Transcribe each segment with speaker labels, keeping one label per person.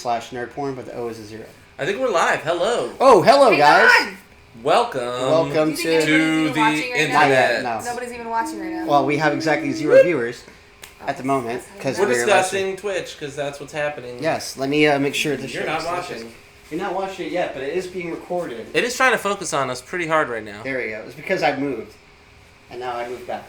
Speaker 1: nerd porn, but the O is a 0.
Speaker 2: I think we're live. Hello.
Speaker 1: Oh, hello, guys.
Speaker 2: Welcome
Speaker 1: to
Speaker 2: the internet.
Speaker 1: No.
Speaker 3: Nobody's even watching right now.
Speaker 1: Well, we have exactly 0 viewers at the moment. Because
Speaker 2: we're discussing Twitch because that's what's happening.
Speaker 1: Yes, let me make sure that
Speaker 2: you're not watching.
Speaker 1: You're not watching it yet, but it is being recorded.
Speaker 2: It is trying to focus on us pretty hard right now.
Speaker 1: There we go. It's because I moved. And now I moved back.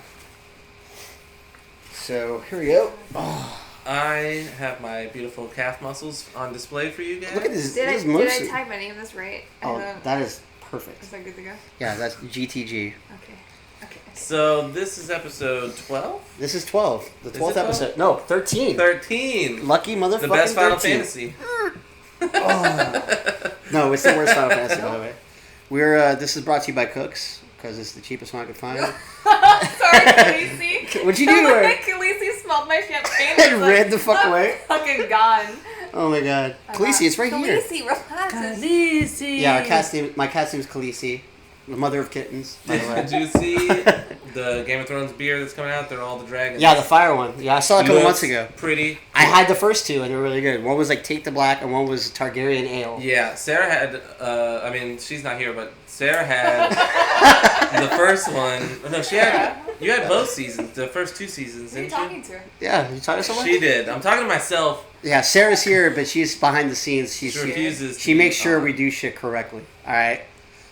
Speaker 1: So, here we go. Oh.
Speaker 2: I have my beautiful calf muscles on display for you guys.
Speaker 1: Look at this.
Speaker 3: Did I type any of this right?
Speaker 1: Oh, that is perfect.
Speaker 3: Is that good to go?
Speaker 1: Yeah, that's GTG.
Speaker 3: Okay.
Speaker 2: So, this is episode 12?
Speaker 1: This is 12. The 12th episode. No, 13.
Speaker 2: 13.
Speaker 1: Lucky motherfucking
Speaker 2: The best Final
Speaker 1: 13.
Speaker 2: Fantasy.
Speaker 1: Oh. No, it's the worst Final Fantasy, by the way. This is brought to you by Cooks, because it's the cheapest one I could find.
Speaker 3: Sorry, Khaleesi.
Speaker 1: What'd you do to her?
Speaker 3: Khaleesi smelled my champagne
Speaker 1: And ran the fuck away?
Speaker 3: Fucking gone.
Speaker 1: Oh my god. Khaleesi, it's right here.
Speaker 3: Khaleesi, relax.
Speaker 2: Khaleesi.
Speaker 1: Yeah, my cat's name is Khaleesi. The mother of kittens, by the way.
Speaker 2: Did you see the Game of Thrones beer that's coming out? They're all the dragons.
Speaker 1: Yeah, the fire one. Yeah, I saw it a couple months ago.
Speaker 2: Pretty.
Speaker 1: I had the first two, and they're really good. One was like Take the Black, and one was Targaryen Ale.
Speaker 2: Yeah, Sarah had, I mean, she's not here, but Sarah had the first one. No, you had both seasons, the first 2 seasons,
Speaker 3: Who are you
Speaker 2: didn't
Speaker 3: talking to?
Speaker 1: Yeah, you talking to someone?
Speaker 2: She did. I'm talking to myself.
Speaker 1: Yeah, Sarah's here, but she's behind the scenes.
Speaker 2: She refuses.
Speaker 1: She makes sure we do shit correctly. All right.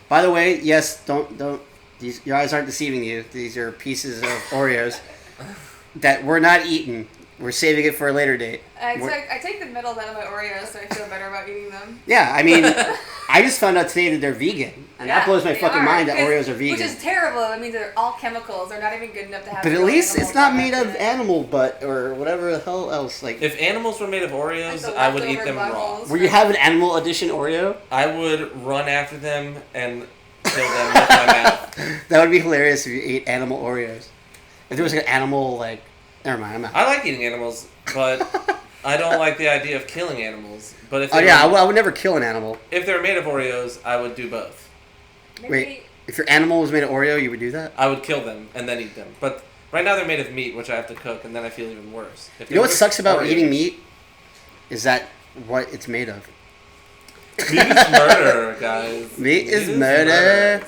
Speaker 1: By the way, yes, don't. Your eyes aren't deceiving you. These are pieces of Oreos that we're not eating. We're saving it for a later date.
Speaker 3: I take the middle out of my Oreos so I feel better about eating them.
Speaker 1: Yeah, I mean, I just found out today that they're vegan, and that blows my fucking mind that Oreos are vegan.
Speaker 3: Which is terrible. That means they're all chemicals. They're not even good enough to have.
Speaker 1: But at least it's not made of animal butt or whatever the hell else. Like,
Speaker 2: if animals were made of Oreos, I would eat them raw.
Speaker 1: Were you have an animal edition Oreo?
Speaker 2: I would run after them and kill them with my mouth.
Speaker 1: That would be hilarious if you ate animal Oreos. If there was an animal, like... Never mind, I'm out.
Speaker 2: I like eating animals, but I don't like the idea of killing animals. But if
Speaker 1: I would never kill an animal.
Speaker 2: If they're made of Oreos, I would do both.
Speaker 1: Wait, if your animal was made of Oreo, you would do that?
Speaker 2: I would kill them and then eat them. But right now they're made of meat, which I have to cook, and then I feel even worse.
Speaker 1: You know what sucks about eating meat? Is that what it's made of.
Speaker 2: Meat is murder, guys.
Speaker 1: Meat is murder. Oh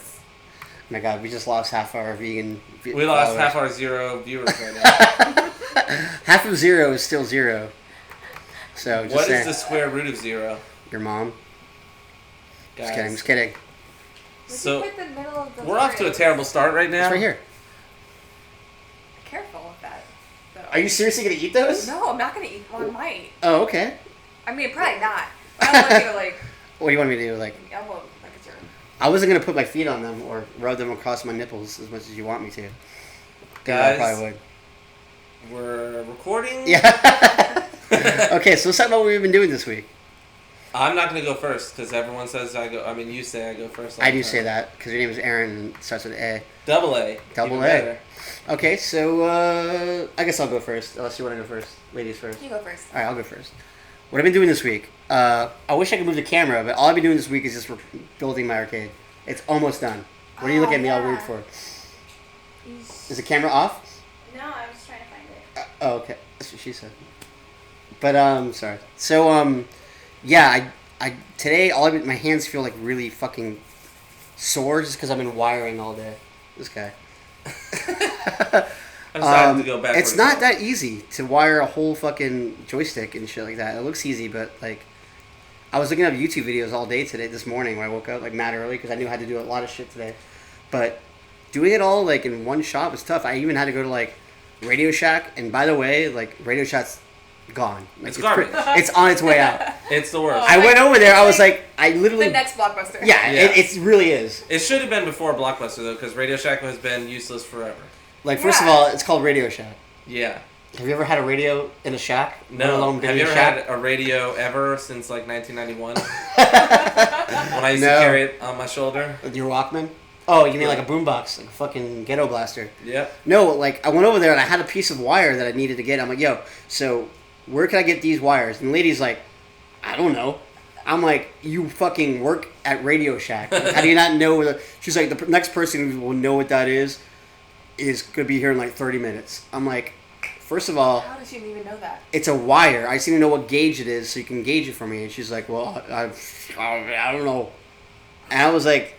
Speaker 1: my god, we just lost half our vegan
Speaker 2: We lost half our 0 viewers right now.
Speaker 1: Half of 0 is still 0. So just
Speaker 2: what is the square root of 0?
Speaker 1: Your mom.
Speaker 2: Guys.
Speaker 1: Just kidding.
Speaker 2: So we're off to a terrible start right now.
Speaker 1: It's right here.
Speaker 3: Careful with that. Though.
Speaker 1: Are you seriously gonna eat those?
Speaker 3: No, I'm not gonna eat one. I might.
Speaker 1: Oh, okay.
Speaker 3: I mean, probably not. I don't want you to like.
Speaker 1: What do you want me to do? Like,
Speaker 3: elbow like a jerk.
Speaker 1: I wasn't gonna put my feet on them or rub them across my nipples as much as you want me to.
Speaker 2: Guys,
Speaker 1: I probably would.
Speaker 2: We're recording.
Speaker 1: Yeah. Okay, so let's talk about what we've been doing this week.
Speaker 2: I'm not gonna go first because everyone says I go. I mean, you say I go first.
Speaker 1: I do say that because your name is Aaron and it starts with A.
Speaker 2: Double A.
Speaker 1: Double A. Better. Okay, so I guess I'll go first. Unless you want to go first, ladies first.
Speaker 3: You go first.
Speaker 1: All right, I'll go first. What I've been doing this week. I wish I could move the camera, but all I've been doing this week is just building my arcade. It's almost done. What are you looking at me all weird for? Is the camera off?
Speaker 4: No, I was trying to find it.
Speaker 1: Oh, okay. That's what she said. But sorry. So yeah, I today my hands feel like really fucking sore just because I've been wiring all day. This guy.
Speaker 2: I'm to go back.
Speaker 1: It's not that easy to wire a whole fucking joystick and shit like that. It looks easy, but like, I was looking up YouTube videos all day this morning when I woke up like mad early because I knew I had to do a lot of shit today. But doing it all like in one shot was tough. I even had to go to like Radio Shack, and by the way, like Radio Shack's gone. Like,
Speaker 2: it's garbage.
Speaker 1: It's on its way out.
Speaker 2: It's the worst.
Speaker 1: I went over there. I was like, I literally
Speaker 3: the next Blockbuster.
Speaker 1: Yeah, it really is.
Speaker 2: It should have been before Blockbuster though, because Radio Shack has been useless forever.
Speaker 1: Like, first of all, it's called Radio Shack.
Speaker 2: Yeah.
Speaker 1: Have you ever had a radio in a shack?
Speaker 2: No. Have you ever had a radio ever since like 1991? When I used to carry it on my shoulder.
Speaker 1: With your Walkman? Oh, you mean like a boombox, like a fucking ghetto blaster?
Speaker 2: Yeah.
Speaker 1: No, like I went over there and I had a piece of wire that I needed to get. I'm like, yo, so where can I get these wires? And the lady's like, I don't know. I'm like, you fucking work at Radio Shack. Like, how do you not know where the... She's like, the next person who will know what that is going to be here in like 30 minutes. I'm like, first of all,
Speaker 3: How does she even know that?
Speaker 1: it's a wire. I just need to know what gauge it is so you can gauge it for me. And she's like, well, I don't know. And I was like,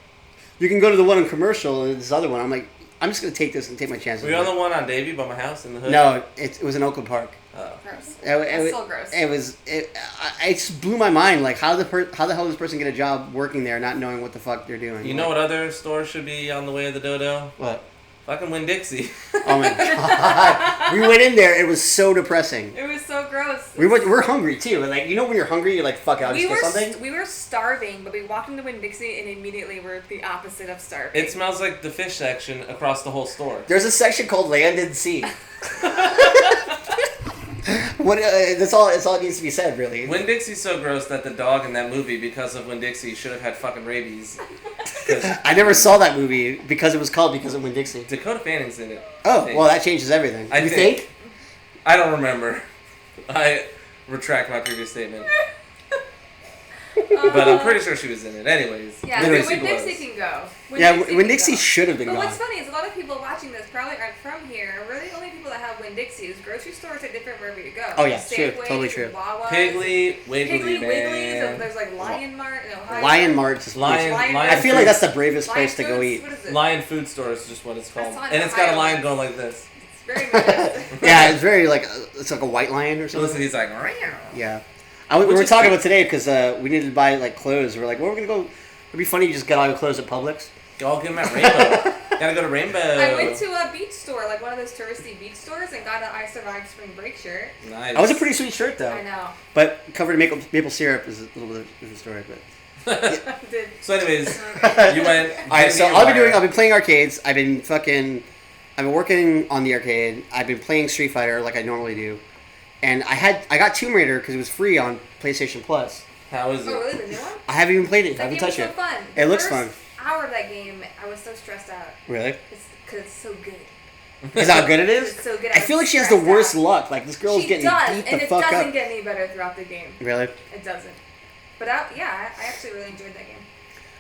Speaker 1: you can go to the one in commercial and this other one. I'm like, I'm just going to take this and take my chances.
Speaker 2: Were you on the one on Davie by my house in the hood?
Speaker 1: No, it was in Oakland Park.
Speaker 2: Oh.
Speaker 3: Gross.
Speaker 1: It's
Speaker 3: still gross.
Speaker 1: It just blew my mind. Like, how the hell does this person get a job working there not knowing what the fuck they're doing?
Speaker 2: You know what other store should be on the way of the dodo?
Speaker 1: What?
Speaker 2: Fucking Winn-Dixie.
Speaker 1: Oh my god. We went in there. It was so depressing.
Speaker 3: It was so gross.
Speaker 1: We're hungry too. And like, you know when you're hungry, you're like, fuck it, I'll just get something.
Speaker 3: We were starving, but we walked into Winn-Dixie and immediately we're the opposite of starving.
Speaker 2: It smells like the fish section across the whole store.
Speaker 1: There's a section called Land and Sea. That's all it needs to be said, really.
Speaker 2: Winn-Dixie's so gross that the dog in that movie, because of Winn-Dixie, should have had fucking rabies.
Speaker 1: I never saw that movie because it was called Because of Winn-Dixie.
Speaker 2: Dakota Fanning's in it.
Speaker 1: Oh, well, that changes everything. You think?
Speaker 2: I don't remember. I retract my previous statement. But I'm pretty sure she was in it. Anyways.
Speaker 3: Yeah, Winn-Dixie can go.
Speaker 1: Winn-Dixie should have been
Speaker 3: gone.
Speaker 1: gone.
Speaker 3: But what's funny is a lot of people watching this probably aren't from here. We're the only people that have Winn-Dixie's. Grocery stores are different wherever you go.
Speaker 1: Oh yeah,
Speaker 3: Safeway,
Speaker 1: true. Totally true.
Speaker 3: Wawa's,
Speaker 2: Piggly Wiggly's,
Speaker 3: and there's like Lion Mart in Ohio.
Speaker 1: Lion Mart is
Speaker 2: Lion.
Speaker 1: I feel like that's the bravest place to go eat.
Speaker 3: What is it?
Speaker 2: Lion Food Store is just what it's called. And it's
Speaker 3: Ohio.
Speaker 2: got a lion going like this.
Speaker 3: It's very majestic.
Speaker 1: Yeah, it's very like, it's like a white lion or
Speaker 2: So
Speaker 1: something.
Speaker 2: listen, he's like,
Speaker 1: yeah. We were talking about today because we needed to buy like clothes. We're like, well, we're gonna go. It'd be funny to just get all your clothes at Publix.
Speaker 2: y'all get him at Rainbow. Gotta go to Rainbow.
Speaker 3: I went to a beach store, like one of those touristy beach stores, and got an I Survived Spring Break shirt.
Speaker 2: Nice.
Speaker 1: That was a pretty sweet shirt though.
Speaker 3: I know.
Speaker 1: But covered in maple syrup is a little bit of a different story. But
Speaker 3: I did.
Speaker 2: So anyways, you went.
Speaker 1: all right, so I've been playing arcades. I've been working on the arcade. I've been playing Street Fighter like I normally do. And I got Tomb Raider because it was free on PlayStation Plus.
Speaker 2: How is it?
Speaker 3: Oh, really? The new one?
Speaker 1: I haven't even played it. I
Speaker 3: That
Speaker 1: haven't
Speaker 3: game was
Speaker 1: touched
Speaker 3: so
Speaker 1: it.
Speaker 3: fun.
Speaker 1: It looks
Speaker 3: The
Speaker 1: fun.
Speaker 3: first hour of that game, I was so stressed out.
Speaker 1: Really?
Speaker 3: Because it's so good.
Speaker 1: Is that how good it is?
Speaker 3: It's so good.
Speaker 1: I feel like she has the worst luck. Like this girl's
Speaker 3: She
Speaker 1: getting
Speaker 3: does,
Speaker 1: beat
Speaker 3: and
Speaker 1: the
Speaker 3: it
Speaker 1: fuck
Speaker 3: doesn't
Speaker 1: up.
Speaker 3: get any better throughout the game.
Speaker 1: Really?
Speaker 3: It doesn't. But I actually really enjoyed that game.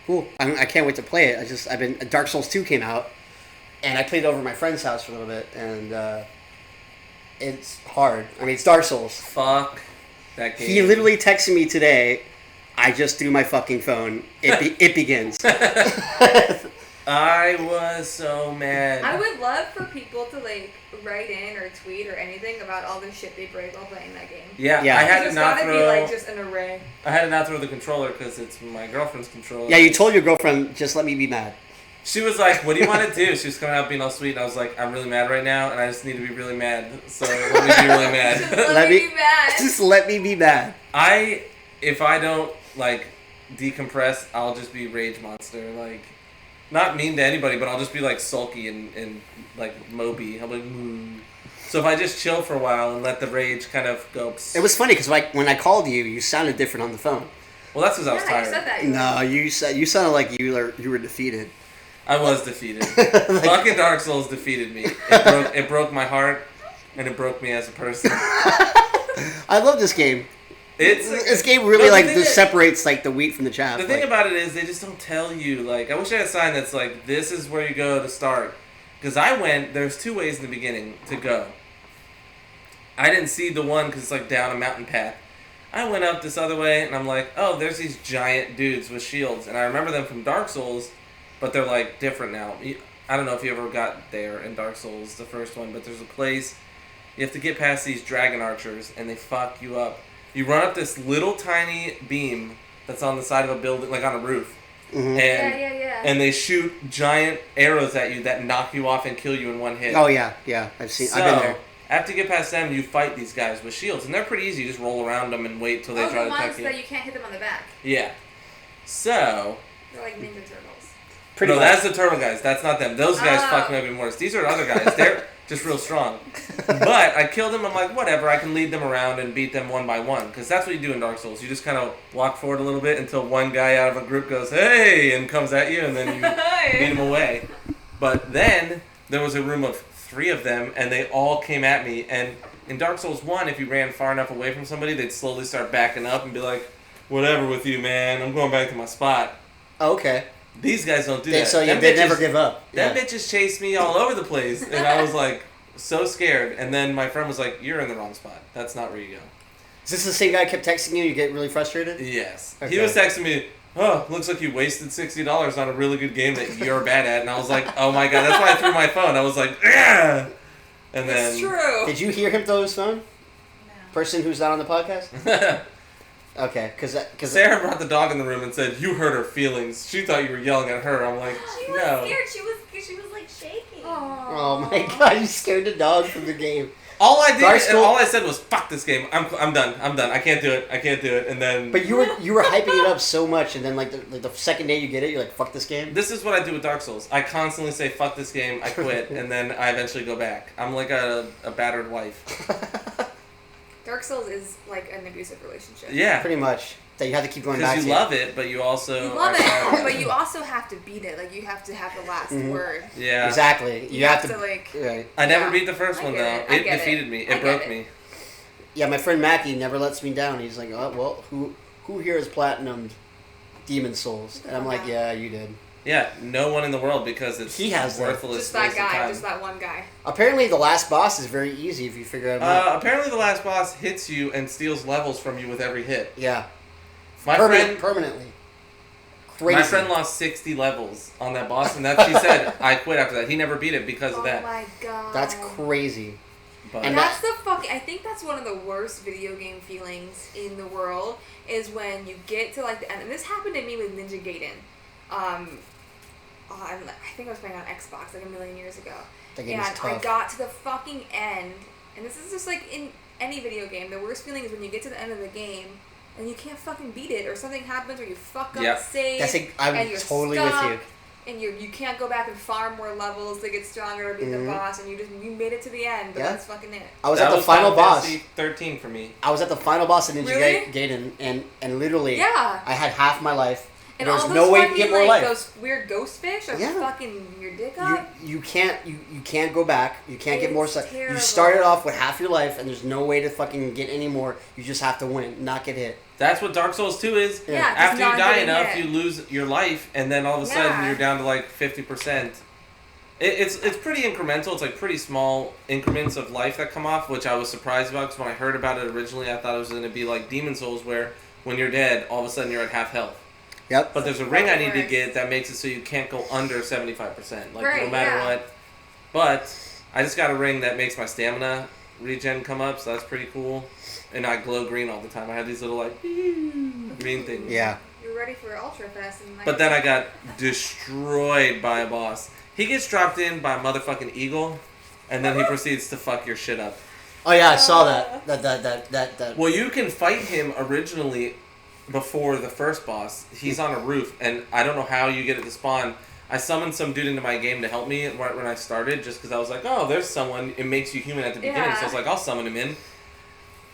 Speaker 1: Cool. I can't wait to play it. I've been Dark Souls 2 came out, and I played it over at my friend's house for a little bit, and it's hard. I mean, it's Dark Souls.
Speaker 2: Fuck that game.
Speaker 1: He literally texted me today. I just threw my fucking phone. It begins.
Speaker 2: I was so mad.
Speaker 3: I would love for people to like write in or tweet or anything about all the shit they break while playing that game.
Speaker 2: Yeah,
Speaker 1: Yeah.
Speaker 2: I had to
Speaker 3: There's
Speaker 2: not
Speaker 3: gotta
Speaker 2: throw.
Speaker 3: be like just an array.
Speaker 2: I had to not throw the controller because it's my girlfriend's controller.
Speaker 1: Yeah, you told your girlfriend, just let me be mad.
Speaker 2: She was like, "What do you want to do?" She was coming out being all sweet, and I was like, "I'm really mad right now, and I just need to be really mad. So let me be really
Speaker 3: Just
Speaker 2: mad."
Speaker 3: let me be mad.
Speaker 1: Just let me be mad.
Speaker 2: If I don't like decompress, I'll just be rage monster. Like, not mean to anybody, but I'll just be like sulky and like Moby. I'm like, So if I just chill for a while and let the rage kind of go.
Speaker 1: It was funny because when I called you, you sounded different on the phone.
Speaker 2: Well, that's because I was
Speaker 3: Yeah,
Speaker 2: tired.
Speaker 3: you said that.
Speaker 1: No, you sounded like you were defeated.
Speaker 2: I was defeated. Fucking Dark Souls defeated me. It broke my heart, and it broke me as a person.
Speaker 1: I love this game. This game really separates like the wheat from the chaff.
Speaker 2: The thing about it is they just don't tell you. Like, I wish I had a sign that's like, this is where you go to start. Because there's two ways in the beginning to go. I didn't see the one because it's like down a mountain path. I went up this other way and I'm like, oh, there's these giant dudes with shields. And I remember them from Dark Souls, but they're like different now. I don't know if you ever got there in Dark Souls, the first one, but there's a place you have to get past these dragon archers and they fuck you up. You run up this little tiny beam that's on the side of a building, like on a roof.
Speaker 1: Mm-hmm.
Speaker 3: Yeah.
Speaker 2: And they shoot giant arrows at you that knock you off and kill you in one hit.
Speaker 1: Oh yeah. I've been there.
Speaker 2: After you get past them, you fight these guys with shields, and they're pretty easy. You just roll around them and wait till they try to
Speaker 3: the
Speaker 2: attack
Speaker 3: ones
Speaker 2: you.
Speaker 3: that you can't hit them on the back.
Speaker 2: Yeah. So.
Speaker 3: They're like Ninja Turtles.
Speaker 1: Pretty much.
Speaker 2: That's the turtle guys. That's not them. Those guys fuck me up even worse. These are other guys. They're just real strong. But I killed them. I'm like, whatever. I can lead them around and beat them one by one. Because that's what you do in Dark Souls. You just kind of walk forward a little bit until one guy out of a group goes, hey, and comes at you, and then you beat him away. But then there was a room of 3 of them, and they all came at me. And in Dark Souls 1, if you ran far enough away from somebody, they'd slowly start backing up and be like, whatever with you, man. I'm going back to my spot.
Speaker 1: Oh, okay.
Speaker 2: These guys don't do that.
Speaker 1: So they never give up.
Speaker 2: Them bitches chased me all over the place, and I was like, so scared, and then my friend was like, "You're in the wrong spot. That's not where you go."
Speaker 1: Is this the same guy who kept texting you? You get really frustrated?
Speaker 2: Yes.
Speaker 1: Okay.
Speaker 2: He was texting me, "Oh, looks like you wasted $60 on a really good game that you're bad at," and I was like, "Oh my god!" That's why I threw my phone. I was like, "Yeah." And then
Speaker 3: It's true.
Speaker 1: Did you hear him throw his phone?
Speaker 4: No.
Speaker 1: Person who's not on the podcast? Okay, because
Speaker 2: Sarah brought the dog in the room and said, "You hurt her feelings. She thought you were yelling at her." I'm like,
Speaker 4: She was
Speaker 2: "No."
Speaker 4: scared. She was like shaking.
Speaker 1: Oh my god, you scared the dog from the game.
Speaker 2: All I did,
Speaker 1: Dark
Speaker 2: and
Speaker 1: Skull-
Speaker 2: all I said was, "Fuck this game. I'm done. I can't do it. And then.
Speaker 1: But you were hyping it up so much, and then like the second day you get it, you're like, fuck this game.
Speaker 2: This is what I do with Dark Souls. I constantly say, "Fuck this game." I quit, and then I eventually go back. I'm like a battered wife.
Speaker 3: Dark Souls is like an abusive relationship.
Speaker 2: Yeah.
Speaker 1: Pretty much. That you have to keep going back
Speaker 2: Because
Speaker 1: to.
Speaker 2: you love it, but you also.
Speaker 3: You love
Speaker 2: are sad.
Speaker 3: it, but you also have to beat it. Like, you have to have the last word.
Speaker 2: Yeah.
Speaker 1: Exactly. You have to.
Speaker 3: like...
Speaker 1: Right.
Speaker 2: I never
Speaker 3: Yeah.
Speaker 2: beat the first
Speaker 3: I
Speaker 2: one,
Speaker 3: get
Speaker 2: though.
Speaker 3: it. I
Speaker 2: It
Speaker 3: get it.
Speaker 2: defeated me.
Speaker 3: I
Speaker 2: It
Speaker 3: get
Speaker 2: broke
Speaker 3: it.
Speaker 2: me.
Speaker 1: Yeah, my friend Mackie never lets me down. He's like, oh, well, who here has platinumed Demon Souls? And I'm like, yeah, you did.
Speaker 2: Yeah, no one in the world, because it's
Speaker 1: He has that.
Speaker 2: worthless.
Speaker 3: Just that
Speaker 2: waste of
Speaker 3: guy.
Speaker 2: time.
Speaker 3: Just that one guy.
Speaker 1: Apparently, the last boss is very easy if you figure it out.
Speaker 2: Apparently, the last boss hits you and steals levels from you with every hit.
Speaker 1: Yeah.
Speaker 2: My
Speaker 1: Permanently. Crazy.
Speaker 2: My friend lost 60 levels on that boss, and that she said, "I quit after that." He never beat it because of
Speaker 3: Oh
Speaker 2: that.
Speaker 3: my god.
Speaker 1: That's crazy.
Speaker 2: But
Speaker 1: And
Speaker 3: That's the fucking... I think that's one of the worst video game feelings in the world, is when you get to like the end. And this happened to me with Ninja Gaiden. I think I was playing on Xbox like a million years ago.
Speaker 1: That game
Speaker 3: And
Speaker 1: is
Speaker 3: I
Speaker 1: tough.
Speaker 3: got to the fucking end, and this is just like in any video game, the worst feeling is when you get to the end of the game and you can't fucking beat it, or something happens, or you fuck up
Speaker 2: Yep.
Speaker 3: the save,
Speaker 1: That's I'm
Speaker 3: and you're
Speaker 1: totally
Speaker 3: stuck,
Speaker 1: with you.
Speaker 3: and you can't go back and farm more levels to get stronger or beat the boss, and you made it to the end, but
Speaker 1: Yeah.
Speaker 3: that's fucking it.
Speaker 1: I was
Speaker 2: that
Speaker 1: at the
Speaker 2: was
Speaker 1: final
Speaker 2: Final
Speaker 1: boss.
Speaker 2: Fantasy 13 for me.
Speaker 1: I was at the final boss of Ninja
Speaker 3: Really?
Speaker 1: Gaiden, and literally,
Speaker 3: Yeah.
Speaker 1: I had half my life.
Speaker 3: And
Speaker 1: There was
Speaker 3: all
Speaker 1: no
Speaker 3: those
Speaker 1: way to
Speaker 3: fucking,
Speaker 1: get more
Speaker 3: like,
Speaker 1: life.
Speaker 3: those weird ghost fish are
Speaker 1: Yeah.
Speaker 3: fucking your dick
Speaker 1: You
Speaker 3: up.
Speaker 1: you can't go back. You can't get more
Speaker 3: It's
Speaker 1: stuff. You
Speaker 3: terrible.
Speaker 1: started off with half your life, and there's no way to fucking get any more. You just have to win, not get hit.
Speaker 2: That's what Dark Souls 2 is.
Speaker 1: Yeah.
Speaker 3: Yeah, just
Speaker 2: After you
Speaker 3: not
Speaker 2: die
Speaker 3: getting
Speaker 2: enough,
Speaker 3: hit.
Speaker 2: you lose your life, and then all of a sudden
Speaker 3: Yeah.
Speaker 2: you're down to like 50%. It's pretty incremental. It's like pretty small increments of life that come off, which I was surprised about, because when I heard about it originally, I thought it was going to be like Demon Souls, where when you're dead, all of a sudden you're at half health.
Speaker 1: Yep.
Speaker 2: But there's a ring I need to
Speaker 3: Worse.
Speaker 2: get that makes it so you can't go under 75%. Like, no
Speaker 3: Right,
Speaker 2: matter
Speaker 3: yeah.
Speaker 2: what. But I just got a ring that makes my stamina regen come up, so that's pretty cool. And I glow green all the time. I have these little, like, green things.
Speaker 1: Yeah.
Speaker 3: You're ready for Ultra Fest. And, like,
Speaker 2: But then I got destroyed by a boss. He gets dropped in by a motherfucking eagle, and then he proceeds to fuck your shit up.
Speaker 1: Oh yeah, I saw that. That.
Speaker 2: Well, you can fight him originally before the first boss. He's on a roof, and I don't know how you get it to spawn. I summoned some dude into my game to help me right when I started, just because I was like, oh, there's someone. It makes you human at the beginning, so I was like, I'll summon him in.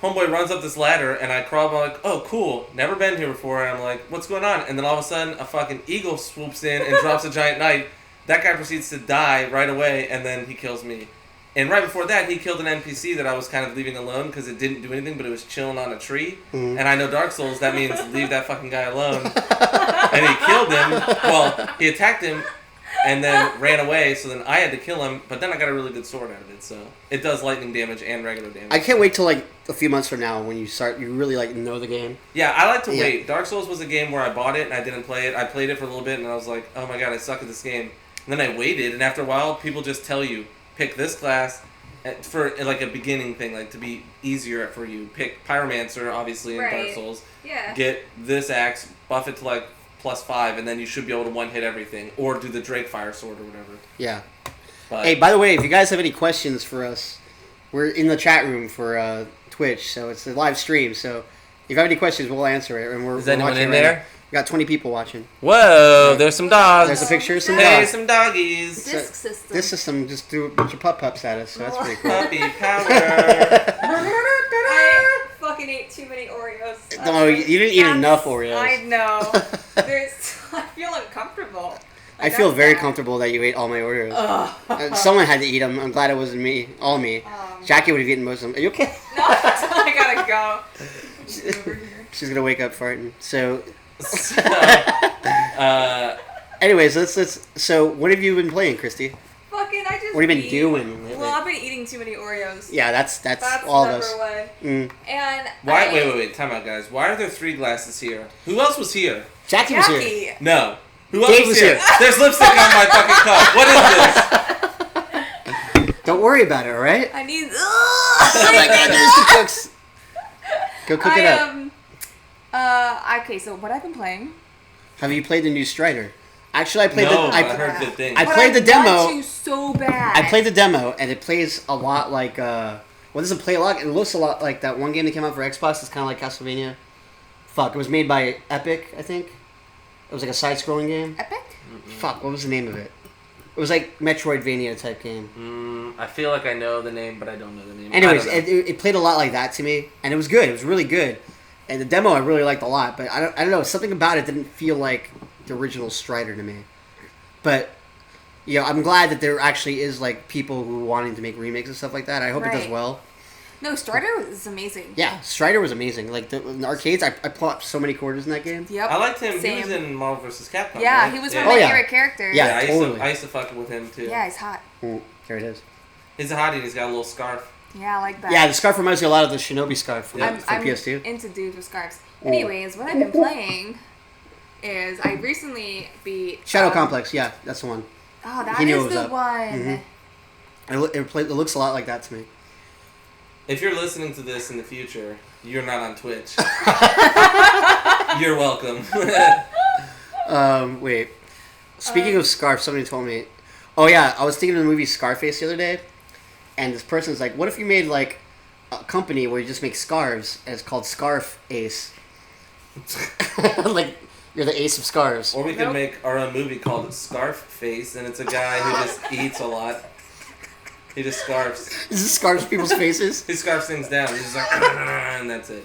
Speaker 2: Homeboy runs up this ladder, and I crawl up, I'm like, oh, cool, never been here before, and I'm like, what's going on? And then all of a sudden, a fucking eagle swoops in and drops a giant knight. That guy proceeds to die right away, and then he kills me. And right before that, he killed an NPC that I was kind of leaving alone because it didn't do anything, but it was chilling on a tree.
Speaker 1: Mhm.
Speaker 2: And I know Dark Souls, that means leave that fucking guy alone. And he killed him. Well, he attacked him and then ran away, so then I had to kill him, but then I got a really good sword out of it, so it does lightning damage and regular damage.
Speaker 1: I can't wait till like a few months from now when you really like know the game.
Speaker 2: Yeah, I like to
Speaker 1: Yeah.
Speaker 2: wait. Dark Souls was a game where I bought it and I didn't play it. I played it for a little bit and I was like, oh my god, I suck at this game. And then I waited, and after a while, people just tell you, pick this class for like a beginning thing, like to be easier for you. Pick Pyromancer, obviously, in Dark
Speaker 3: Right.
Speaker 2: Souls.
Speaker 3: Yeah.
Speaker 2: Get this axe, buff it to like +5, and then you should be able to one-hit everything. Or do the Drake Fire Sword or whatever.
Speaker 1: Yeah.
Speaker 2: But
Speaker 1: Hey, by the way, if you guys have any questions for us, we're in the chat room for Twitch, so it's a live stream. So if you have any questions, we'll answer it. And
Speaker 2: is
Speaker 1: we're
Speaker 2: anyone
Speaker 1: watching
Speaker 2: in
Speaker 1: right
Speaker 2: there?
Speaker 1: now. We got 20 people watching.
Speaker 2: Whoa, there's some dogs.
Speaker 1: There's a picture of some
Speaker 2: Hey,
Speaker 1: dogs.
Speaker 2: some doggies.
Speaker 3: Disc system.
Speaker 1: This system just threw a bunch of pups at us, so that's pretty cool.
Speaker 2: Puppy power.
Speaker 3: I fucking ate too many Oreos.
Speaker 1: No, you didn't eat
Speaker 3: That's-
Speaker 1: enough Oreos.
Speaker 3: I know. I feel uncomfortable.
Speaker 1: I feel
Speaker 3: That's
Speaker 1: very
Speaker 3: bad.
Speaker 1: comfortable that you ate all my Oreos.
Speaker 3: Ugh.
Speaker 1: Someone had to eat them. I'm glad it wasn't me. All me.
Speaker 3: Um,
Speaker 1: Jackie would have eaten most of them. Are you okay?
Speaker 3: No, I gotta go. Over here.
Speaker 1: She's gonna wake up farting. So,
Speaker 2: So,
Speaker 1: anyways, let's. So, what have you been playing, Krysti?
Speaker 3: Fucking, I just
Speaker 1: What have you been
Speaker 3: beat
Speaker 1: doing lately?
Speaker 3: lots I've been eating too many Oreos.
Speaker 1: Yeah, that's
Speaker 3: That's
Speaker 1: all of
Speaker 3: number
Speaker 1: us.
Speaker 3: one. And
Speaker 2: Why? Wait. Time out, guys. Why are there 3 glasses here? Who else was here?
Speaker 1: Jackie was here.
Speaker 3: Jackie.
Speaker 2: No. Who else
Speaker 1: Dave
Speaker 2: was
Speaker 1: was
Speaker 2: here?
Speaker 1: here.
Speaker 2: There's lipstick on my fucking cup. What is this?
Speaker 1: Don't worry about it, all right?
Speaker 3: I need.
Speaker 1: Oh my God, there's the cooks. Go cook it up.
Speaker 3: Okay, so what I've been playing.
Speaker 1: Have you played the new Strider? Actually, I played
Speaker 2: No,
Speaker 1: the.
Speaker 2: I heard good things.
Speaker 1: I played the demo.
Speaker 3: I want to so bad.
Speaker 1: I played the demo, and it plays a lot like. Well, it doesn't play a lot. It looks a lot like that one game that came out for Xbox. It's kind of like Castlevania. Fuck, it was made by Epic, I think. It was like a side-scrolling game.
Speaker 3: Epic?
Speaker 1: Fuck, what was the name of it? It was like Metroidvania type game.
Speaker 2: I feel like I know the name, but I don't know the name.
Speaker 1: Anyways, it played a lot like that to me, and it was good. It was really good. And the demo I really liked a lot, but I don't know, something about it didn't feel like the original Strider to me. But you know, I'm glad that there actually is like people who wanting to make remakes and stuff like that. I hope it does
Speaker 3: Right.
Speaker 1: well.
Speaker 3: No, Strider is amazing.
Speaker 1: Yeah, Strider was amazing. Like in the arcades, I popped so many quarters in that game.
Speaker 3: Yep.
Speaker 2: I liked him.
Speaker 3: Same.
Speaker 2: He was in Marvel vs. Capcom.
Speaker 3: Yeah,
Speaker 2: right?
Speaker 3: he was
Speaker 2: yeah.
Speaker 3: one of my
Speaker 1: Oh, yeah.
Speaker 3: favorite characters.
Speaker 1: Yeah.
Speaker 2: I used to fuck with him too.
Speaker 3: Yeah, he's hot.
Speaker 1: There it is.
Speaker 2: He's a hottie. And he's got a little scarf.
Speaker 3: Yeah, I like that.
Speaker 1: Yeah, the scarf reminds me a lot of the Shinobi scarf from,
Speaker 2: Yeah.
Speaker 1: from
Speaker 3: I'm
Speaker 1: PS2.
Speaker 3: into dudes with scarves. Anyways, what I've been playing is I recently beat
Speaker 1: Shadow Complex, yeah, that's the one.
Speaker 3: Oh, that
Speaker 1: He knew it
Speaker 3: is
Speaker 1: was
Speaker 3: the
Speaker 1: up.
Speaker 3: one.
Speaker 1: It looks a lot like that to me.
Speaker 2: If you're listening to this in the future, you're not on Twitch. You're welcome.
Speaker 1: Wait. Speaking of scarf, somebody told me. Oh yeah, I was thinking of the movie Scarface the other day, and this person's like, "What if you made like a company where you just make scarves and it's called Scarf Ace? Like you're the ace of scarves."
Speaker 2: Or we could make our own movie called Scarf Face, and it's a guy who just eats a lot. He just scarfs.
Speaker 1: Is this scarves people's faces?
Speaker 2: He scarfs things down. He's just like, and that's it.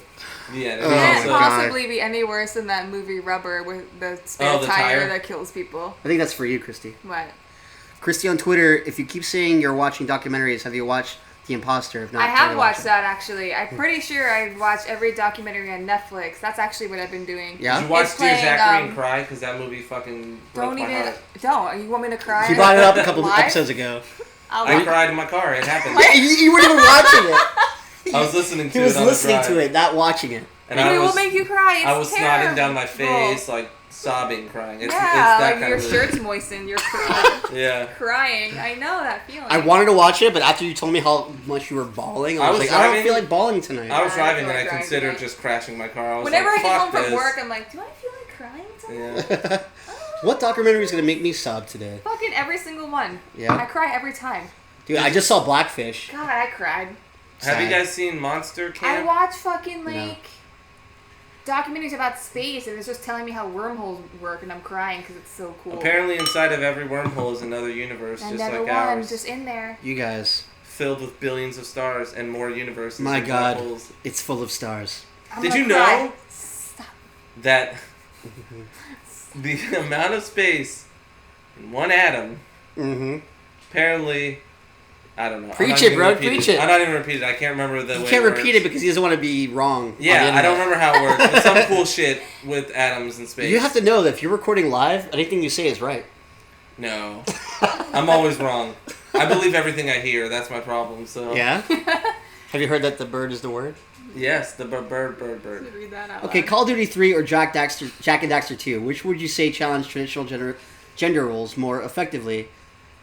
Speaker 2: Yeah.
Speaker 1: Oh,
Speaker 3: Can't
Speaker 1: my God.
Speaker 3: possibly be any worse than that movie Rubber with the spare
Speaker 2: the
Speaker 3: tire
Speaker 2: tire?
Speaker 3: that kills people.
Speaker 1: I think that's for you, Krysti.
Speaker 3: What?
Speaker 1: Krysti on Twitter, if you keep saying you're watching documentaries, have you watched The Imposter? If not,
Speaker 3: I
Speaker 1: try
Speaker 3: have
Speaker 1: to
Speaker 3: watched
Speaker 1: watch
Speaker 3: that actually. I'm pretty sure I watched every documentary on Netflix. That's actually what I've been doing.
Speaker 1: Yeah?
Speaker 2: Did you watch
Speaker 3: It's
Speaker 2: Dear
Speaker 3: playing,
Speaker 2: Zachary and cry? Because that movie fucking broke
Speaker 3: Don't
Speaker 2: my
Speaker 3: even.
Speaker 2: heart.
Speaker 3: Don't. You want me to cry?
Speaker 1: He brought it up a couple
Speaker 3: Live?
Speaker 1: episodes ago.
Speaker 2: I cried in my car. It happened.
Speaker 1: You weren't even watching it.
Speaker 2: I was listening to
Speaker 1: He
Speaker 2: it
Speaker 1: was
Speaker 2: on the
Speaker 1: listening
Speaker 2: drive.
Speaker 1: to it, not watching it.
Speaker 2: And
Speaker 3: It
Speaker 2: I
Speaker 3: will
Speaker 2: was,
Speaker 3: make you cry. It's
Speaker 2: I was
Speaker 3: terrible.
Speaker 2: snotting down my face, like sobbing, crying. It's
Speaker 3: Yeah,
Speaker 2: that
Speaker 3: like
Speaker 2: kind
Speaker 3: your
Speaker 2: of movie.
Speaker 3: shirt's moistened. You're crying.
Speaker 2: Yeah.
Speaker 3: crying. I know that feeling.
Speaker 1: I wanted to watch it, but after you told me how much you were bawling, I was like, I don't feel like bawling tonight.
Speaker 2: I was
Speaker 3: I
Speaker 2: driving
Speaker 3: feel
Speaker 2: and I
Speaker 3: like
Speaker 2: considered
Speaker 3: driving.
Speaker 2: just crashing my car. I was
Speaker 3: Whenever
Speaker 2: like,
Speaker 3: I get home
Speaker 2: fuck
Speaker 3: from
Speaker 2: this.
Speaker 3: work, I'm like, do I feel like crying tonight?
Speaker 2: Yeah.
Speaker 1: What documentary is going to make me sob today?
Speaker 3: Fucking every single one.
Speaker 1: Yeah?
Speaker 3: I cry every time.
Speaker 1: Dude, I just saw Blackfish.
Speaker 3: God, I cried.
Speaker 2: Have you
Speaker 1: Sad.
Speaker 2: guys seen Monster
Speaker 3: I
Speaker 2: Camp?
Speaker 3: watch fucking
Speaker 1: No.
Speaker 3: like documentaries about space, and it's just telling me how wormholes work, and I'm crying because it's so cool.
Speaker 2: Apparently, inside of every wormhole is another universe, just
Speaker 3: Another
Speaker 2: like
Speaker 3: one
Speaker 2: ours,
Speaker 3: just in there.
Speaker 1: You guys,
Speaker 2: filled with billions of stars and more universes.
Speaker 1: my
Speaker 2: and black
Speaker 1: God,
Speaker 2: holes.
Speaker 1: it's full of stars.
Speaker 3: I'm
Speaker 2: Did
Speaker 3: gonna
Speaker 2: you
Speaker 3: cry.
Speaker 2: know
Speaker 3: Stop.
Speaker 2: that the amount of space in one atom,
Speaker 1: Mm-hmm.
Speaker 2: apparently, I don't know.
Speaker 1: Preach
Speaker 2: I'm not
Speaker 1: it,
Speaker 2: even
Speaker 1: bro,
Speaker 2: repeat
Speaker 1: preach it.
Speaker 2: I'm not even repeating it. I can't remember the
Speaker 1: You
Speaker 2: way
Speaker 1: can't
Speaker 2: it
Speaker 1: repeat
Speaker 2: works.
Speaker 1: it because he doesn't want to be wrong.
Speaker 2: Yeah, I don't remember how it works. It's some cool shit with atoms in space.
Speaker 1: You have to know that if you're recording live, anything you say is right.
Speaker 2: No. I'm always wrong. I believe everything I hear. That's my problem. So
Speaker 1: Yeah? Have you heard that the bird is the word?
Speaker 2: Yes, the bird.
Speaker 3: Read that out
Speaker 1: Okay,
Speaker 3: loud.
Speaker 1: Call of Duty 3 or Jack and Daxter 2, which would you say challenge traditional gender roles more effectively?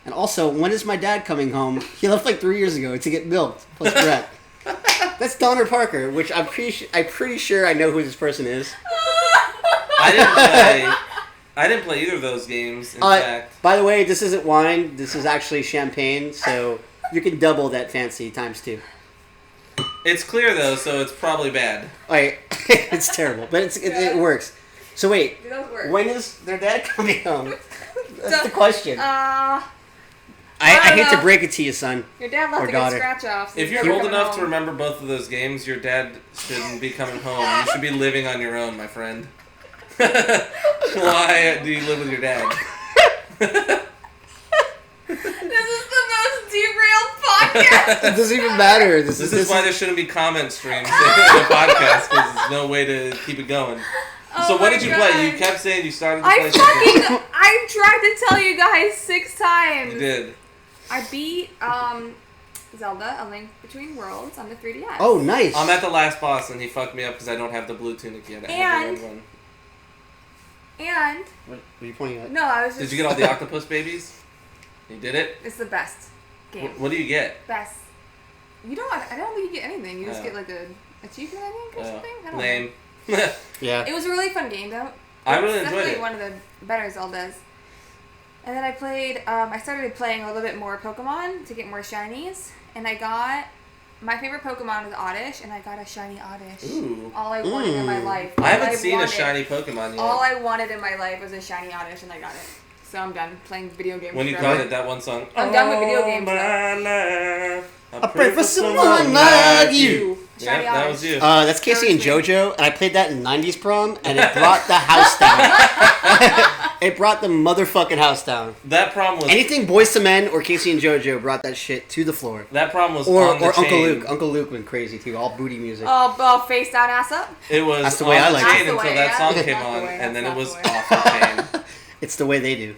Speaker 1: And also, when is my dad coming home? He left like 3 years ago to get milked, plus Brett. That's Donner Parker, which I'm pretty sure I know who this person is.
Speaker 2: I didn't play either of those games. In fact,
Speaker 1: By the way, this isn't wine. This is actually champagne, so you can double that fancy times 2.
Speaker 2: it's clear though, so it's probably bad.
Speaker 1: Wait, it's terrible, but it works. So wait,
Speaker 3: It does work.
Speaker 1: when is their dad coming home? That's the question. I
Speaker 3: don't
Speaker 1: hate to
Speaker 3: know.
Speaker 1: break it to you, son.
Speaker 3: Your dad left
Speaker 1: Or
Speaker 3: to
Speaker 1: daughter.
Speaker 3: get scratch offs.
Speaker 2: If you're old enough to remember both of those games, your dad shouldn't be coming home. You should be living on your own, my friend. Why do you live with your dad?
Speaker 3: This is the most derailed podcast.
Speaker 1: It doesn't even matter. This
Speaker 2: This is why there shouldn't be comment streams in the podcast, because there's no way to keep it going.
Speaker 3: Oh
Speaker 2: So what
Speaker 3: my
Speaker 2: did you
Speaker 3: God.
Speaker 2: play? You kept saying you started to
Speaker 3: I
Speaker 2: play something.
Speaker 3: tried to tell you guys 6 times.
Speaker 2: You did.
Speaker 3: I beat Zelda: A Link Between Worlds on the 3DS.
Speaker 1: Oh, nice.
Speaker 2: I'm at the last boss, and he fucked me up because I don't have the blue tunic yet. I have the red one.
Speaker 3: And
Speaker 1: What are you pointing at?
Speaker 3: no, I was just.
Speaker 2: Did you get all the octopus babies? You did it?
Speaker 3: It's the best game.
Speaker 2: What do you get?
Speaker 3: Best. You don't. I don't think you get anything. You just
Speaker 2: Oh.
Speaker 3: get like a achievement, I think, or something. I don't
Speaker 2: Lame.
Speaker 3: know.
Speaker 1: Yeah.
Speaker 3: It was a really fun game, though.
Speaker 2: I really
Speaker 3: It's
Speaker 2: enjoyed
Speaker 3: definitely
Speaker 2: it.
Speaker 3: one of the better Zeldas. And then I played. I started playing a little bit more Pokemon to get more shinies, and I got. My favorite Pokemon is Oddish, and I got a shiny Oddish.
Speaker 2: Ooh.
Speaker 3: All I wanted in my life.
Speaker 2: I haven't
Speaker 3: All
Speaker 2: seen
Speaker 3: wanted-
Speaker 2: a shiny Pokemon yet.
Speaker 3: All I wanted in my life was a shiny Oddish, and I got it. So I'm done playing video games.
Speaker 2: When you
Speaker 3: forever.
Speaker 2: called it that one song.
Speaker 3: I'm done with video games,
Speaker 2: All my life,
Speaker 1: I pray for someone like you.
Speaker 3: Shiny
Speaker 2: Yep, that
Speaker 3: Oddish.
Speaker 2: was you.
Speaker 1: That's Casey and JoJo, and I played that in 90s prom, and it brought the house down. It brought the motherfucking house down.
Speaker 2: That problem was
Speaker 1: Anything Boyz II Men or Casey and JoJo brought that shit to the floor.
Speaker 2: that problem was
Speaker 1: Or
Speaker 2: on the
Speaker 1: Uncle
Speaker 2: chain.
Speaker 1: Luke. Uncle Luke went crazy too. All booty music.
Speaker 3: Oh, face down, ass up.
Speaker 2: It was
Speaker 1: That's the
Speaker 2: on
Speaker 1: way I
Speaker 2: the
Speaker 1: like
Speaker 2: chain
Speaker 3: it. That's the
Speaker 2: until
Speaker 3: way,
Speaker 2: that
Speaker 3: yeah.
Speaker 2: song
Speaker 3: That's
Speaker 2: came
Speaker 3: not the
Speaker 2: on,
Speaker 3: way,
Speaker 2: and then
Speaker 3: that's
Speaker 2: it was
Speaker 3: not the way.
Speaker 2: off the chain.
Speaker 1: It's the way they do.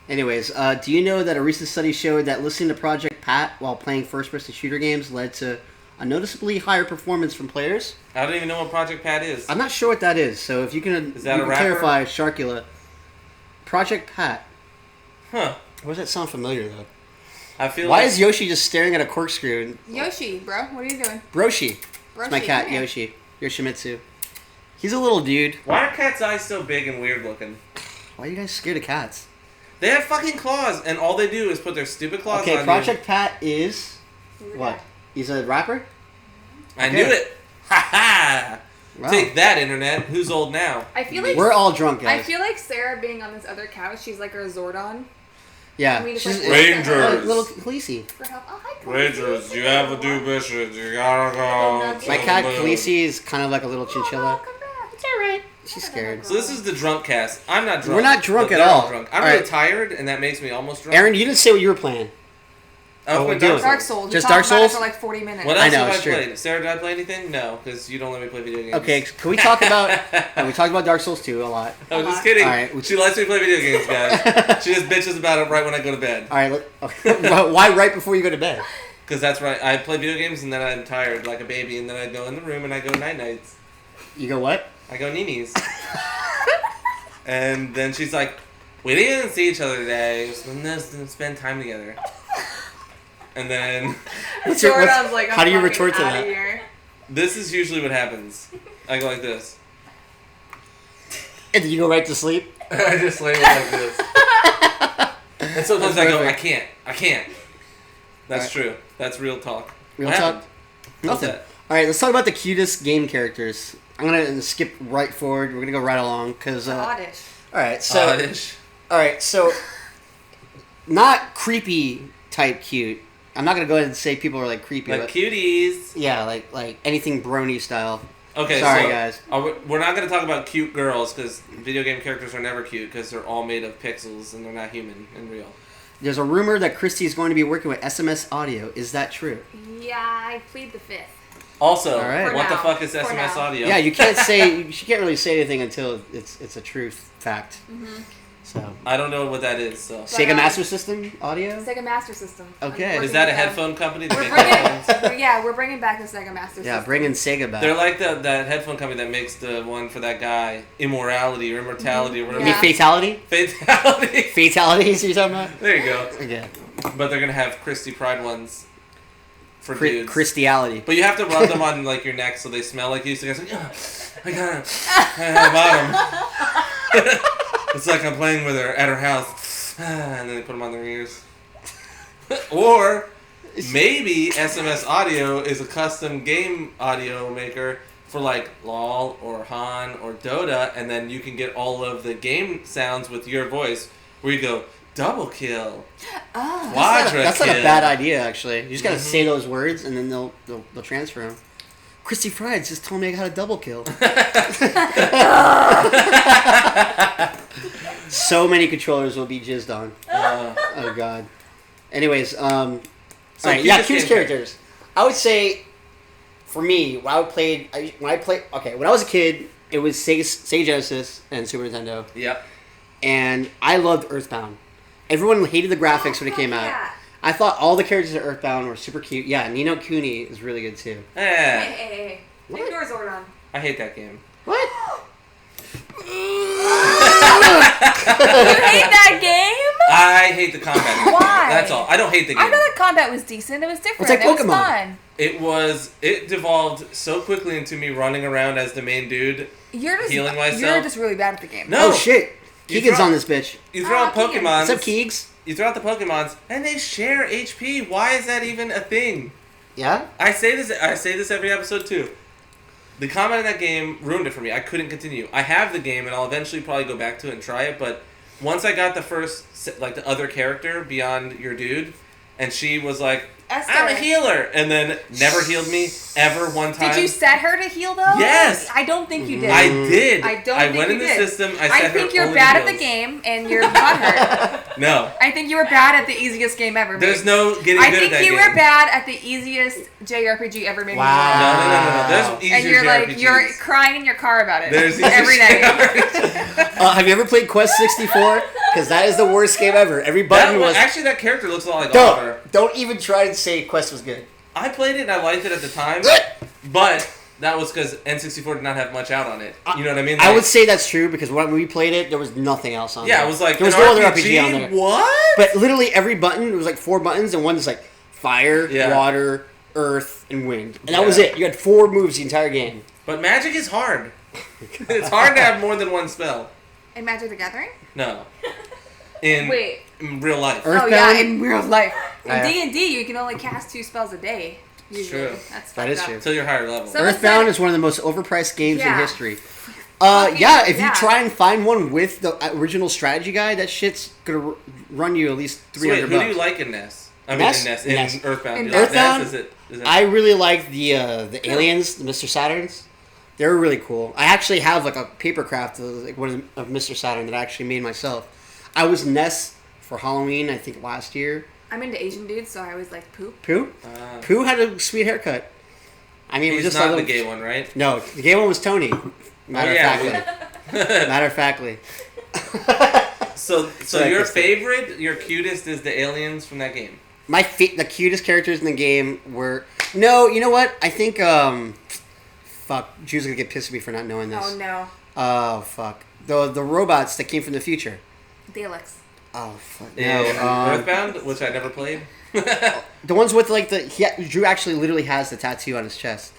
Speaker 1: Anyways, do you know that a recent study showed that listening to Project Pat while playing first-person shooter games led to a noticeably higher performance from players?
Speaker 2: I don't even know what Project Pat is.
Speaker 1: I'm not sure what that is, so if you can,
Speaker 2: Is that
Speaker 1: you
Speaker 2: a
Speaker 1: can
Speaker 2: rapper?
Speaker 1: clarify, Sharkula. Project Pat.
Speaker 2: Huh.
Speaker 1: Why does that sound familiar, though?
Speaker 2: I feel
Speaker 1: Why
Speaker 2: like
Speaker 1: is Yoshi just staring at a corkscrew?
Speaker 3: Yoshi, bro, what are you doing?
Speaker 1: Broshi. It's my
Speaker 3: Broshi,
Speaker 1: cat,
Speaker 3: come here.
Speaker 1: Yoshi. Yoshimitsu. He's a little dude.
Speaker 2: why are cats' eyes so big and weird looking?
Speaker 1: Why are you guys scared of cats?
Speaker 2: They have fucking claws, and all they do is put their stupid claws
Speaker 1: Okay,
Speaker 2: on
Speaker 1: Project Pat is...
Speaker 3: He's a
Speaker 1: What?
Speaker 3: guy.
Speaker 1: He's a rapper?
Speaker 2: you. I
Speaker 1: Okay.
Speaker 2: knew it. Ha ha!
Speaker 1: Wow.
Speaker 2: Take that, internet. Who's old now?
Speaker 3: I feel like
Speaker 1: We're all drunk,
Speaker 3: I
Speaker 1: guys.
Speaker 3: feel like Sarah being on this other couch, she's like our Zordon.
Speaker 1: Yeah.
Speaker 3: I mean, it's
Speaker 1: She's
Speaker 3: like-
Speaker 2: Rangers.
Speaker 1: little Khaleesi.
Speaker 3: For help. Oh, hi, Khaleesi.
Speaker 2: Rangers, you have to do missions. You gotta go.
Speaker 1: My
Speaker 2: to
Speaker 1: cat
Speaker 2: the moon.
Speaker 1: Khaleesi is kind of like a little
Speaker 3: Oh,
Speaker 1: chinchilla.
Speaker 3: welcome back. It's alright.
Speaker 1: She's scared.
Speaker 2: So this is the drunk cast. I'm not drunk.
Speaker 1: We're not drunk
Speaker 2: but
Speaker 1: at
Speaker 2: they're
Speaker 1: all.
Speaker 2: Drunk. I'm
Speaker 1: All
Speaker 2: really
Speaker 1: right.
Speaker 2: tired, and that makes me almost drunk.
Speaker 1: Aaron, you didn't say what you were playing.
Speaker 2: I was
Speaker 1: Oh,
Speaker 2: playing
Speaker 1: do
Speaker 2: Dark
Speaker 1: it.
Speaker 2: Souls.
Speaker 3: Dark Souls.
Speaker 1: Just
Speaker 3: we
Speaker 1: Dark
Speaker 3: talked about it
Speaker 1: Souls?
Speaker 3: for like 40 minutes.
Speaker 2: What
Speaker 1: I
Speaker 2: else
Speaker 1: know,
Speaker 2: have I
Speaker 1: it's true.
Speaker 2: played? Sarah, did I play anything? No, because you don't let me play video games.
Speaker 1: Okay, can we talk about... we talked about Dark Souls 2 a lot.
Speaker 2: I was just
Speaker 3: Uh-huh.
Speaker 2: kidding.
Speaker 1: All right.
Speaker 2: She lets me play video games, guys. She just bitches about it right when I go to bed.
Speaker 1: All right, why right before you go to bed?
Speaker 2: Because that's right. I play video games, and then I'm tired like a baby, and then I go in the room, and I go night-nights.
Speaker 1: You go what?
Speaker 2: I go ninis. And then she's like, we didn't see each other today. Let's spend time together. And then
Speaker 1: What's your-
Speaker 3: Zordon's
Speaker 1: what's-
Speaker 3: like, I'm
Speaker 1: how do you
Speaker 3: fucking
Speaker 1: retort to
Speaker 3: outta
Speaker 1: that?
Speaker 3: Here.
Speaker 2: this is usually what happens. I go like this.
Speaker 1: And then you go right to sleep?
Speaker 2: I just lay like this. And sometimes I go,
Speaker 1: Perfect.
Speaker 2: I can't. That's
Speaker 1: Right.
Speaker 2: true. That's real talk.
Speaker 1: Real
Speaker 2: What
Speaker 1: talk?
Speaker 2: happened?
Speaker 1: Nothing.
Speaker 2: What's that?
Speaker 1: All right, let's talk about the cutest game characters. I'm going to skip right forward. We're going to go right along because...
Speaker 3: Oddish.
Speaker 1: all right, so...
Speaker 2: Oddish.
Speaker 1: All right, so... Not creepy type cute. I'm not going to go ahead and say people are like creepy.
Speaker 2: Like
Speaker 1: but
Speaker 2: cuties.
Speaker 1: yeah, like anything brony style.
Speaker 2: Okay,
Speaker 1: Sorry,
Speaker 2: so
Speaker 1: guys.
Speaker 2: We're not going to talk about cute girls because video game characters are never cute because they're all made of pixels and they're not human and real.
Speaker 1: There's a rumor that Krysti is going to be working with SMS Audio. Is that true?
Speaker 3: Yeah, I plead the fifth.
Speaker 2: Also,
Speaker 1: All right.
Speaker 2: what
Speaker 3: For
Speaker 2: the
Speaker 3: now.
Speaker 2: fuck is
Speaker 3: For
Speaker 2: SMS
Speaker 3: now.
Speaker 2: audio?
Speaker 1: Yeah, you can't say... She can't really say anything until it's a truth fact.
Speaker 3: Mm-hmm.
Speaker 1: So...
Speaker 2: I don't know what that is. So
Speaker 1: Sega Master System Audio?
Speaker 3: Sega Master System.
Speaker 1: Okay.
Speaker 3: I'm
Speaker 2: is that a
Speaker 3: working with them.
Speaker 2: headphone company that
Speaker 3: We're
Speaker 2: makes headphones?
Speaker 3: bringing, yeah, we're bringing back the Sega Master System.
Speaker 1: Yeah, bringing Sega back.
Speaker 2: They're like that headphone company that makes the one for that guy, Immorality or Immortality or
Speaker 1: You
Speaker 2: whatever.
Speaker 1: mean
Speaker 3: Yeah.
Speaker 1: Fatality?
Speaker 2: Fatality.
Speaker 1: Fatalities you're talking about?
Speaker 2: There you go.
Speaker 1: Okay.
Speaker 2: But they're gonna have Krysti Pryde ones for
Speaker 1: Cri-
Speaker 2: dudes.
Speaker 1: Christiality.
Speaker 2: But you have to rub them on like your neck so they smell like you. So you guys like, I got it. I bought them. It's like I'm playing with her at her house, and then they put them on their ears. Or maybe SMS Audio is a custom game audio maker for like LOL or Han or Dota, and then you can get all of the game sounds with your voice, where you go double kill,
Speaker 3: Oh.
Speaker 2: quadra
Speaker 1: That's
Speaker 2: kill.
Speaker 1: not a bad idea, actually. You just gotta
Speaker 2: Mhm.
Speaker 1: say those words, and then they'll transfer them. Krysti Pryde just told me how to double kill. So many controllers will be jizzed on. Oh god. Anyways,
Speaker 2: So
Speaker 1: alright, yeah,
Speaker 2: cutest
Speaker 1: cutest
Speaker 2: game
Speaker 1: characters. I would say, for me, when I was a kid, it was Sega Genesis and Super Nintendo,
Speaker 2: Yep.
Speaker 1: and I loved Earthbound. Everyone hated the graphics when it came out.
Speaker 3: Yeah.
Speaker 1: I thought all the characters of Earthbound were super cute. Yeah, Nino Kuni is really good too.
Speaker 3: Hey.
Speaker 1: What?
Speaker 3: Take yours, Zordon.
Speaker 2: I hate that game.
Speaker 1: What?
Speaker 3: You hate that game?
Speaker 2: I hate the combat.
Speaker 5: Why?
Speaker 2: That's all. I don't hate the game.
Speaker 5: I thought the combat was decent. It was different.
Speaker 1: It's like
Speaker 5: It
Speaker 1: Pokemon.
Speaker 5: was fun.
Speaker 2: It devolved so quickly into me running around as the main dude.
Speaker 5: You're just
Speaker 2: Healing myself?
Speaker 5: You're just really bad at the game.
Speaker 2: No.
Speaker 1: Oh shit.
Speaker 2: You
Speaker 1: Keegan's
Speaker 2: throw-
Speaker 1: on this bitch.
Speaker 2: You throw out
Speaker 3: Keegan.
Speaker 2: Pokemons.
Speaker 1: What's up, Keegs?
Speaker 2: You throw out the Pokemons, and they share HP. Why is that even a thing?
Speaker 1: Yeah?
Speaker 2: I say this every episode too. The combat in that game ruined it for me. I couldn't continue. I have the game, and I'll eventually probably go back to it and try it. But once I got the other character beyond your dude, and she was like,
Speaker 3: Esther.
Speaker 2: "I'm a healer," and then never healed me ever one time.
Speaker 5: Did you set her to heal though?
Speaker 2: Yes.
Speaker 5: I don't think you did.
Speaker 2: I did.
Speaker 5: I don't
Speaker 2: I
Speaker 5: think
Speaker 2: went
Speaker 5: you
Speaker 2: in the
Speaker 5: did.
Speaker 2: system. I
Speaker 5: I
Speaker 2: set her
Speaker 5: think you're
Speaker 2: only
Speaker 5: bad at the
Speaker 2: heals.
Speaker 5: game and you're butthurt.
Speaker 2: No.
Speaker 5: I think you were bad at the easiest game ever made.
Speaker 2: There's no getting
Speaker 5: I
Speaker 2: good
Speaker 5: think
Speaker 2: at that
Speaker 5: you
Speaker 2: game.
Speaker 5: were bad at the easiest JRPG ever made.
Speaker 1: Wow.
Speaker 2: No. There's easier
Speaker 5: And you're like,
Speaker 2: JRPGs.
Speaker 5: you're crying in your car about it.
Speaker 2: There's easier
Speaker 5: every night.
Speaker 2: JRPGs.
Speaker 1: Have you ever played Quest 64? Because that is the worst game ever. Every button was...
Speaker 2: Actually, that character looks a lot like Oliver.
Speaker 1: Don't even try to say Quest was good.
Speaker 2: I played it and I liked it at the time, but that was because N64 did not have much out on it. You know what I mean?
Speaker 1: I
Speaker 2: Like,
Speaker 1: would say that's true because when we played it, there was nothing else on there.
Speaker 2: Yeah, it was like
Speaker 1: there was
Speaker 2: an
Speaker 1: no other
Speaker 2: RPG?
Speaker 1: RPG on there.
Speaker 2: What?
Speaker 1: But literally every button, it was like 4 buttons, and one is like fire,
Speaker 2: Yeah.
Speaker 1: water, earth, and wind. And that was
Speaker 2: Yeah.
Speaker 1: it. You had 4 moves the entire game.
Speaker 2: But Magic is hard. It's hard to have more than one spell.
Speaker 5: In Magic the Gathering?
Speaker 2: No. In real life.
Speaker 1: Earthbound?
Speaker 5: Oh yeah, in real life. In
Speaker 1: Yeah.
Speaker 5: D&D, you can only cast 2 spells a day. Usually.
Speaker 2: True.
Speaker 5: That's
Speaker 1: That is
Speaker 5: fucked
Speaker 1: true.
Speaker 5: up.
Speaker 2: Until you're higher level.
Speaker 5: So-
Speaker 1: Earthbound is one of the most overpriced games in
Speaker 5: Yeah.
Speaker 1: history.
Speaker 5: Fucking-
Speaker 1: Yeah, if you
Speaker 5: yeah.
Speaker 1: try and find one with the original strategy guide, that shit's gonna run you at least
Speaker 2: So wait,
Speaker 1: $300.
Speaker 2: who do you like in Ness? I mean, in Ness.
Speaker 1: Ness.
Speaker 2: In Earthbound.
Speaker 5: In
Speaker 2: Do you like
Speaker 1: Earthbound?
Speaker 2: Ness? Is it
Speaker 1: I really like the aliens, the Mr. Saturns. They're really cool. I actually have like a paper craft of like one of Mr. Saturn that I actually made myself. I was Ness for Halloween, I think last year.
Speaker 5: I'm into Asian dudes, so I always like poop.
Speaker 1: Pooh? Pooh had a sweet haircut. I mean, it was
Speaker 2: He's
Speaker 1: just
Speaker 2: not
Speaker 1: a
Speaker 2: the
Speaker 1: little...
Speaker 2: gay one, right?
Speaker 1: No, the gay one was Tony. Matter of factly. Matter of factly.
Speaker 2: So
Speaker 1: Sorry,
Speaker 2: your
Speaker 1: Krysti.
Speaker 2: favorite, your cutest is the aliens from that game.
Speaker 1: The cutest characters in the game were... No, you know what? I think, fuck, Drew's gonna get pissed at me for not knowing this.
Speaker 5: Oh no.
Speaker 1: Oh, fuck. The robots that came from the future.
Speaker 5: Daleks.
Speaker 1: Oh, fuck.
Speaker 2: In
Speaker 1: No.
Speaker 2: Earthbound, which I never played.
Speaker 1: The ones with, like, Drew actually literally has the tattoo on his chest.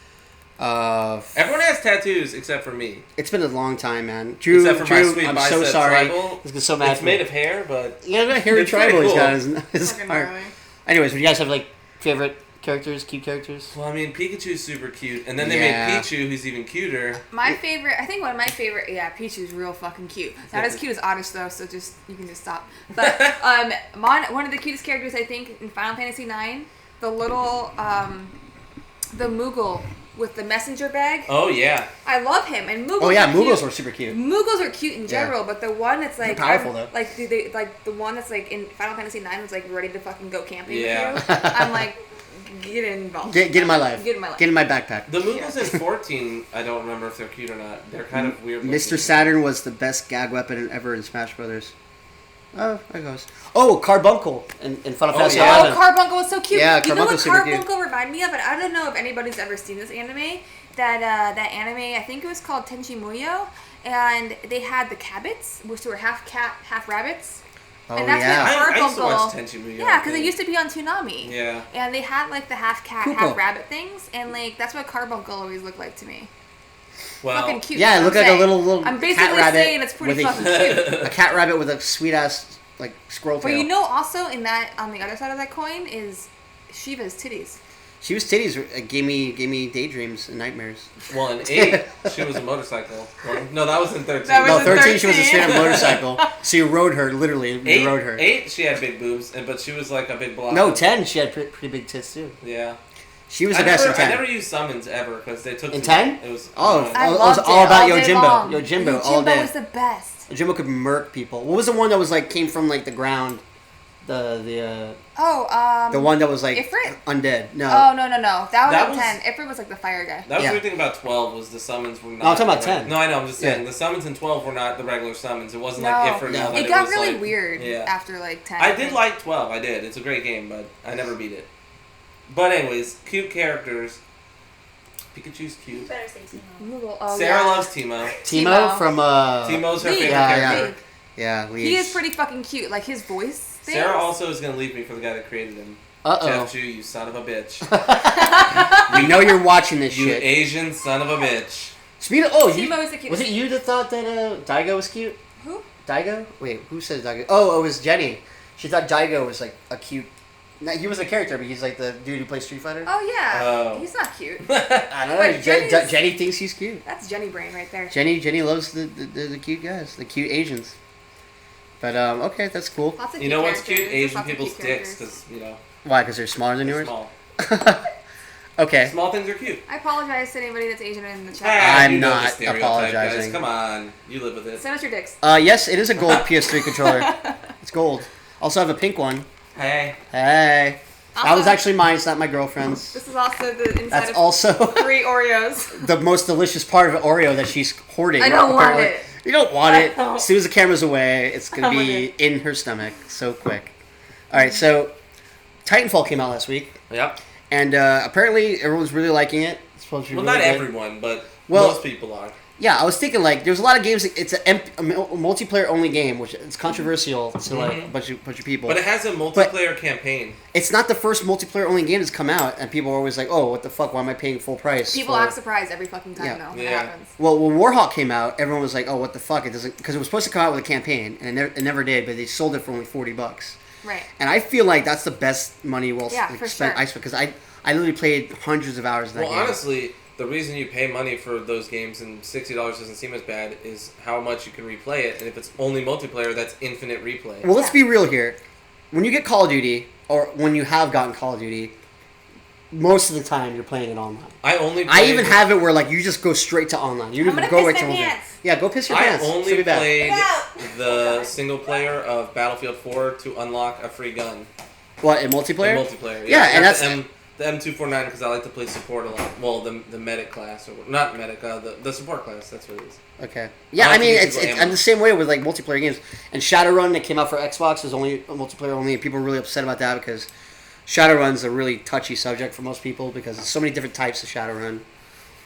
Speaker 2: Everyone has tattoos except for me.
Speaker 1: It's been a long time, man. Drew,
Speaker 2: Except for my sweet
Speaker 1: I'm
Speaker 2: bicep
Speaker 1: so sorry.
Speaker 2: tribal.
Speaker 1: He's so mad
Speaker 2: It's
Speaker 1: for me.
Speaker 2: made of hair, but
Speaker 1: Yeah, that hairy
Speaker 2: It's pretty
Speaker 1: tribal he's
Speaker 2: cool.
Speaker 1: got in his
Speaker 5: Fucking
Speaker 1: heart.
Speaker 5: gnarly.
Speaker 1: Anyways, would you guys have, like, favorite characters, cute characters?
Speaker 2: well, I mean, Pikachu's super cute, and then they
Speaker 1: Yeah.
Speaker 2: made Pichu, who's even cuter.
Speaker 5: My favorite, I think one of my favorite, yeah, Pichu's real fucking cute. Not as cute as Oddish though, so you can just stop. But one of the cutest characters I think in Final Fantasy IX, the little the Moogle with the messenger bag.
Speaker 2: Oh yeah,
Speaker 5: I love him, and Moogles.
Speaker 1: Oh, yeah,
Speaker 5: are cute.
Speaker 1: Moogles were super cute.
Speaker 5: Moogles are cute in general, but the one that's like
Speaker 1: They're powerful, though.
Speaker 5: like like the one that's like in Final Fantasy IX was like ready to fucking go camping
Speaker 2: Yeah.
Speaker 5: with you. I'm like, get involved.
Speaker 1: Get in my life.
Speaker 5: Get in my life.
Speaker 1: Get in my backpack.
Speaker 2: the Moogles in 14. I don't remember if they're cute or not. They're kind of weird.
Speaker 1: Mr.
Speaker 2: looking.
Speaker 1: Saturn was the best gag weapon ever in Smash Brothers. Oh, there goes. Oh, Carbuncle in Final
Speaker 2: Oh,
Speaker 1: Fantasy
Speaker 2: yeah.
Speaker 5: Oh, Carbuncle was so cute.
Speaker 1: Yeah,
Speaker 5: you know what
Speaker 1: Carbuncle's super cute.
Speaker 5: Carbuncle reminded me of? And I don't know if anybody's ever seen this anime. That anime, I think it was called Tenchi Muyo, and they had the Cabots, which were half cat, half rabbits.
Speaker 1: Oh,
Speaker 5: and that's
Speaker 1: yeah.
Speaker 5: what
Speaker 2: I used to watch
Speaker 5: Carbuncle.
Speaker 2: Tenchi Muyo.
Speaker 5: Yeah, because it used to be on Toonami.
Speaker 2: Yeah.
Speaker 5: And they had like the half cat,
Speaker 1: Koopa.
Speaker 5: half rabbit things, and like that's what Carbuncle always looked like to me.
Speaker 2: Well,
Speaker 5: Fucking cute.
Speaker 1: Yeah, it
Speaker 5: that's
Speaker 1: looked
Speaker 5: what
Speaker 1: like a
Speaker 5: I'm
Speaker 1: little
Speaker 5: saying. I'm
Speaker 1: cat
Speaker 5: basically
Speaker 1: rabbit
Speaker 5: saying it's pretty
Speaker 1: with
Speaker 5: fucking cute.
Speaker 1: a cat rabbit with a sweet ass like squirrel tail.
Speaker 5: But you know, also in that on the other side of that coin is Shiva's titties.
Speaker 1: She was titties. Gave me daydreams and nightmares.
Speaker 2: well, in 8, she was a motorcycle. Well, no, that was in 13.
Speaker 5: That
Speaker 1: No,
Speaker 5: was in
Speaker 1: 13 she was a
Speaker 5: 13.
Speaker 1: straight up motorcycle. So you rode her literally. You
Speaker 2: 8,
Speaker 1: rode her.
Speaker 2: 8, she had big boobs, but she was like a big block.
Speaker 1: No, 10 she had pretty big tits too.
Speaker 2: Yeah.
Speaker 1: She was the best in 10.
Speaker 2: I never used summons ever because they took
Speaker 1: In
Speaker 2: too
Speaker 1: 10?
Speaker 2: long. It was
Speaker 1: Oh,
Speaker 2: annoying.
Speaker 5: I
Speaker 1: it was
Speaker 5: loved
Speaker 1: all
Speaker 5: it
Speaker 1: about
Speaker 5: all day
Speaker 1: Yojimbo.
Speaker 5: long.
Speaker 1: Yojimbo all
Speaker 5: Yojimbo
Speaker 1: day.
Speaker 5: was the best.
Speaker 1: Yojimbo could murk people. What was the one that was like came from like the ground? The
Speaker 5: Oh,
Speaker 1: one that was like
Speaker 5: Ifrit?
Speaker 1: undead. No.
Speaker 5: Oh, no. That
Speaker 2: That
Speaker 5: was
Speaker 2: was-
Speaker 5: at 10. Ifrit was like the fire guy.
Speaker 2: That was
Speaker 1: Yeah.
Speaker 2: the weird thing about 12 was the summons were not.
Speaker 1: No, I'm talking about
Speaker 2: the
Speaker 1: 10.
Speaker 2: No, I know. I'm just saying
Speaker 1: Yeah.
Speaker 2: the summons in 12 were not the regular summons. It wasn't
Speaker 5: No.
Speaker 2: like Ifrit.
Speaker 1: No.
Speaker 2: Now that
Speaker 5: It got
Speaker 2: was
Speaker 5: really
Speaker 2: like,
Speaker 5: weird
Speaker 2: Yeah.
Speaker 5: after like 10.
Speaker 2: I did like 12. I did. It's a great game, but I never beat it. But anyways, cute characters. Pikachu's
Speaker 4: You
Speaker 2: cute.
Speaker 4: better say Timo.
Speaker 5: Google. Oh,
Speaker 2: Sarah
Speaker 5: yeah.
Speaker 2: loves Timo.
Speaker 1: Timo
Speaker 5: Timo.
Speaker 1: from
Speaker 2: Timo's her
Speaker 5: League.
Speaker 2: favorite
Speaker 1: Yeah,
Speaker 2: character.
Speaker 5: League.
Speaker 1: Yeah, League.
Speaker 5: He is pretty fucking cute. Like his voice thing.
Speaker 2: Sarah also is gonna leave me for the guy that created him.
Speaker 1: Uh-oh.
Speaker 2: Jeff Chu, you son of a bitch.
Speaker 1: We know you're watching this
Speaker 2: You
Speaker 1: shit.
Speaker 2: Asian son of a bitch.
Speaker 1: Speaking of,
Speaker 5: Timo is the cutest.
Speaker 1: was it you that thought that Daigo was cute?
Speaker 5: Who?
Speaker 1: Daigo? Wait, who said Daigo? Oh, it was Jenny. She thought Daigo was like a cute. No, he was a character, but he's like the dude who plays Street Fighter.
Speaker 5: Oh yeah.
Speaker 2: Oh.
Speaker 5: He's not cute.
Speaker 1: I don't know.
Speaker 5: But Jenny's-
Speaker 1: Jenny thinks he's cute.
Speaker 5: That's Jenny brain right there.
Speaker 1: Jenny loves the cute guys, the cute Asians. But okay, that's cool.
Speaker 5: Lots of
Speaker 2: You
Speaker 5: cute
Speaker 2: know what's cute?
Speaker 5: characters. There's
Speaker 2: Asian
Speaker 5: lots of
Speaker 2: people's
Speaker 5: cute
Speaker 2: dicks,
Speaker 5: characters.
Speaker 2: because,
Speaker 1: Why? Because they're smaller than
Speaker 2: they're
Speaker 1: yours.
Speaker 2: small.
Speaker 1: Okay.
Speaker 2: Small things are cute.
Speaker 5: I apologize to anybody that's Asian in the chat.
Speaker 2: Ah,
Speaker 1: I'm
Speaker 2: you know the
Speaker 1: not
Speaker 2: stereotype,
Speaker 1: apologizing.
Speaker 2: Guys. Come on, you live with it.
Speaker 5: Send us your dicks.
Speaker 1: Yes, it is a gold PS3 controller. It's gold. Also have a pink one.
Speaker 2: Hey,
Speaker 1: Hey. That was
Speaker 5: Also-
Speaker 1: actually mine. It's not my girlfriend's.
Speaker 5: This is also the inside
Speaker 1: That's
Speaker 5: of
Speaker 1: also
Speaker 5: 3 Oreos.
Speaker 1: the most delicious part of Oreo that she's hoarding.
Speaker 5: I don't want
Speaker 1: apparently.
Speaker 5: it.
Speaker 1: You don't want it.
Speaker 5: No.
Speaker 1: As soon as the camera's away, it's
Speaker 5: I
Speaker 1: gonna
Speaker 5: want
Speaker 1: be
Speaker 5: it.
Speaker 1: in her stomach so quick. All right, so Titanfall came out last week,
Speaker 2: yep.
Speaker 1: and apparently everyone's really liking it. It's supposed to be
Speaker 2: Well,
Speaker 1: really
Speaker 2: not
Speaker 1: good.
Speaker 2: everyone, but
Speaker 1: Well-
Speaker 2: most people are.
Speaker 1: Yeah, I was thinking like there's a lot of games. It's a multiplayer only game, which it's controversial to like a bunch of people.
Speaker 2: But it has a multiplayer campaign.
Speaker 1: It's not the first multiplayer only game that's come out, and people are always like, "Oh, what the fuck? Why am I paying full price?"
Speaker 5: People
Speaker 1: for-"
Speaker 5: act surprised every fucking time
Speaker 1: Yeah.
Speaker 5: though when
Speaker 2: Yeah.
Speaker 5: it happens.
Speaker 1: Well, when Warhawk came out, everyone was like, "Oh, what the fuck?" It doesn't because it was supposed to come out with a campaign, and it never did. But they sold it for only $40.
Speaker 5: Right.
Speaker 1: And I feel like that's the best money well
Speaker 5: Yeah,
Speaker 1: like,
Speaker 5: for
Speaker 1: spent.
Speaker 5: sure.
Speaker 1: I spent because I literally played hundreds of hours in that
Speaker 2: Well,
Speaker 1: game.
Speaker 2: honestly, the reason you pay money for those games and $60 doesn't seem as bad is how much you can replay it. And if it's only multiplayer, that's infinite replay.
Speaker 1: Well, let's
Speaker 5: Yeah.
Speaker 1: be real here. When you get Call of Duty, or when you have gotten Call of Duty, most of the time you're playing it online.
Speaker 2: I only.
Speaker 1: I
Speaker 2: played-
Speaker 1: even have it where like you just go straight to online. You
Speaker 5: I'm
Speaker 1: don't
Speaker 5: gonna
Speaker 1: even go
Speaker 5: piss
Speaker 1: right to
Speaker 5: my
Speaker 1: online.
Speaker 5: pants.
Speaker 1: Yeah, go piss your
Speaker 2: I
Speaker 1: pants. It's
Speaker 2: only
Speaker 1: gonna be bad.
Speaker 2: played
Speaker 4: Freakout.
Speaker 2: the single player of Battlefield 4 to unlock a free gun.
Speaker 1: What in multiplayer?
Speaker 2: In multiplayer.
Speaker 1: Yeah, and
Speaker 2: that's
Speaker 1: that's-
Speaker 2: the M249 because I like to play support a lot. Well, the medic class or not medic, the support class. That's what it is.
Speaker 1: Okay. Yeah,
Speaker 2: I
Speaker 1: I
Speaker 2: like to
Speaker 1: mean,
Speaker 2: give
Speaker 1: it's
Speaker 2: people ammo.
Speaker 1: I'm the same way with like multiplayer games. And Shadowrun that came out for Xbox is only multiplayer only, and people are really upset about that because Shadowrun's a really touchy subject for most people because there's so many different types of Shadowrun.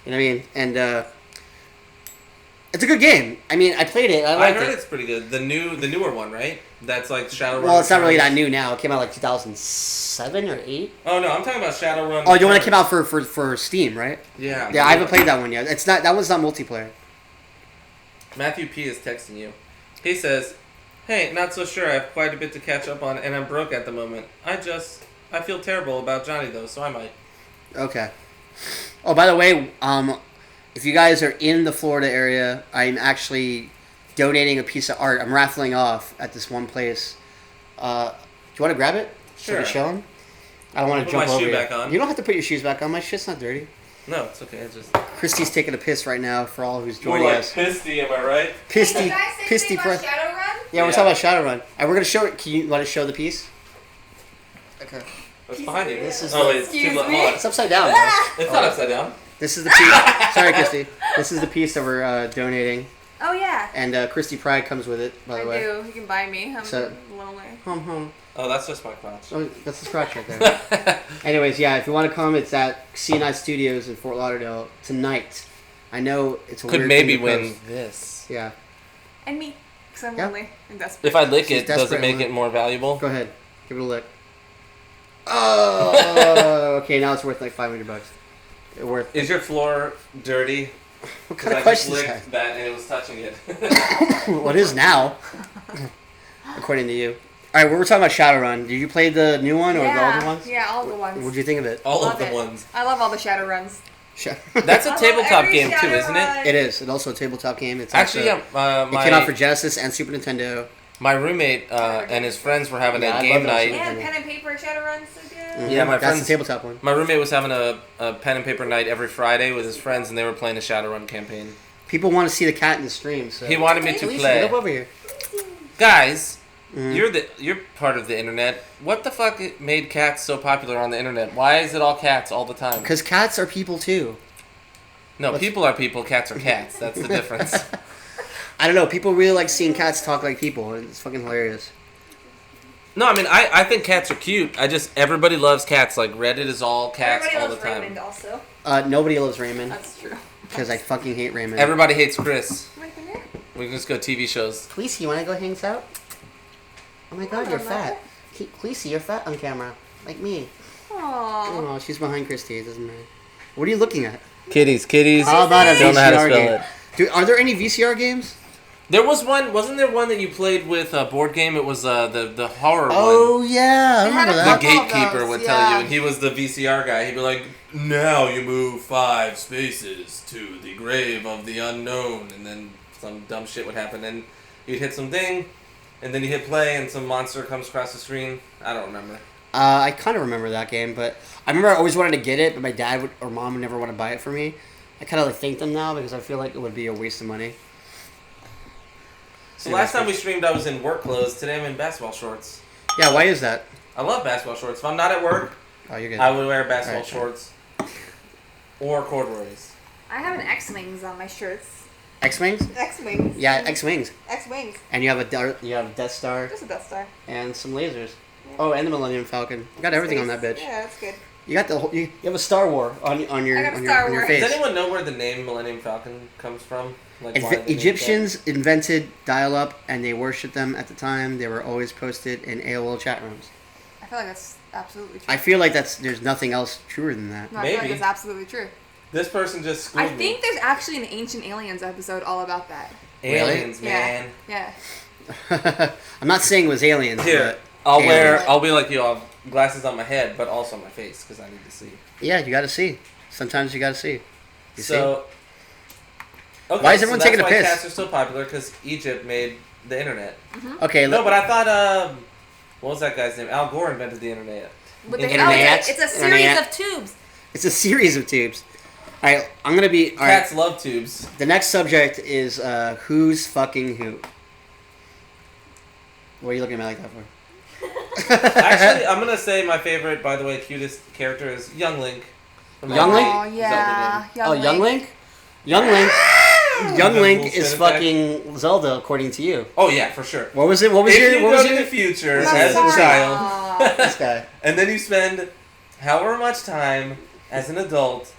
Speaker 1: You know what I mean? And it's a good game. I mean, I played it. I
Speaker 2: I
Speaker 1: liked
Speaker 2: heard
Speaker 1: it.
Speaker 2: it's pretty good. The newer one, right? That's like Shadowrun.
Speaker 1: Well, it's not really that
Speaker 2: Returns.
Speaker 1: new now. It came out like 2007 or 8.
Speaker 2: Oh no, I'm talking about Shadowrun.
Speaker 1: Oh, the one that
Speaker 2: Returns.
Speaker 1: came out for Steam, right?
Speaker 2: Yeah.
Speaker 1: Yeah, I haven't played that one yet. It's not that one's not multiplayer.
Speaker 2: Matthew P is texting you. He says, "Hey, not so sure. I have quite a bit to catch up on, and I'm broke at the moment. I feel terrible about Johnny though, so I might."
Speaker 1: Okay. Oh, by the way, if you guys are in the Florida area, I'm actually donating a piece of art. I'm raffling off at this one place. Do you want to grab it? So
Speaker 2: Sure.
Speaker 1: to show them? I don't want to
Speaker 2: Put
Speaker 1: jump
Speaker 2: my
Speaker 1: over
Speaker 2: shoe
Speaker 1: you.
Speaker 2: back on.
Speaker 1: You don't have to put your shoes back on. My shit's not dirty.
Speaker 2: No, it's okay. It's just.
Speaker 1: Christy's taking a piss right now for all who's
Speaker 2: More
Speaker 1: joining
Speaker 2: like
Speaker 1: us.
Speaker 2: Pisty, am I right?
Speaker 4: Hey,
Speaker 1: Pisty,
Speaker 4: did you guys say
Speaker 1: Pisty
Speaker 4: anything
Speaker 1: Pryde.
Speaker 4: about Shadowrun?
Speaker 1: Yeah, we're
Speaker 2: Yeah.
Speaker 1: talking about Shadowrun. And we're going to show it. Can you let us show the piece? Okay.
Speaker 2: What's behind you?
Speaker 1: This is
Speaker 2: oh, wait, it's
Speaker 5: Excuse
Speaker 2: too
Speaker 5: me?
Speaker 2: hot.
Speaker 1: It's upside down, guys.
Speaker 2: It's not upside down.
Speaker 1: This is the piece. Sorry, Christy. This is the piece that we're donating.
Speaker 5: Oh yeah.
Speaker 1: And Krysti Pryde comes with it, by
Speaker 5: I
Speaker 1: the way.
Speaker 5: do. You can buy me. I'm
Speaker 1: So-
Speaker 5: lonely.
Speaker 1: Hum.
Speaker 2: Oh, that's just my crotch.
Speaker 1: Oh, that's the scratch right there. Anyways, yeah, if you want to come, it's at C&I Studios in Fort Lauderdale tonight. I know it's a
Speaker 2: Could
Speaker 1: weird
Speaker 2: maybe
Speaker 1: thing to
Speaker 2: win
Speaker 1: post.
Speaker 2: this.
Speaker 1: Yeah.
Speaker 5: And me. Because I'm
Speaker 1: Yeah.
Speaker 5: lonely and desperate.
Speaker 2: If I lick
Speaker 1: She's
Speaker 2: it, does it
Speaker 1: desperate,
Speaker 2: make
Speaker 1: Lou.
Speaker 2: it more valuable?
Speaker 1: Go ahead. Give it a lick. Oh, okay, now it's worth like $500. Worth.
Speaker 2: Is your floor dirty?
Speaker 1: What
Speaker 2: 'Cause
Speaker 1: kind
Speaker 2: I
Speaker 1: of
Speaker 2: just
Speaker 1: question is
Speaker 2: licked that and it was touching it.
Speaker 1: that? What is now? According to you. Alright, we're talking about Shadowrun. Did you play the new one or the older ones?
Speaker 5: Yeah, all the ones.
Speaker 1: What'd you think of it?
Speaker 2: All
Speaker 5: Love
Speaker 2: of the
Speaker 5: it.
Speaker 2: ones.
Speaker 5: I love all the shadow runs.
Speaker 2: That's a
Speaker 4: I love
Speaker 2: tabletop
Speaker 4: every
Speaker 2: game too, isn't it?
Speaker 4: Shadowrun.
Speaker 1: It is. It's also a tabletop game. It's
Speaker 2: Actually,
Speaker 1: also,
Speaker 2: yeah.
Speaker 1: it came out for Genesis and Super Nintendo.
Speaker 2: My roommate and his friends were having
Speaker 1: Yeah,
Speaker 2: a
Speaker 1: I
Speaker 2: game
Speaker 1: love those.
Speaker 2: night.
Speaker 4: And pen and paper Shadowrun, so good.
Speaker 2: Yeah, my
Speaker 1: That's
Speaker 2: friends-
Speaker 1: the tabletop one.
Speaker 2: My roommate was having a pen and paper night every Friday with his friends, and they were playing a Shadowrun campaign.
Speaker 1: People want to see the cat in the stream, so
Speaker 2: He wanted me to
Speaker 1: Alicia,
Speaker 2: play.
Speaker 1: get up over here.
Speaker 2: Guys, You're part of the internet. What the fuck made cats so popular on the internet? Why is it all cats all the time?
Speaker 1: Because cats are people too.
Speaker 2: No, people are people, cats are cats. That's the difference.
Speaker 1: I don't know. People really like seeing cats talk like people. It's fucking hilarious.
Speaker 2: No, I mean, I think cats are cute. Everybody loves cats. Like, Reddit is all cats
Speaker 4: Everybody
Speaker 2: all the
Speaker 4: loves
Speaker 2: time.
Speaker 4: Raymond also.
Speaker 1: Nobody loves Raymond.
Speaker 5: That's true.
Speaker 1: Because I fucking hate Raymond.
Speaker 2: Everybody hates Chris.
Speaker 5: Right there.
Speaker 2: We can just go TV shows.
Speaker 1: Khaleesi, you want to go hang out? Oh my god, you're fat. Khaleesi, you're fat on camera. Like me.
Speaker 5: Aww.
Speaker 1: Oh, she's behind Krysti. It doesn't matter. What are you looking at?
Speaker 2: Kitties.
Speaker 1: How about a
Speaker 2: Don't know how to
Speaker 1: VCR
Speaker 2: spell
Speaker 1: game?
Speaker 2: it.
Speaker 1: Dude, are there any VCR games?
Speaker 2: There was one. Wasn't there one that you played with a board game? It was the horror one.
Speaker 1: Oh, yeah. I
Speaker 5: They had
Speaker 1: remember
Speaker 5: a
Speaker 2: The
Speaker 1: that.
Speaker 5: couple of
Speaker 2: gatekeeper
Speaker 5: those,
Speaker 2: would tell
Speaker 5: yeah.
Speaker 2: you, and he was the VCR guy. He'd be like, "Now you move 5 spaces to the grave of the unknown," and then some dumb shit would happen, and you'd hit some thing, and then you hit play, and some monster comes across the screen. I don't remember.
Speaker 1: I kind of remember that game, but I remember I always wanted to get it, but my dad would, or mom would never want to buy it for me. I kind of like thank them now because I feel like it would be a waste of money.
Speaker 2: So last time we streamed, I was in work clothes. Today I'm in basketball shorts.
Speaker 1: Yeah, why is that?
Speaker 2: I love basketball shorts. If I'm not at work,
Speaker 1: Oh, you're good.
Speaker 2: I would wear basketball
Speaker 1: Alright.
Speaker 2: shorts or corduroys.
Speaker 4: I have an X-Wings on my shirts.
Speaker 1: X-Wings?
Speaker 4: X-Wings.
Speaker 1: Yeah, X-Wings.
Speaker 4: X-Wings.
Speaker 1: And you have a Death Star
Speaker 4: Just a Death Star.
Speaker 1: and some lasers. Oh, and the Millennium Falcon. You got everything on that bitch.
Speaker 4: Yeah, that's good.
Speaker 1: You got the whole, you have a Star War on your
Speaker 4: I got a
Speaker 1: on
Speaker 4: Star
Speaker 1: your
Speaker 4: War.
Speaker 1: face.
Speaker 2: Does anyone know where the name Millennium Falcon comes from? Like why they named
Speaker 1: Egyptians invented dial-up, and they worshipped them at the time. They were always posted in AOL chat rooms.
Speaker 5: I feel like that's absolutely true.
Speaker 1: I feel like there's nothing else truer than that.
Speaker 5: No, I feel like
Speaker 2: Maybe.
Speaker 5: that's absolutely true.
Speaker 2: This person just
Speaker 5: I
Speaker 2: schooled
Speaker 5: think
Speaker 2: me.
Speaker 5: there's actually an Ancient Aliens episode all about that.
Speaker 2: Aliens, man.
Speaker 5: Yeah.
Speaker 1: I'm not saying it was aliens.
Speaker 2: Here,
Speaker 1: but
Speaker 2: I'll be like you. I'll have glasses on my head, but also on my face because I need to see.
Speaker 1: yeah, you got to see. Sometimes you got to see. You
Speaker 2: So, okay,
Speaker 1: Why is everyone taking a
Speaker 2: that's
Speaker 1: piss?
Speaker 2: why cats are so popular because Egypt made the internet.
Speaker 1: see? Okay,
Speaker 2: No, but I thought what was that guy's name? Al Gore invented the internet.
Speaker 5: But
Speaker 1: Internet.
Speaker 4: It's a series
Speaker 1: Internet.
Speaker 4: of tubes.
Speaker 1: it's a series of tubes. All right, I'm gonna be. All right,
Speaker 2: Cats love tubes.
Speaker 1: the next subject is who's fucking who. What are you looking at me like that for?
Speaker 2: Actually, I'm gonna say my favorite, by the way, cutest character is Young Link. from
Speaker 1: Young
Speaker 2: the
Speaker 1: Link?
Speaker 5: Oh,
Speaker 2: Zelda
Speaker 5: yeah.
Speaker 2: game.
Speaker 1: Young Link. Young Link. Young
Speaker 2: Little
Speaker 1: Link is
Speaker 2: spin attack.
Speaker 1: fucking Zelda, according to you.
Speaker 2: Oh yeah, for sure.
Speaker 1: What was it? What was
Speaker 2: If
Speaker 1: your?
Speaker 2: you
Speaker 1: What
Speaker 2: go
Speaker 1: was
Speaker 2: to
Speaker 1: your?
Speaker 2: the future
Speaker 1: That's
Speaker 2: as a
Speaker 1: sorry.
Speaker 2: child,
Speaker 5: Aw.
Speaker 1: This guy.
Speaker 2: and then you spend however much time as an adult,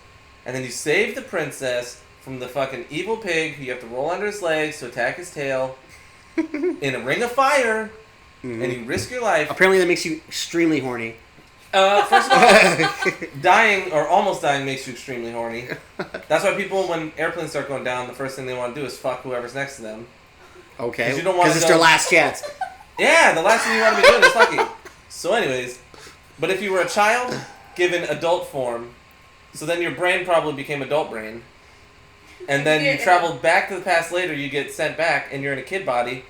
Speaker 2: and then you save the princess from the fucking evil pig who you have to roll under his legs to attack his tail in a ring of fire, and you risk your life.
Speaker 1: Apparently, that makes you extremely horny.
Speaker 2: First of all, dying or almost dying makes you extremely horny. That's why people, when airplanes start going down, the first thing they want to do is fuck whoever's next to them.
Speaker 1: Okay.
Speaker 2: 'Cause you don't wanna
Speaker 1: it's
Speaker 2: go-
Speaker 1: their last chance.
Speaker 2: Yeah, the last thing you want to be doing is fucking. So anyways, but if you were a child given adult form, so then your brain probably became adult brain, and then you
Speaker 4: Yeah.
Speaker 2: traveled back to the past later, you get sent back, and you're in a kid body,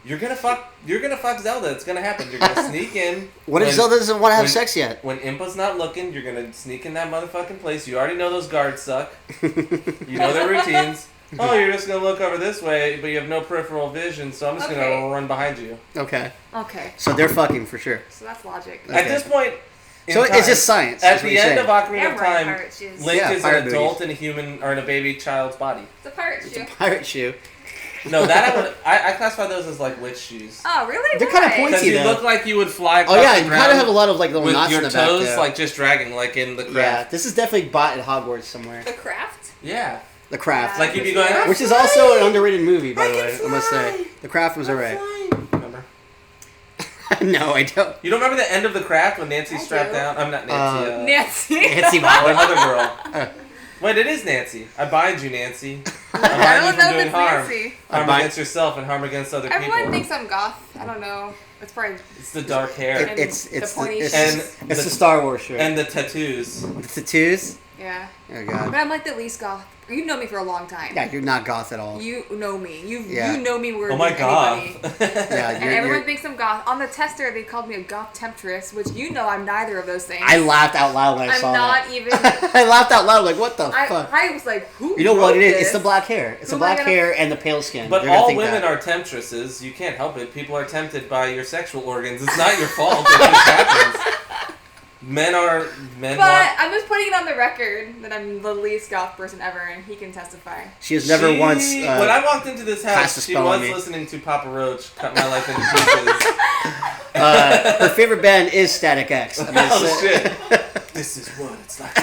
Speaker 2: you're gonna fuck Zelda. It's gonna happen. You're gonna sneak in.
Speaker 1: What if
Speaker 2: when-
Speaker 1: Zelda doesn't want to have
Speaker 2: when-
Speaker 1: sex yet?
Speaker 2: When Impa's not looking, you're gonna sneak in that motherfucking place. You already know those guards suck. You know their routines. Oh, you're just gonna look over this way, but you have no peripheral vision, so I'm just
Speaker 4: Okay.
Speaker 2: gonna run behind you.
Speaker 1: Okay.
Speaker 5: Okay.
Speaker 1: So they're fucking for sure.
Speaker 5: So that's logic.
Speaker 1: Okay.
Speaker 2: At this point, in
Speaker 1: So
Speaker 2: time,
Speaker 1: it's just science.
Speaker 2: At
Speaker 1: is what
Speaker 2: the
Speaker 1: you're
Speaker 2: end
Speaker 1: saying.
Speaker 2: of Ocarina of
Speaker 4: And wearing
Speaker 2: Time,
Speaker 4: pirate shoes.
Speaker 2: Link
Speaker 1: Yeah,
Speaker 2: is
Speaker 1: fire
Speaker 2: an adult in a human or in a baby child's body.
Speaker 4: It's a pirate shoe.
Speaker 1: Pirate shoe.
Speaker 2: No, that I classify those as like witch shoes.
Speaker 4: Oh, really?
Speaker 1: They're kinda
Speaker 4: Why?
Speaker 1: pointy.
Speaker 2: Because you
Speaker 1: though.
Speaker 2: look like you would fly
Speaker 1: Oh
Speaker 2: across
Speaker 1: yeah,
Speaker 2: the
Speaker 1: you
Speaker 2: ground
Speaker 1: kind of have a lot of like little
Speaker 2: with
Speaker 1: knots
Speaker 2: your
Speaker 1: in the back
Speaker 2: toes
Speaker 1: there.
Speaker 2: like just dragging, like in the
Speaker 1: Yeah,
Speaker 2: craft.
Speaker 1: this is definitely bought at Hogwarts somewhere.
Speaker 4: The craft?
Speaker 2: Yeah.
Speaker 1: The Craft.
Speaker 2: Like you'd be going,
Speaker 4: Yeah.
Speaker 1: Which is also an underrated movie, by
Speaker 2: I
Speaker 1: the
Speaker 2: can
Speaker 1: way, I must say.
Speaker 2: fly.
Speaker 1: The Craft was alright.
Speaker 2: Remember?
Speaker 1: No, I don't.
Speaker 2: You don't remember the end of the craft when Nancy's
Speaker 4: I
Speaker 2: strapped
Speaker 4: do.
Speaker 2: down? I'm not Nancy.
Speaker 4: Nancy.
Speaker 1: Nancy
Speaker 2: The
Speaker 1: Bauer.
Speaker 2: other girl. Wait, it is Nancy. I bind you, Nancy. I
Speaker 5: I
Speaker 2: bind you
Speaker 5: don't
Speaker 2: from
Speaker 5: know
Speaker 2: doing
Speaker 5: if it's
Speaker 2: harm.
Speaker 5: Nancy.
Speaker 2: Harm
Speaker 1: bind-
Speaker 2: against yourself and harm against other
Speaker 5: Everyone
Speaker 2: people.
Speaker 5: thinks I'm goth. I don't know. It's probably.
Speaker 2: It's the dark hair
Speaker 5: And
Speaker 1: It's
Speaker 5: the
Speaker 1: it's
Speaker 5: pointy
Speaker 1: it's,
Speaker 2: And
Speaker 1: it's
Speaker 2: the-
Speaker 1: the Star Wars shirt.
Speaker 2: and the tattoos.
Speaker 1: The tattoos.
Speaker 5: Yeah.
Speaker 1: Oh god.
Speaker 5: But I'm like the least goth you know me for a long time.
Speaker 1: Yeah, you're not goth at all.
Speaker 5: You know me. You
Speaker 1: Yeah.
Speaker 5: know me more
Speaker 2: Oh my
Speaker 5: than
Speaker 2: god.
Speaker 5: anybody.
Speaker 1: Yeah,
Speaker 5: And
Speaker 1: you're,
Speaker 5: everyone
Speaker 1: you're,
Speaker 5: thinks I'm goth. On the tester, they called me a goth temptress, which you know I'm neither of those things.
Speaker 1: I laughed out loud when I
Speaker 5: I'm
Speaker 1: saw
Speaker 5: not
Speaker 1: that.
Speaker 5: even.
Speaker 1: I laughed out loud like, what the fuck?
Speaker 5: I was like, who?
Speaker 1: You know what it is?
Speaker 5: wrote
Speaker 1: It's the
Speaker 5: this?
Speaker 1: black hair. It's
Speaker 5: Who
Speaker 1: the
Speaker 5: am I
Speaker 1: black
Speaker 5: gonna-
Speaker 1: hair and the pale skin.
Speaker 2: But
Speaker 1: They're gonna
Speaker 2: all
Speaker 1: think
Speaker 2: women
Speaker 1: that.
Speaker 2: are temptresses. You can't help it. People are tempted by your sexual organs. It's not your fault. It just happens. Men
Speaker 5: But
Speaker 2: want.
Speaker 5: I'm just putting it on the record that I'm the least goth person ever, and he can testify.
Speaker 1: She has never once.
Speaker 2: When I walked into this
Speaker 1: cast
Speaker 2: house,
Speaker 1: a
Speaker 2: she
Speaker 1: spell on
Speaker 2: was
Speaker 1: me.
Speaker 2: listening to Papa Roach cut my life into pieces.
Speaker 1: Her favorite band is Static X. I mean,
Speaker 2: Oh
Speaker 1: it's,
Speaker 2: shit! This is what it's like to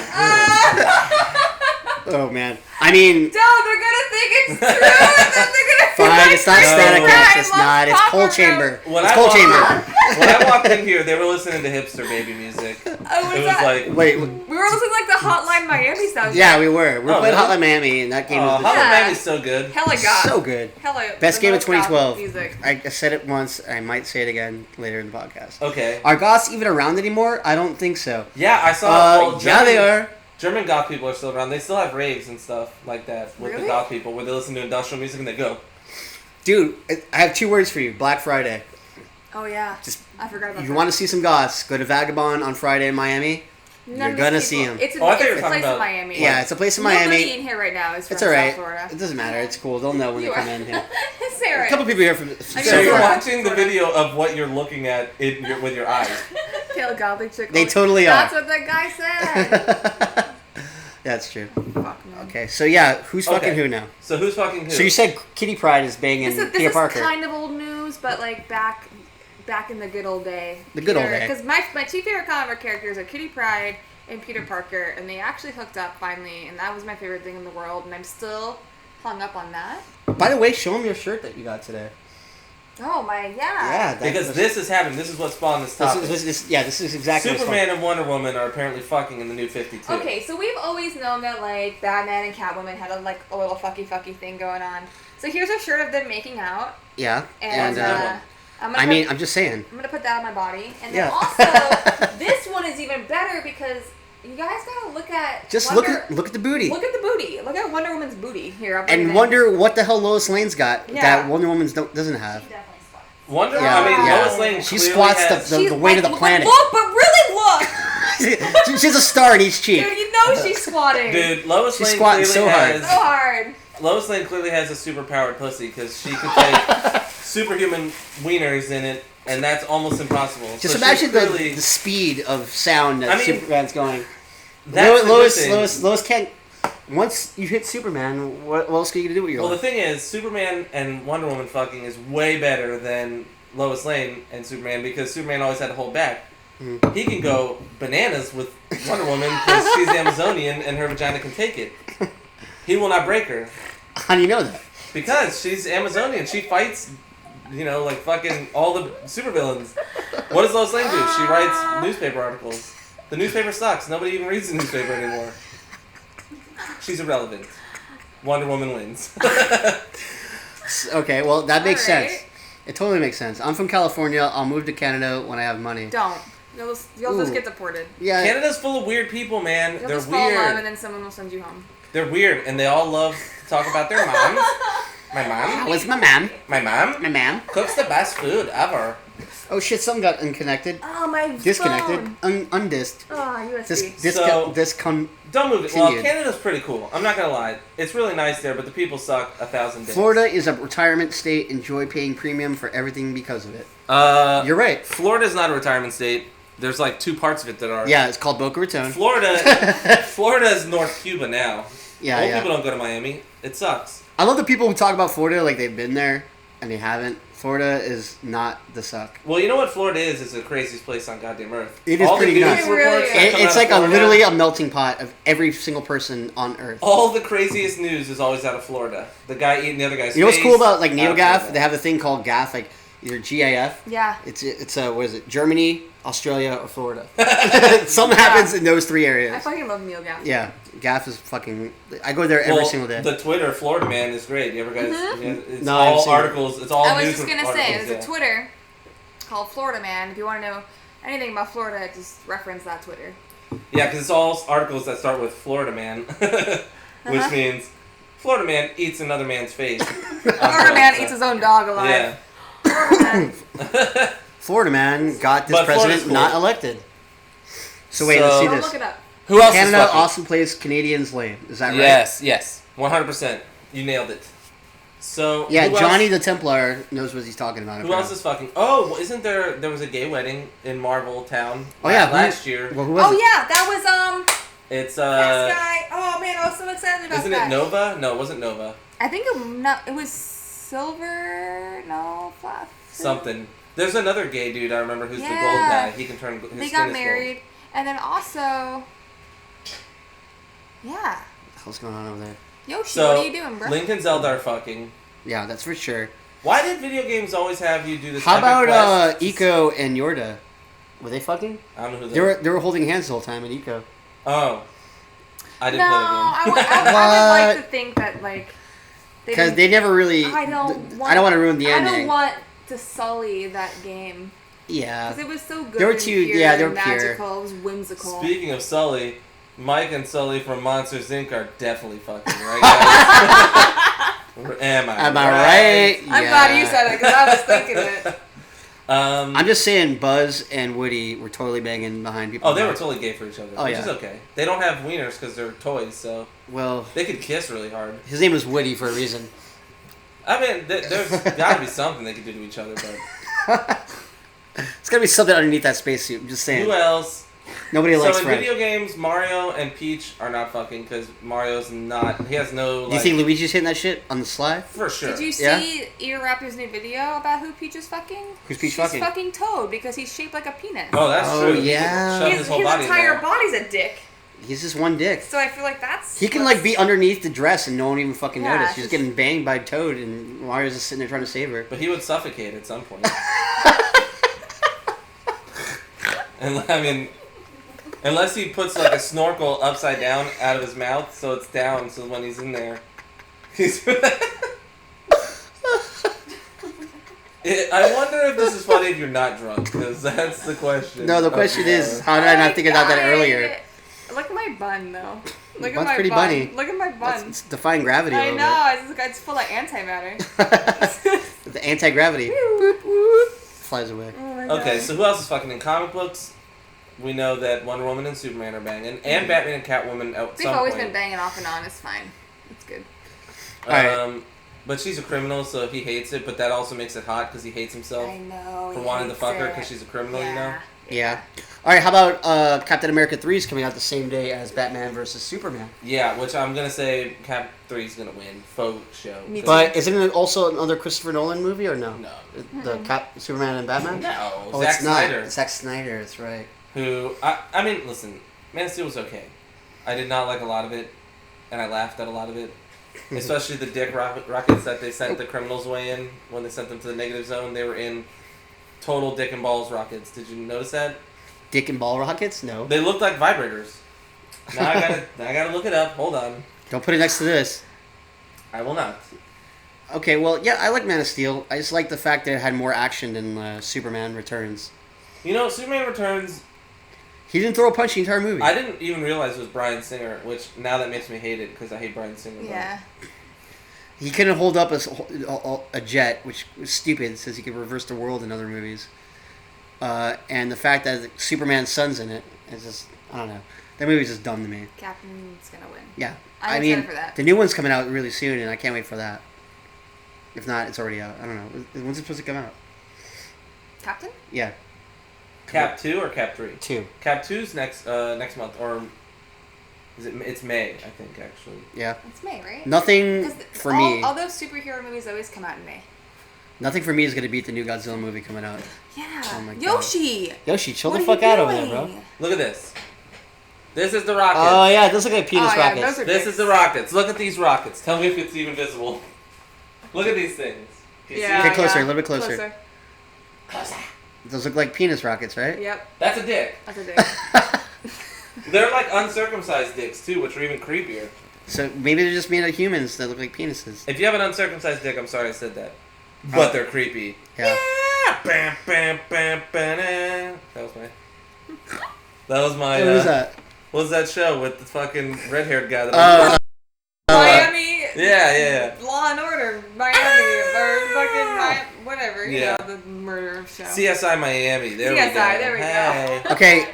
Speaker 1: oh man. I mean,
Speaker 5: No, they're gonna think it's true, and then they're gonna
Speaker 1: fine. It's not
Speaker 2: No.
Speaker 1: Static
Speaker 2: I
Speaker 1: X. It's not. It's Cold Chamber.
Speaker 2: When
Speaker 1: It's
Speaker 2: I
Speaker 1: Cold
Speaker 2: walked-
Speaker 1: Chamber.
Speaker 2: When I walked in here, they were listening to hipster baby music.
Speaker 5: Oh,
Speaker 2: It
Speaker 5: what's
Speaker 2: was
Speaker 5: that?
Speaker 2: like,
Speaker 1: Wait.
Speaker 5: We were listening like the Hotline Miami soundtrack.
Speaker 1: Yeah, we were. We were
Speaker 2: Oh,
Speaker 1: playing
Speaker 2: really?
Speaker 1: Hotline Miami, and that game
Speaker 2: oh,
Speaker 1: was
Speaker 2: Hotline
Speaker 5: Yeah.
Speaker 2: Miami's so good.
Speaker 5: Hella goth.
Speaker 1: so good.
Speaker 5: Hella.
Speaker 1: Best
Speaker 5: the
Speaker 1: game of
Speaker 5: most goth
Speaker 1: 2012.
Speaker 5: Music.
Speaker 1: I said it once. I might say it again later in the podcast.
Speaker 2: Okay.
Speaker 1: Are goths even around anymore? I don't think so.
Speaker 2: Yeah, I saw.
Speaker 1: Yeah, they are.
Speaker 2: German goth people are still around. They still have raves and stuff like that with the
Speaker 5: Really?
Speaker 2: goth people, where they listen to industrial music and they go.
Speaker 1: Dude, I have 2 words for you. Black Friday.
Speaker 5: Oh yeah.
Speaker 1: Just-
Speaker 5: I forgot about
Speaker 1: If
Speaker 5: that.
Speaker 1: you want to see some goths, go to Vagabond on Friday in Miami.
Speaker 5: None
Speaker 1: you're
Speaker 5: of
Speaker 1: gonna
Speaker 5: these
Speaker 1: see
Speaker 5: people-
Speaker 1: 'em.
Speaker 5: It's,
Speaker 2: Oh, I thought you
Speaker 5: it's
Speaker 2: were
Speaker 5: a
Speaker 2: talking
Speaker 5: place in
Speaker 2: about-
Speaker 5: Miami.
Speaker 1: Yeah, it's a place in
Speaker 5: Nobody
Speaker 1: Miami.
Speaker 5: in here right now is from
Speaker 1: It's alright.
Speaker 5: South Florida.
Speaker 1: It doesn't matter. It's cool. They'll know when they
Speaker 5: You
Speaker 1: come
Speaker 5: are.
Speaker 1: in here.
Speaker 5: Sarah.
Speaker 1: A couple people here from.
Speaker 5: I
Speaker 2: So
Speaker 5: know
Speaker 2: you're
Speaker 5: Florida.
Speaker 2: watching the video of what you're looking at with your eyes.
Speaker 5: Pale gothic chick.
Speaker 1: They totally
Speaker 5: That's
Speaker 1: are.
Speaker 5: what that guy said.
Speaker 1: That's true.
Speaker 5: Fuck man.
Speaker 1: Okay, so yeah, who's fucking
Speaker 2: Okay.
Speaker 1: who now?
Speaker 2: So who's fucking who?
Speaker 1: So you said Kitty Pryde is banging
Speaker 5: This
Speaker 1: Peter
Speaker 5: is
Speaker 1: Parker.
Speaker 5: kind of old news, but like back in the good old day.
Speaker 1: The good old day.
Speaker 5: Because my two favorite comic book characters are Kitty Pryde and Peter Parker, and they actually hooked up finally, and that was my favorite thing in the world, and I'm still hung up on that.
Speaker 1: By the way, show them your shirt that you got today.
Speaker 5: Oh my, yeah.
Speaker 1: Yeah,
Speaker 2: because this is happening. This is what spawned this topic.
Speaker 1: This is exactly what's
Speaker 2: Superman and Wonder Woman are apparently fucking in the new 52.
Speaker 5: Okay, so we've always known that like Batman and Catwoman had a little fucky thing going on. So here's a shirt of them making out,
Speaker 1: Yeah,
Speaker 5: and I'm
Speaker 1: just saying.
Speaker 5: I'm gonna put that on my body, and then
Speaker 1: Yeah.
Speaker 5: also this one is even better because you guys gotta look at
Speaker 1: Just
Speaker 5: Wonder,
Speaker 1: look at the booty.
Speaker 5: look at the booty. Look at Wonder Woman's booty here. I'll bring it
Speaker 1: And
Speaker 5: in.
Speaker 1: wonder what the hell Lois Lane's got
Speaker 5: Yeah.
Speaker 1: that Wonder Woman's doesn't have.
Speaker 4: She definitely squats.
Speaker 2: Wonder
Speaker 1: Yeah,
Speaker 2: I mean,
Speaker 1: yeah.
Speaker 2: Lois Lane
Speaker 1: She
Speaker 2: clearly
Speaker 1: squats
Speaker 2: has,
Speaker 1: the weight of the planet.
Speaker 5: Look, but really look,
Speaker 1: She has a star in each cheek.
Speaker 5: dude. You know she's squatting.
Speaker 2: Dude, Lois
Speaker 1: She's
Speaker 2: Lane
Speaker 1: squatting
Speaker 2: clearly
Speaker 1: so hard.
Speaker 2: has
Speaker 5: So hard.
Speaker 2: Lois Lane clearly has a superpowered pussy because she could take superhuman wieners in it, and that's almost impossible.
Speaker 1: Just
Speaker 2: So
Speaker 1: imagine
Speaker 2: she's clearly,
Speaker 1: the speed of sound that
Speaker 2: I mean,
Speaker 1: Superman's going.
Speaker 2: that's the good thing.
Speaker 1: Lois can't. Once you hit Superman, what else are you gonna do with your
Speaker 2: Well, the
Speaker 1: life?
Speaker 2: thing is, Superman and Wonder Woman fucking is way better than Lois Lane and Superman because Superman always had to hold back.
Speaker 1: Mhm.
Speaker 2: He can go bananas with Wonder Woman because she's Amazonian and her vagina can take it. He will not break her
Speaker 1: How do you know that?
Speaker 2: because she's Amazonian. She fights, like fucking all the supervillains. What does Lois Lane do? She writes newspaper articles. The newspaper sucks. Nobody even reads the newspaper anymore. She's irrelevant. Wonder Woman wins.
Speaker 1: Okay, well that makes
Speaker 5: Alright.
Speaker 1: sense. It totally makes sense. I'm from California. I'll move to Canada when I have money.
Speaker 5: Don't. You'll just
Speaker 1: Ooh.
Speaker 5: get deported.
Speaker 1: Yeah.
Speaker 2: Canada's full of weird people, man.
Speaker 5: You'll
Speaker 2: They're
Speaker 5: just fall in love, and
Speaker 2: weird.
Speaker 5: then someone will send you home.
Speaker 2: They're weird, and they all love to talk about their moms. My mom,
Speaker 1: What's my ma'am?
Speaker 2: my mom
Speaker 1: My ma'am.
Speaker 2: cooks the best food ever.
Speaker 1: Oh shit! Something got unconnected.
Speaker 5: Oh my
Speaker 1: Disconnected.
Speaker 5: phone.
Speaker 1: Undisced.
Speaker 5: Oh, USB.
Speaker 2: So- Don't move it. Well,
Speaker 1: Continued.
Speaker 2: Canada's pretty cool. I'm not gonna lie. It's really nice there, but the people suck 1,000 days.
Speaker 1: Florida is a retirement state. Enjoy paying premium for everything because of it.
Speaker 2: You're
Speaker 1: You're right.
Speaker 2: Florida's not a retirement state. There's like 2 parts of it that are.
Speaker 1: Yeah, it's called Boca Raton.
Speaker 2: Florida is North Cuba now.
Speaker 1: Yeah,
Speaker 2: Old
Speaker 1: yeah.
Speaker 2: people don't go to Miami. It sucks.
Speaker 1: I love the people who talk about Florida like they've been there and they haven't. Florida is not the suck.
Speaker 2: Well, you know what Florida is? It's the craziest place on goddamn earth.
Speaker 1: It is
Speaker 2: All
Speaker 1: pretty
Speaker 2: the news
Speaker 1: nuts.
Speaker 5: It really
Speaker 2: reports
Speaker 5: is.
Speaker 2: that come
Speaker 1: It's
Speaker 2: out
Speaker 1: like
Speaker 2: of Florida-
Speaker 1: literally a melting pot of every single person on Earth.
Speaker 2: All the craziest news is always out of Florida. The guy eating the other guy's
Speaker 1: You know what's
Speaker 2: face,
Speaker 1: cool about like
Speaker 2: out of
Speaker 1: NeoGAF?
Speaker 2: Florida.
Speaker 1: They have a thing called GAF, like either GAF.
Speaker 5: Yeah.
Speaker 1: It's what is it? Germany, Australia, or Florida. Something happens in those 3
Speaker 5: I
Speaker 1: areas.
Speaker 5: fucking love Neil Gaff.
Speaker 1: Yeah, GAF is fucking. I go there every
Speaker 2: Well,
Speaker 1: single day.
Speaker 2: The Twitter Florida man is great. You ever guys?
Speaker 5: Mm-hmm.
Speaker 2: Yeah, it's
Speaker 1: No, I haven't
Speaker 2: all
Speaker 1: seen it.
Speaker 2: articles. It's all
Speaker 5: I was
Speaker 2: news
Speaker 5: just gonna
Speaker 2: articles,
Speaker 5: say, there's
Speaker 2: yeah.
Speaker 5: a Twitter called Florida Man. If you want to know anything about Florida, just reference that Twitter.
Speaker 2: Yeah, because it's all articles that start with Florida man, which
Speaker 5: Uh-huh.
Speaker 2: means Florida man eats another man's face.
Speaker 5: Florida man eats his own dog alive.
Speaker 2: Yeah.
Speaker 5: Florida man.
Speaker 1: Florida man got this
Speaker 2: But Florida's
Speaker 1: president
Speaker 2: cool.
Speaker 1: not elected. So wait, let's see
Speaker 5: Don't
Speaker 1: this.
Speaker 5: look it up.
Speaker 2: Who else
Speaker 1: Canada
Speaker 2: is fucking?
Speaker 1: awesome plays Canadians lame. Is that right?
Speaker 2: Yes. 100%. You nailed it. So
Speaker 1: Yeah,
Speaker 2: who
Speaker 1: Johnny
Speaker 2: else,
Speaker 1: the Templar knows what he's talking about.
Speaker 2: Who else is fucking? Oh, isn't there was a gay wedding in Marvel Town
Speaker 1: Oh yeah,
Speaker 2: last year.
Speaker 1: Well, who was
Speaker 5: Oh
Speaker 1: it?
Speaker 5: yeah, that was
Speaker 2: It's
Speaker 5: this guy. Oh man, I was so excited about
Speaker 2: isn't
Speaker 5: that.
Speaker 2: it Nova? No, it wasn't Nova.
Speaker 5: I think it was Silver. No, Fluff.
Speaker 2: Something. There's another gay dude I remember who's the gold
Speaker 5: Yeah.
Speaker 2: guy. He can turn his
Speaker 5: They
Speaker 2: skin
Speaker 5: got
Speaker 2: is
Speaker 5: married, and then also, yeah.
Speaker 1: What's going on over there?
Speaker 5: Yoshi,
Speaker 2: So
Speaker 5: what are you doing, bro?
Speaker 2: Link and Zelda are fucking.
Speaker 1: Yeah, that's for sure.
Speaker 2: Why did video games always have you do this?
Speaker 1: How
Speaker 2: epic
Speaker 1: about
Speaker 2: quest?
Speaker 1: Eco and Yorda? Were they fucking?
Speaker 2: I don't know who
Speaker 1: They were holding hands the whole time in Eco.
Speaker 2: Oh, I
Speaker 5: No,
Speaker 2: didn't play the game.
Speaker 5: I would like to think that like
Speaker 1: Because
Speaker 5: didn't-
Speaker 1: they never really.
Speaker 5: I don't want
Speaker 1: to ruin the ending.
Speaker 5: I don't want to sully that game
Speaker 1: Yeah.
Speaker 5: because it was so good.
Speaker 1: They were
Speaker 5: and
Speaker 1: too-
Speaker 5: pure
Speaker 1: yeah, they were
Speaker 5: and magical. It was whimsical.
Speaker 2: Speaking of Sully, Mike and Sully from Monsters Inc. are definitely fucking, right, guys? Am I
Speaker 1: Am I right?
Speaker 5: I'm glad you said it because I was thinking it.
Speaker 1: I'm just saying Buzz and Woody were totally banging behind people.
Speaker 2: Oh, they were totally gay for each other,
Speaker 1: Oh,
Speaker 2: which
Speaker 1: yeah.
Speaker 2: is okay. They don't have wieners because they're toys, so
Speaker 1: Well,
Speaker 2: they could kiss really hard.
Speaker 1: his name was Woody for a reason.
Speaker 2: I mean, there's got to be something they could do to each other, but
Speaker 1: It's gotta be something underneath that spacesuit. I'm just saying.
Speaker 2: who else?
Speaker 1: Nobody
Speaker 2: So
Speaker 1: likes
Speaker 2: in
Speaker 1: Fred.
Speaker 2: video games, Mario and Peach are not fucking because Mario's not. He has no.
Speaker 1: Do you think Luigi's hitting that shit on the sly?
Speaker 2: For sure.
Speaker 5: Did you
Speaker 1: Yeah?
Speaker 5: see Ear Raptor's new video about who Peach is fucking?
Speaker 1: Who's Peach
Speaker 5: She's
Speaker 1: fucking?
Speaker 5: fucking Toad because he's shaped like a penis.
Speaker 2: Oh, that's
Speaker 1: Oh,
Speaker 2: true. He
Speaker 1: yeah.
Speaker 2: could shove
Speaker 3: His,
Speaker 2: his whole
Speaker 3: his
Speaker 2: body in
Speaker 3: entire
Speaker 2: there.
Speaker 3: body's a dick.
Speaker 1: He's just one dick.
Speaker 5: So I feel like that's.
Speaker 1: He can like be underneath the dress and no one even fucking
Speaker 5: Yeah,
Speaker 1: notice.
Speaker 5: it's
Speaker 1: She's
Speaker 5: just-
Speaker 1: getting banged by Toad and Mario's just sitting there trying to save her.
Speaker 2: But he would suffocate at some point. And I mean, unless he puts like a snorkel upside down out of his mouth, so it's down, so when he's in there, he's. I wonder if this is funny if you're not drunk, because that's the question.
Speaker 1: No, the question is, how did I not think about that earlier?
Speaker 5: Look at my bun though. Look
Speaker 1: Bun's
Speaker 5: at my
Speaker 1: pretty
Speaker 5: bun.
Speaker 1: bunny.
Speaker 5: Look at my bun.
Speaker 1: That's defying gravity a
Speaker 5: I
Speaker 1: little
Speaker 5: know. It's full of antimatter.
Speaker 1: bit. The anti-gravity. Boop, boop. Flies away.
Speaker 5: Oh my
Speaker 2: Okay,
Speaker 5: God.
Speaker 2: so who else is fucking in comic books? We know that Wonder Woman and Superman are banging, and Batman and Catwoman at
Speaker 5: They've
Speaker 2: some
Speaker 5: always
Speaker 2: point.
Speaker 5: been banging off and on. It's fine. It's good.
Speaker 1: Alright.
Speaker 2: But she's a criminal, so he hates it. But that also makes it hot because he hates himself
Speaker 5: I know.
Speaker 2: for
Speaker 5: he
Speaker 2: wanting to
Speaker 5: hates
Speaker 2: fuck her
Speaker 5: it.
Speaker 2: because she's a criminal,
Speaker 5: yeah.
Speaker 2: you know.
Speaker 1: Yeah. All right. How about Captain America 3 is coming out the same day as Batman versus Superman?
Speaker 2: Yeah, which I'm gonna say Cap 3 is gonna win. Faux show.
Speaker 5: Me too.
Speaker 1: But isn't it also another Christopher Nolan movie or no?
Speaker 2: No.
Speaker 1: The Superman and Batman?
Speaker 2: No,
Speaker 1: Oh,
Speaker 2: Zack
Speaker 1: it's not.
Speaker 2: Snyder.
Speaker 1: It's Zack Snyder. That's right.
Speaker 2: Who I mean, listen, Man of Steel was okay. I did not like a lot of it, and I laughed at a lot of it. Especially the dick rockets that they sent the criminals away in when they sent them to the negative zone. They were in total dick and balls rockets. Did you notice that?
Speaker 1: Dick and ball rockets? No.
Speaker 2: They looked like vibrators. Now I gotta look it up. Hold on.
Speaker 1: Don't put it next to this.
Speaker 2: I will not.
Speaker 1: Okay. Well, yeah, I like Man of Steel. I just like the fact that it had more action than Superman Returns.
Speaker 2: You know, Superman Returns.
Speaker 1: He didn't throw a punch the entire movie.
Speaker 2: I didn't even realize it was Bryan Singer, which now that makes me hate it because I hate Bryan Singer. but-
Speaker 5: Yeah.
Speaker 1: He couldn't hold up a jet, which was stupid, since he could reverse the world in other movies. And the fact that Superman's son's in it is just, I don't know. That movie's just dumb to me.
Speaker 5: Captain's gonna win.
Speaker 1: Yeah.
Speaker 5: I'm
Speaker 1: I mean,
Speaker 5: excited for that.
Speaker 1: the new one's coming out really soon, and I can't wait for that. If not, it's already out. I don't know. When's it supposed to come out?
Speaker 5: Captain?
Speaker 1: Yeah,
Speaker 2: Cap 2 or Cap 3?
Speaker 1: 2.
Speaker 2: Cap 2's next month, or is it? It's May, I think, actually.
Speaker 1: Yeah.
Speaker 5: It's May, right?
Speaker 1: Nothing
Speaker 5: 'Cause
Speaker 1: for
Speaker 5: all,
Speaker 1: me.
Speaker 5: all those superhero movies always come out in May.
Speaker 1: Nothing for me is gonna beat the new Godzilla movie coming out.
Speaker 5: Yeah.
Speaker 1: Oh my God.
Speaker 5: Yoshi!
Speaker 1: Yoshi, chill
Speaker 5: What
Speaker 1: the
Speaker 5: are
Speaker 1: fuck
Speaker 5: you
Speaker 1: out over there,
Speaker 5: doing?
Speaker 1: bro.
Speaker 2: Look at this. This is the rocket.
Speaker 1: Oh yeah, it does look like penis
Speaker 5: Oh, yeah,
Speaker 1: rockets.
Speaker 5: those are
Speaker 2: This
Speaker 5: dicks.
Speaker 2: is the rockets. Look at these rockets. Tell me if it's even visible. Look at these things. Can you
Speaker 5: Yeah,
Speaker 2: see?
Speaker 1: Get closer,
Speaker 5: yeah.
Speaker 1: a little bit closer. Those look like penis rockets, right?
Speaker 5: Yep.
Speaker 2: That's a dick.
Speaker 5: That's a dick.
Speaker 2: They're like uncircumcised dicks too, which are even creepier.
Speaker 1: So maybe they're just made of humans that look like penises.
Speaker 2: If you have an uncircumcised dick, I'm sorry I said that. But they're creepy.
Speaker 1: Yeah.
Speaker 2: Bam, bam, bam, bam. That was my. That was my.
Speaker 1: What was that?
Speaker 2: What was that show with the fucking red-haired guy? That
Speaker 1: Oh,
Speaker 5: Miami.
Speaker 2: Yeah.
Speaker 5: Law and Order Miami or fucking whatever.
Speaker 2: Yeah.
Speaker 5: You know, the murder show.
Speaker 2: CSI Miami. There we
Speaker 5: CSI,
Speaker 2: go.
Speaker 5: there we go.
Speaker 2: Hey.
Speaker 1: Okay,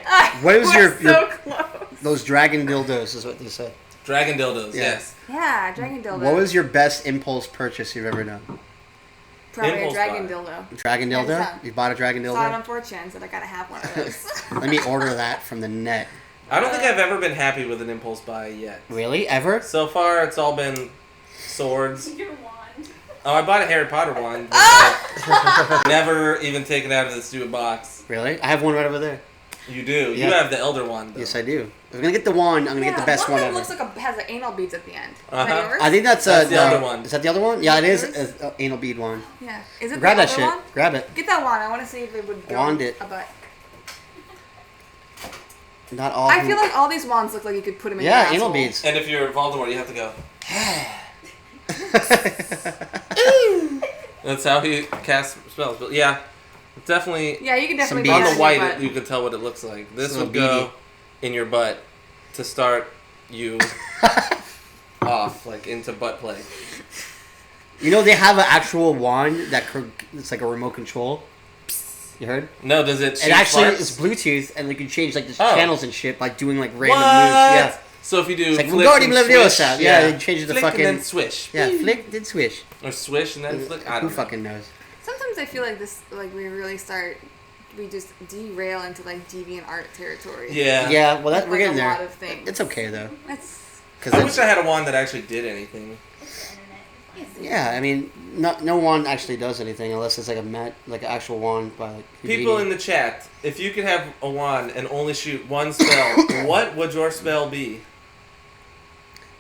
Speaker 1: what was
Speaker 5: We're
Speaker 1: your
Speaker 5: so close.
Speaker 1: those dragon dildos? Is what they said.
Speaker 2: Dragon dildos.
Speaker 1: Yeah.
Speaker 2: Yes.
Speaker 5: Yeah, dragon dildo.
Speaker 1: What was your best impulse purchase you've ever done?
Speaker 5: Probably a
Speaker 2: impulse
Speaker 5: dragon
Speaker 2: buy?
Speaker 5: dildo.
Speaker 1: Dragon
Speaker 5: Hands
Speaker 1: dildo?
Speaker 5: down.
Speaker 1: You bought a dragon
Speaker 5: Saw it
Speaker 1: dildo?
Speaker 5: on 4chan, so I gotta have one of those.
Speaker 1: Let me order that from the net.
Speaker 2: I don't think I've ever been happy with an impulse buy yet.
Speaker 1: Really? Ever?
Speaker 2: So far, it's all been swords.
Speaker 6: Your wand.
Speaker 2: Oh, I bought a Harry Potter one. Which I've never even taken out of the stupid box.
Speaker 1: Really? I have one right over there.
Speaker 2: You do.
Speaker 1: Yeah.
Speaker 2: You have the Elder Wand. Though.
Speaker 1: Yes, I do. If I'm gonna get the wand, I'm gonna get the best one
Speaker 5: that
Speaker 1: ever.
Speaker 5: looks like has the anal beads at the end. Is
Speaker 2: Uh-huh.
Speaker 5: that yours?
Speaker 1: I think that's
Speaker 2: the other one.
Speaker 1: Is that the other one? Yeah, it is
Speaker 5: Yours?
Speaker 1: an anal bead one.
Speaker 5: Yeah. Is it
Speaker 1: Grab
Speaker 5: the
Speaker 1: that
Speaker 5: other
Speaker 1: shit.
Speaker 5: one?
Speaker 1: Grab it.
Speaker 5: Get that wand. I want to see if it would go
Speaker 1: Wand
Speaker 5: in
Speaker 1: it.
Speaker 5: a butt.
Speaker 1: Not all.
Speaker 5: I feel like all these wands look like you could put them in your
Speaker 1: yeah,
Speaker 5: asshole.
Speaker 1: anal beads.
Speaker 2: And if you're Voldemort, you have to go. That's how he casts spells. But yeah, definitely.
Speaker 5: Yeah, you can definitely
Speaker 1: Some
Speaker 5: put
Speaker 2: On
Speaker 1: beads.
Speaker 2: the
Speaker 5: that in your
Speaker 2: white,
Speaker 5: butt.
Speaker 2: you can tell what it looks like. This
Speaker 1: It's a
Speaker 2: would go in your butt to start you off, like into butt play.
Speaker 1: You know they have an actual wand that it's like a remote control. You heard?
Speaker 2: No, does it?
Speaker 1: It
Speaker 2: shoot
Speaker 1: actually
Speaker 2: farts?
Speaker 1: is Bluetooth, and you can change like the
Speaker 2: Oh.
Speaker 1: channels and shit by doing like
Speaker 2: What?
Speaker 1: random moves. Yeah,
Speaker 2: So if you do
Speaker 1: it's like
Speaker 2: flick
Speaker 1: Wingardium
Speaker 2: and
Speaker 1: Leviosa.
Speaker 2: swish,
Speaker 1: Yeah, they change it to
Speaker 2: flick
Speaker 1: fucking
Speaker 2: and then swish.
Speaker 1: yeah, flick then swish.
Speaker 2: Or swish and then flick. I
Speaker 1: Who
Speaker 2: don't know.
Speaker 1: fucking knows?
Speaker 5: Sometimes I feel like this, like we just derail into like deviant art territory.
Speaker 2: Yeah.
Speaker 1: Yeah, well
Speaker 5: Like
Speaker 1: we're getting
Speaker 5: a
Speaker 1: there.
Speaker 5: lot of things.
Speaker 1: It's okay though,
Speaker 5: That's
Speaker 1: because
Speaker 2: I wish I had a wand that actually did anything.
Speaker 1: yeah, I mean, no wand actually does anything unless it's like like an actual wand by like
Speaker 2: People in
Speaker 1: Houdini.
Speaker 2: the chat, if you could have a wand and only shoot one spell, what would your spell be?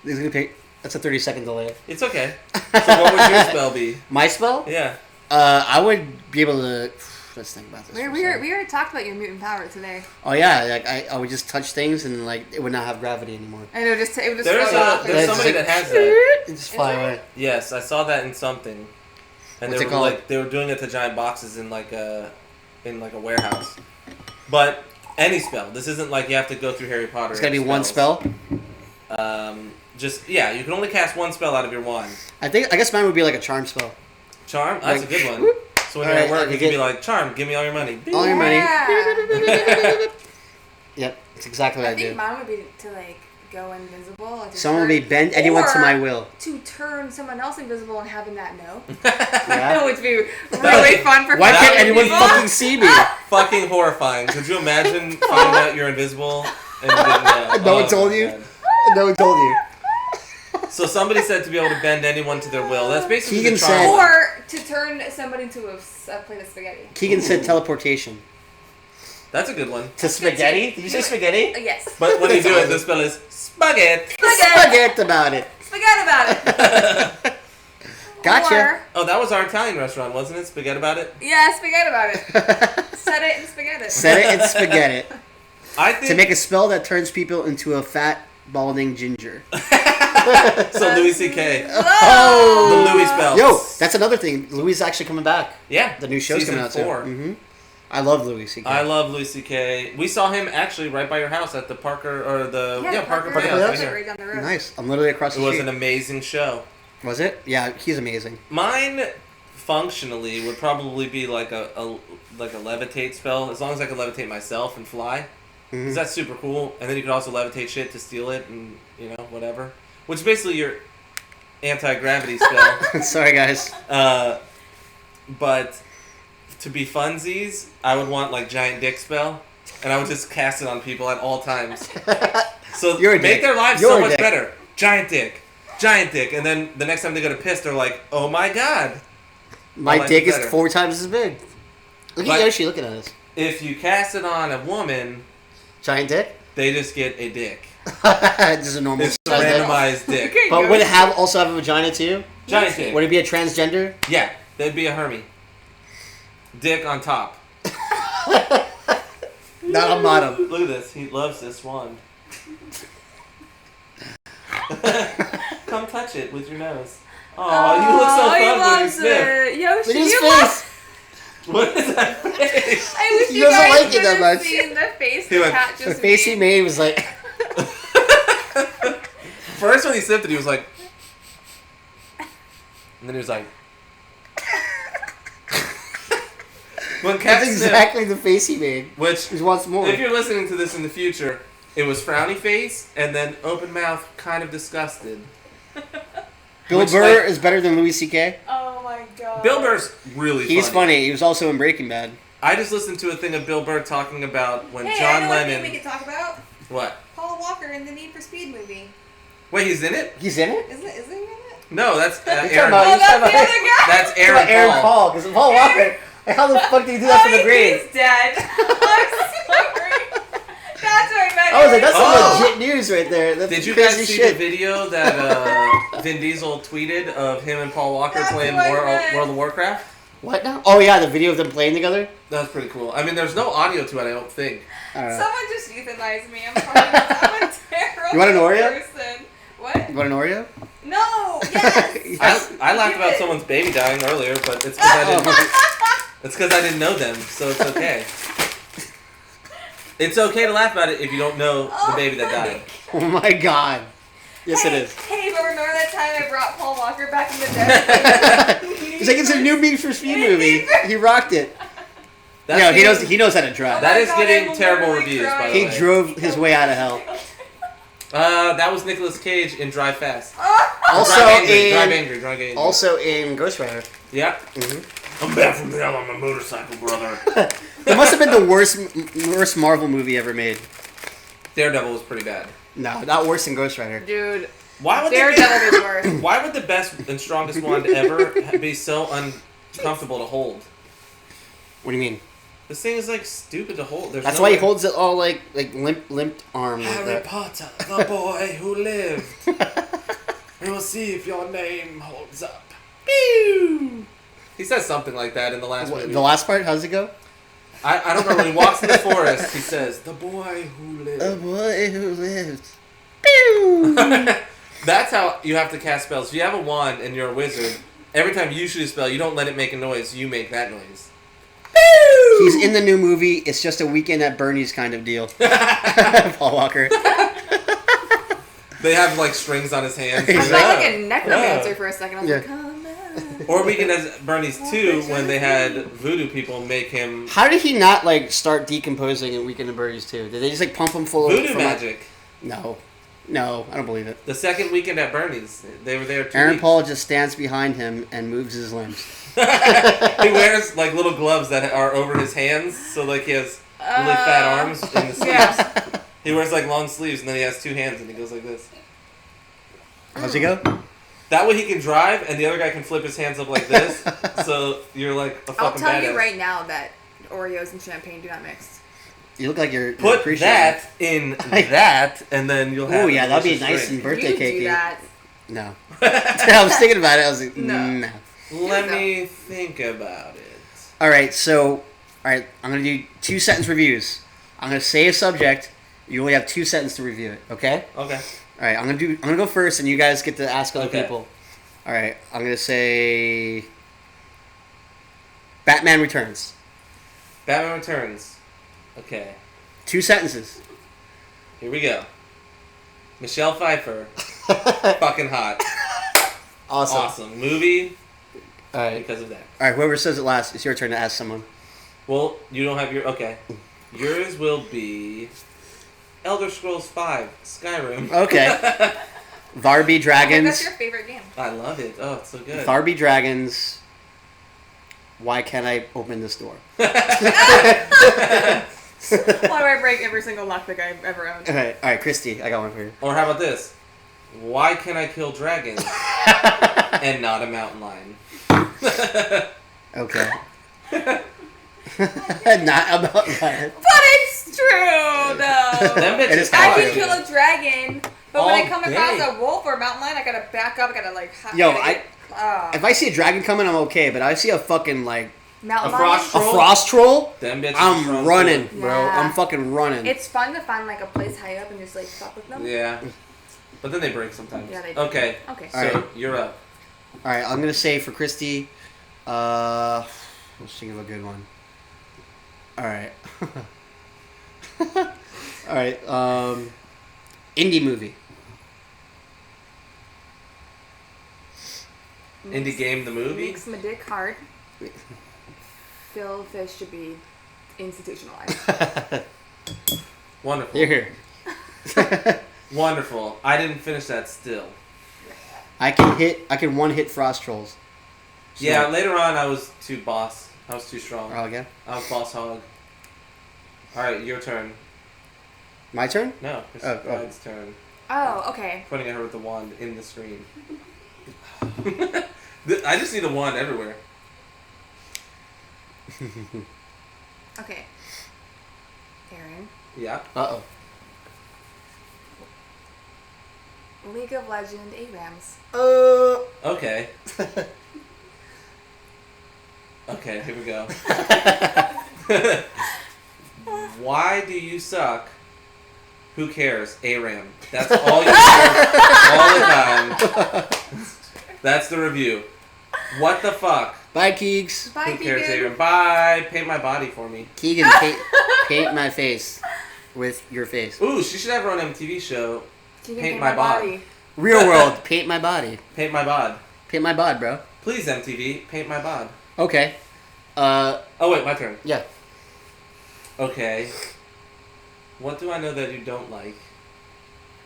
Speaker 1: That's a 30-second delay.
Speaker 2: It's okay. So what would your spell be?
Speaker 1: My spell?
Speaker 2: Yeah.
Speaker 1: I would be able to. Let's think about this.
Speaker 5: we
Speaker 1: for a
Speaker 5: we
Speaker 1: second.
Speaker 5: already talked about your mutant power today.
Speaker 1: Oh yeah, like I would just touch things and like it would not have gravity anymore.
Speaker 5: I know, just it would just
Speaker 2: There's
Speaker 5: float off.
Speaker 2: there's
Speaker 1: That's
Speaker 2: somebody
Speaker 1: like-
Speaker 2: that has that.
Speaker 1: It just fly away.
Speaker 2: Yes, I saw that in something. And
Speaker 1: What's
Speaker 2: they
Speaker 1: it
Speaker 2: were
Speaker 1: called?
Speaker 2: like they were doing it to giant boxes in like a warehouse. But any spell. This isn't like you have to go through Harry Potter.
Speaker 1: It's gotta be one
Speaker 2: spells.
Speaker 1: spell.
Speaker 2: Just yeah, you can only cast one spell out of your wand.
Speaker 1: I guess mine would be like a charm spell.
Speaker 2: Charm, that's
Speaker 1: Like,
Speaker 2: a good one. So when you're at
Speaker 1: Alright,
Speaker 2: work,
Speaker 1: I
Speaker 2: you
Speaker 1: get-
Speaker 2: can be like, Charm, give me all your money.
Speaker 1: All your money.
Speaker 5: Yeah.
Speaker 1: Yep, that's exactly what
Speaker 5: I
Speaker 1: I
Speaker 5: think
Speaker 1: do.
Speaker 5: mine would be to like go invisible. Like to
Speaker 1: Someone would be
Speaker 5: turn-
Speaker 1: bend anyone to
Speaker 5: or
Speaker 1: my will.
Speaker 5: To turn someone else invisible and having that know.
Speaker 1: Yeah.
Speaker 5: Which would be really fun for
Speaker 1: Why
Speaker 2: That
Speaker 1: can't
Speaker 2: would
Speaker 1: anyone
Speaker 2: be-
Speaker 1: fucking see me?
Speaker 2: Fucking horrifying. Could you imagine finding out you're invisible and you didn't know?
Speaker 1: No one
Speaker 2: Oh,
Speaker 1: told
Speaker 2: my
Speaker 1: you?
Speaker 2: God.
Speaker 1: No one told you.
Speaker 2: So somebody said to be able to bend anyone to their will. That's basically
Speaker 1: Keegan
Speaker 2: the charm.
Speaker 1: said-
Speaker 5: Or to turn somebody into a plate of spaghetti.
Speaker 1: Keegan said teleportation.
Speaker 2: That's a good one.
Speaker 1: To spaghetti? Did you say spaghetti?
Speaker 5: Yes.
Speaker 2: But when you do it, the spell is spaghetti.
Speaker 1: Spaghetti about it.
Speaker 5: Spaghetti about it.
Speaker 1: Gotcha.
Speaker 5: Or,
Speaker 2: Oh, that was our Italian restaurant, wasn't it? Spaghetti about it?
Speaker 5: yeah, spaghetti about it. Set it and spaghetti.
Speaker 1: Set it and spaghetti.
Speaker 2: I think
Speaker 1: To make a spell that turns people into a fat, balding ginger.
Speaker 2: so. Louis C.K.
Speaker 1: Oh!
Speaker 2: The Louis spell.
Speaker 1: Yo, that's another thing. Louis is actually coming back.
Speaker 2: Yeah.
Speaker 1: The new show's
Speaker 2: Season
Speaker 1: coming out
Speaker 2: 4.
Speaker 1: too. Mm-hmm. I love Louis C.K.
Speaker 2: I love Louis C.K. We saw him actually right by your house at the Parker or the Parker
Speaker 5: Parker
Speaker 2: Playhouse right
Speaker 5: Playhouse
Speaker 2: here.
Speaker 5: right down the road.
Speaker 1: Nice. I'm literally across
Speaker 2: It
Speaker 1: the
Speaker 2: was
Speaker 1: street.
Speaker 2: an amazing show.
Speaker 1: Was it? Yeah, he's amazing.
Speaker 2: Mine, functionally, would probably be like a levitate spell, as long as I could levitate myself and fly.
Speaker 1: Mhm.
Speaker 2: 'Cause that's super cool. And then you could also levitate shit to steal it and, whatever. Which is basically your anti-gravity spell.
Speaker 1: Sorry, guys.
Speaker 2: But to be funsies, I would want like giant dick spell. And I would just cast it on people at all times. So
Speaker 1: You're a
Speaker 2: make
Speaker 1: dick.
Speaker 2: their lives
Speaker 1: You're
Speaker 2: so
Speaker 1: a
Speaker 2: much
Speaker 1: dick.
Speaker 2: better. Giant dick. Giant dick. And then the next time they go to piss, they're like, oh my god.
Speaker 1: My
Speaker 2: like
Speaker 1: dick
Speaker 2: it
Speaker 1: is
Speaker 2: better.
Speaker 1: 4 times as big. Look
Speaker 2: But-
Speaker 1: at Yoshi looking at us.
Speaker 2: If you cast it on a woman,
Speaker 1: Giant dick?
Speaker 2: they just get a dick.
Speaker 1: Just a normal
Speaker 2: It's a
Speaker 1: size dick.
Speaker 2: randomized dick.
Speaker 5: Okay,
Speaker 1: But
Speaker 5: go.
Speaker 1: would it also have a vagina too?
Speaker 2: Giant dick.
Speaker 1: Would it be a transgender?
Speaker 2: Yeah, that'd be a Hermie. Dick on top.
Speaker 1: Not on bottom.
Speaker 2: Look at this. He loves this wand. Come touch it with your nose. Oh, you look so
Speaker 5: he
Speaker 2: fun when you
Speaker 5: loves
Speaker 2: sniff.
Speaker 5: it. Yoshi,
Speaker 1: Look at his
Speaker 5: you
Speaker 1: face.
Speaker 5: love.
Speaker 2: What is that face?
Speaker 5: I wish
Speaker 1: He
Speaker 5: you
Speaker 1: doesn't
Speaker 5: guys
Speaker 1: like it
Speaker 5: could
Speaker 1: that
Speaker 5: have
Speaker 1: much.
Speaker 5: seen the face
Speaker 2: He
Speaker 5: the
Speaker 2: went,
Speaker 5: cat
Speaker 1: The
Speaker 5: just
Speaker 1: face he
Speaker 5: made.
Speaker 1: made was like,
Speaker 2: First when he sniffed it, he was like, And then he was like... When Cat
Speaker 1: That's
Speaker 2: Sniff,
Speaker 1: exactly the face he made.
Speaker 2: which,
Speaker 1: He wants more.
Speaker 2: if you're listening to this in the future, it was frowny face and then open mouth, kind of disgusted.
Speaker 1: Bill
Speaker 2: which,
Speaker 1: Burr
Speaker 2: like-
Speaker 1: is better than Louis C.K.
Speaker 5: Oh my god.
Speaker 2: Bill Burr's really
Speaker 1: He's funny. He was also in Breaking Bad.
Speaker 2: I just listened to a thing of Bill Burr talking about when
Speaker 5: Hey, I
Speaker 2: John
Speaker 5: know what
Speaker 2: Lennon...
Speaker 5: thing we could talk about.
Speaker 2: What?
Speaker 5: Paul Walker in the Need for Speed movie.
Speaker 2: Wait, he's in it?
Speaker 1: He's in it?
Speaker 5: Is he in it?
Speaker 2: No, that's
Speaker 1: You're talking
Speaker 2: Aaron.
Speaker 1: about-
Speaker 5: Oh, that's the other guy.
Speaker 2: That's
Speaker 1: It's about
Speaker 2: Aaron Paul.
Speaker 1: Because Paul Walker. How the fuck did he do that from the grave?
Speaker 5: He's dead. I'm sorry. That's what I meant.
Speaker 1: I was like, that's
Speaker 2: Oh.
Speaker 1: some legit news right there. That's
Speaker 2: Did you
Speaker 1: crazy
Speaker 2: guys see
Speaker 1: shit.
Speaker 2: the video that Vin Diesel tweeted of him and Paul Walker
Speaker 5: That's
Speaker 2: playing
Speaker 5: what I meant.
Speaker 2: World of Warcraft?
Speaker 1: What now? Oh yeah, the video of them playing together.
Speaker 2: That was pretty cool. I mean, there's no audio to it, I don't think.
Speaker 1: I don't know.
Speaker 5: Someone just euthanized me. I'm sorry. I'm a terrible
Speaker 1: You want an Oreo?
Speaker 5: person. What?
Speaker 1: You want an Oreo?
Speaker 5: No. Yes.
Speaker 2: I laughed
Speaker 5: Give
Speaker 2: about
Speaker 5: it.
Speaker 2: someone's baby dying earlier, but it's because I didn't. It's because I didn't know them, so it's okay. It's okay to laugh about it if you don't know the baby that died.
Speaker 1: Oh my god. Yes,
Speaker 5: hey,
Speaker 1: it is.
Speaker 5: Hey, but remember that time I brought Paul Walker back in the day?
Speaker 1: He's like, it's a new Need for Speed movie. He rocked it.
Speaker 2: That's
Speaker 1: No,
Speaker 2: getting-
Speaker 1: he knows how to drive.
Speaker 2: That
Speaker 5: my
Speaker 2: is
Speaker 5: God,
Speaker 2: getting
Speaker 5: I'm
Speaker 2: terrible
Speaker 5: literally
Speaker 2: reviews, by the
Speaker 5: crying.
Speaker 1: He
Speaker 2: way.
Speaker 1: drove his way out of hell.
Speaker 2: That was Nicolas Cage in Drive Fast.
Speaker 1: Also
Speaker 2: Drive
Speaker 1: in
Speaker 2: Angry. Drive Angry.
Speaker 1: also in Ghost Rider.
Speaker 2: Yeah.
Speaker 1: Mm-hmm.
Speaker 2: I'm back from hell on my motorcycle, brother.
Speaker 1: That must have been the worst Marvel movie ever made.
Speaker 2: Daredevil was pretty bad.
Speaker 1: No, not worse than Ghost Rider.
Speaker 5: Dude,
Speaker 2: Why would
Speaker 5: Daredevil is worse.
Speaker 2: Why would the best and strongest wand ever be so uncomfortable to hold?
Speaker 1: What do you mean?
Speaker 2: This thing is like stupid to hold. There's
Speaker 1: That's
Speaker 2: no
Speaker 1: why he
Speaker 2: way-
Speaker 1: holds it all like limped arm like
Speaker 2: Harry
Speaker 1: that.
Speaker 2: Potter, the boy who lived. We will see if your name holds up. Pew! He says something like that in the last movie.
Speaker 1: The last part, how's it go?
Speaker 2: I don't know. When he walks in the forest, he says, "The boy who lived."
Speaker 1: A boy who lived. Pew!
Speaker 2: That's how you have to cast spells. If you have a wand and you're a wizard, every time you shoot a spell, you don't let it make a noise. You make that noise.
Speaker 1: He's in the new movie. It's just a weekend at Bernie's kind of deal. Paul Walker.
Speaker 2: They have like strings on his hands.
Speaker 5: I
Speaker 1: I
Speaker 5: felt like a necromancer for a second. I was
Speaker 1: Yeah.
Speaker 5: like, come on.
Speaker 2: Or Weekend at Bernie's 2 when they had voodoo people make him
Speaker 1: How did he not like start decomposing in Weekend at Bernie's too? Did they just like pump him full of
Speaker 2: voodoo
Speaker 1: from-
Speaker 2: magic.
Speaker 1: No, I don't believe it.
Speaker 2: The second Weekend at Bernie's, they were there 2
Speaker 1: Aaron
Speaker 2: weeks.
Speaker 1: Paul just stands behind him and moves his limbs.
Speaker 2: He wears like little gloves that are over his hands, so like he has really fat arms in the sleeves.
Speaker 5: Yeah.
Speaker 2: He wears like long sleeves, and then he has 2 hands, and he goes like this.
Speaker 1: How's he go?
Speaker 2: That way he can drive, and the other guy can flip his hands up like this. So you're like a fucking
Speaker 5: I'll tell
Speaker 2: badass.
Speaker 5: you right now that Oreos and champagne do not mix.
Speaker 1: You look like you're
Speaker 2: Put
Speaker 1: appreciating
Speaker 2: that in that, and then you'll have.
Speaker 1: Oh yeah, that'd be
Speaker 2: delicious
Speaker 1: nice and
Speaker 2: drink.
Speaker 1: birthday
Speaker 5: You do
Speaker 1: cakey.
Speaker 5: that.
Speaker 1: No. I was thinking about it. I was like,
Speaker 5: No.
Speaker 1: no.
Speaker 2: Let
Speaker 5: No.
Speaker 2: me think about it.
Speaker 1: All right. I'm gonna do 2-sentence reviews. I'm gonna say a subject. You only have 2 sentences to review it. Okay.
Speaker 2: Okay.
Speaker 1: All right. I'm gonna go first, and you guys get to ask other
Speaker 2: Okay.
Speaker 1: people. All right. I'm gonna say Batman Returns.
Speaker 2: Batman Returns. Okay.
Speaker 1: 2 sentences.
Speaker 2: Here we go. Michelle Pfeiffer. Fucking hot.
Speaker 1: Awesome.
Speaker 2: Awesome. Movie
Speaker 1: All right.
Speaker 2: because of that.
Speaker 1: All right. Whoever says it last, it's your turn to ask someone.
Speaker 2: Well, you don't have your. Okay. Yours will be Elder Scrolls V Skyrim.
Speaker 1: Okay. Barbie
Speaker 5: That's
Speaker 1: Dragons.
Speaker 5: your favorite game.
Speaker 2: I love it. Oh, it's so good.
Speaker 1: Barbie Dragons. Why can't I open this door?
Speaker 5: Why do I break every single lockpick I've ever owned?
Speaker 1: All right, Krysti, I got one for you.
Speaker 2: Or how about this? Why can I kill dragons and not a mountain lion?
Speaker 1: Okay. Not about that.
Speaker 5: But it's true, though.
Speaker 2: Them bitches
Speaker 1: It is
Speaker 5: I
Speaker 1: hard.
Speaker 5: can kill a dragon, but when I
Speaker 2: All
Speaker 5: come
Speaker 2: day.
Speaker 5: across a wolf or a mountain lion, I gotta back up. I gotta like.
Speaker 1: Yo,
Speaker 5: gotta
Speaker 1: If I see a dragon coming, I'm okay. But I see a fucking like
Speaker 5: mountain
Speaker 2: a frost
Speaker 1: a
Speaker 5: lion.
Speaker 2: Troll?
Speaker 1: frost troll,
Speaker 2: Them bitches.
Speaker 1: I'm
Speaker 2: strong
Speaker 1: running,
Speaker 2: too.
Speaker 1: bro.
Speaker 5: Yeah.
Speaker 1: I'm fucking running.
Speaker 5: It's fun to find like a place high up and just like fuck with them.
Speaker 2: Yeah. But then they break sometimes.
Speaker 5: Yeah, they do.
Speaker 2: Okay.
Speaker 5: Okay.
Speaker 2: So
Speaker 1: Alright.
Speaker 2: you're up.
Speaker 1: All right, I'm gonna say for Krysti. Let's think of a good one. All right. All right. Indie movie.
Speaker 2: Indie Game the movie?
Speaker 5: Makes my dick hard. Phil Fish should be institutionalized.
Speaker 2: Wonderful.
Speaker 1: You're here.
Speaker 2: Wonderful. I didn't finish that still.
Speaker 1: I can one hit Frost Trolls. So-
Speaker 2: Yeah, later on I was too boss. I was too strong.
Speaker 1: Oh, again?
Speaker 2: I was boss hog. Alright, your turn.
Speaker 1: My turn?
Speaker 2: No, it's
Speaker 1: Oh, oh.
Speaker 2: Bride's turn.
Speaker 5: Oh, okay.
Speaker 2: Pointing at her with the wand in the screen. I just need a wand everywhere.
Speaker 5: Okay. Aaron.
Speaker 2: Yeah.
Speaker 1: Uh-oh.
Speaker 5: League of Legend ARAMs.
Speaker 2: Okay. Okay, here we go. Why do you suck? Who cares? ARAM. That's all you hear all the time. That's the review. What the fuck?
Speaker 1: Bye, Keegs.
Speaker 5: Bye,
Speaker 2: Who cares,
Speaker 5: Keegan.
Speaker 2: ARAM? Bye. Paint my body for me.
Speaker 1: Keegan, paint my face with your face.
Speaker 2: Ooh, she should have her own MTV show.
Speaker 5: Keegan,
Speaker 2: Paint my body.
Speaker 1: Real world, paint my body.
Speaker 2: Paint my bod.
Speaker 1: Paint my bod, bro.
Speaker 2: Please, MTV, paint my bod.
Speaker 1: Okay.
Speaker 2: Oh, wait, my turn.
Speaker 1: Yeah.
Speaker 2: Okay. What do I know that you don't like?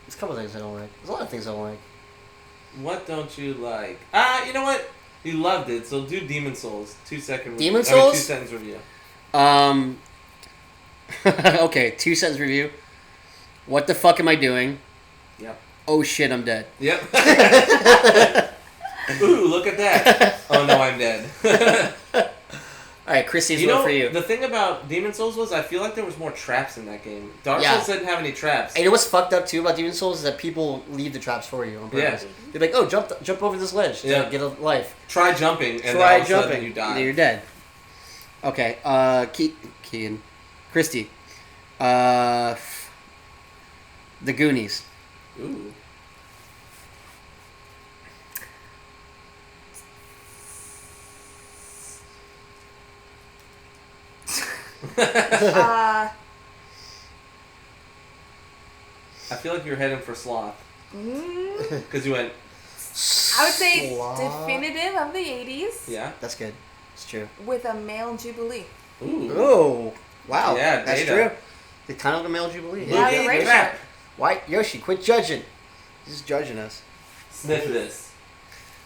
Speaker 1: There's a couple things I don't like. There's a lot of things I don't like.
Speaker 2: What don't you like? You know what? You loved it, so do Demon Souls. 2-second review.
Speaker 1: Demon Souls?
Speaker 2: 2-sentence review.
Speaker 1: Okay, 2 sentence review. What the fuck am I doing?
Speaker 2: Yep.
Speaker 1: Oh shit, I'm dead.
Speaker 2: Yep. Ooh, look at that. Oh no, I'm dead.
Speaker 1: Alright, Christy's
Speaker 2: You
Speaker 1: one
Speaker 2: know,
Speaker 1: for you.
Speaker 2: the thing about Demon Souls was I feel like there was more traps in that game. Dark
Speaker 1: Yeah.
Speaker 2: Souls didn't have any traps.
Speaker 1: And you know what's fucked up too about Demon Souls is that people leave the traps for you on purpose.
Speaker 2: Yeah.
Speaker 1: They're like, oh, jump over this ledge to
Speaker 2: Yeah.
Speaker 1: get a life.
Speaker 2: Try jumping, and then
Speaker 1: Try
Speaker 2: all of a sudden
Speaker 1: jumping.
Speaker 2: you die.
Speaker 1: Then you're dead. Okay, Keegan. Christy. The Goonies.
Speaker 2: Ooh.
Speaker 5: Uh,
Speaker 2: I feel like you're heading for sloth. Because you went,
Speaker 5: I would say
Speaker 1: Sloth.
Speaker 5: definitive of the 80s
Speaker 2: yeah?
Speaker 1: That's good. It's true.
Speaker 5: with a male jubilee.
Speaker 2: Ooh.
Speaker 1: Oh, wow.
Speaker 2: Yeah,
Speaker 1: that's
Speaker 2: Data.
Speaker 1: true. The kind of the male jubilee.
Speaker 5: Yeah,
Speaker 2: Look
Speaker 5: you're right.
Speaker 2: at that.
Speaker 1: Why, Yoshi? Quit judging. He's just judging us.
Speaker 2: Sniff this.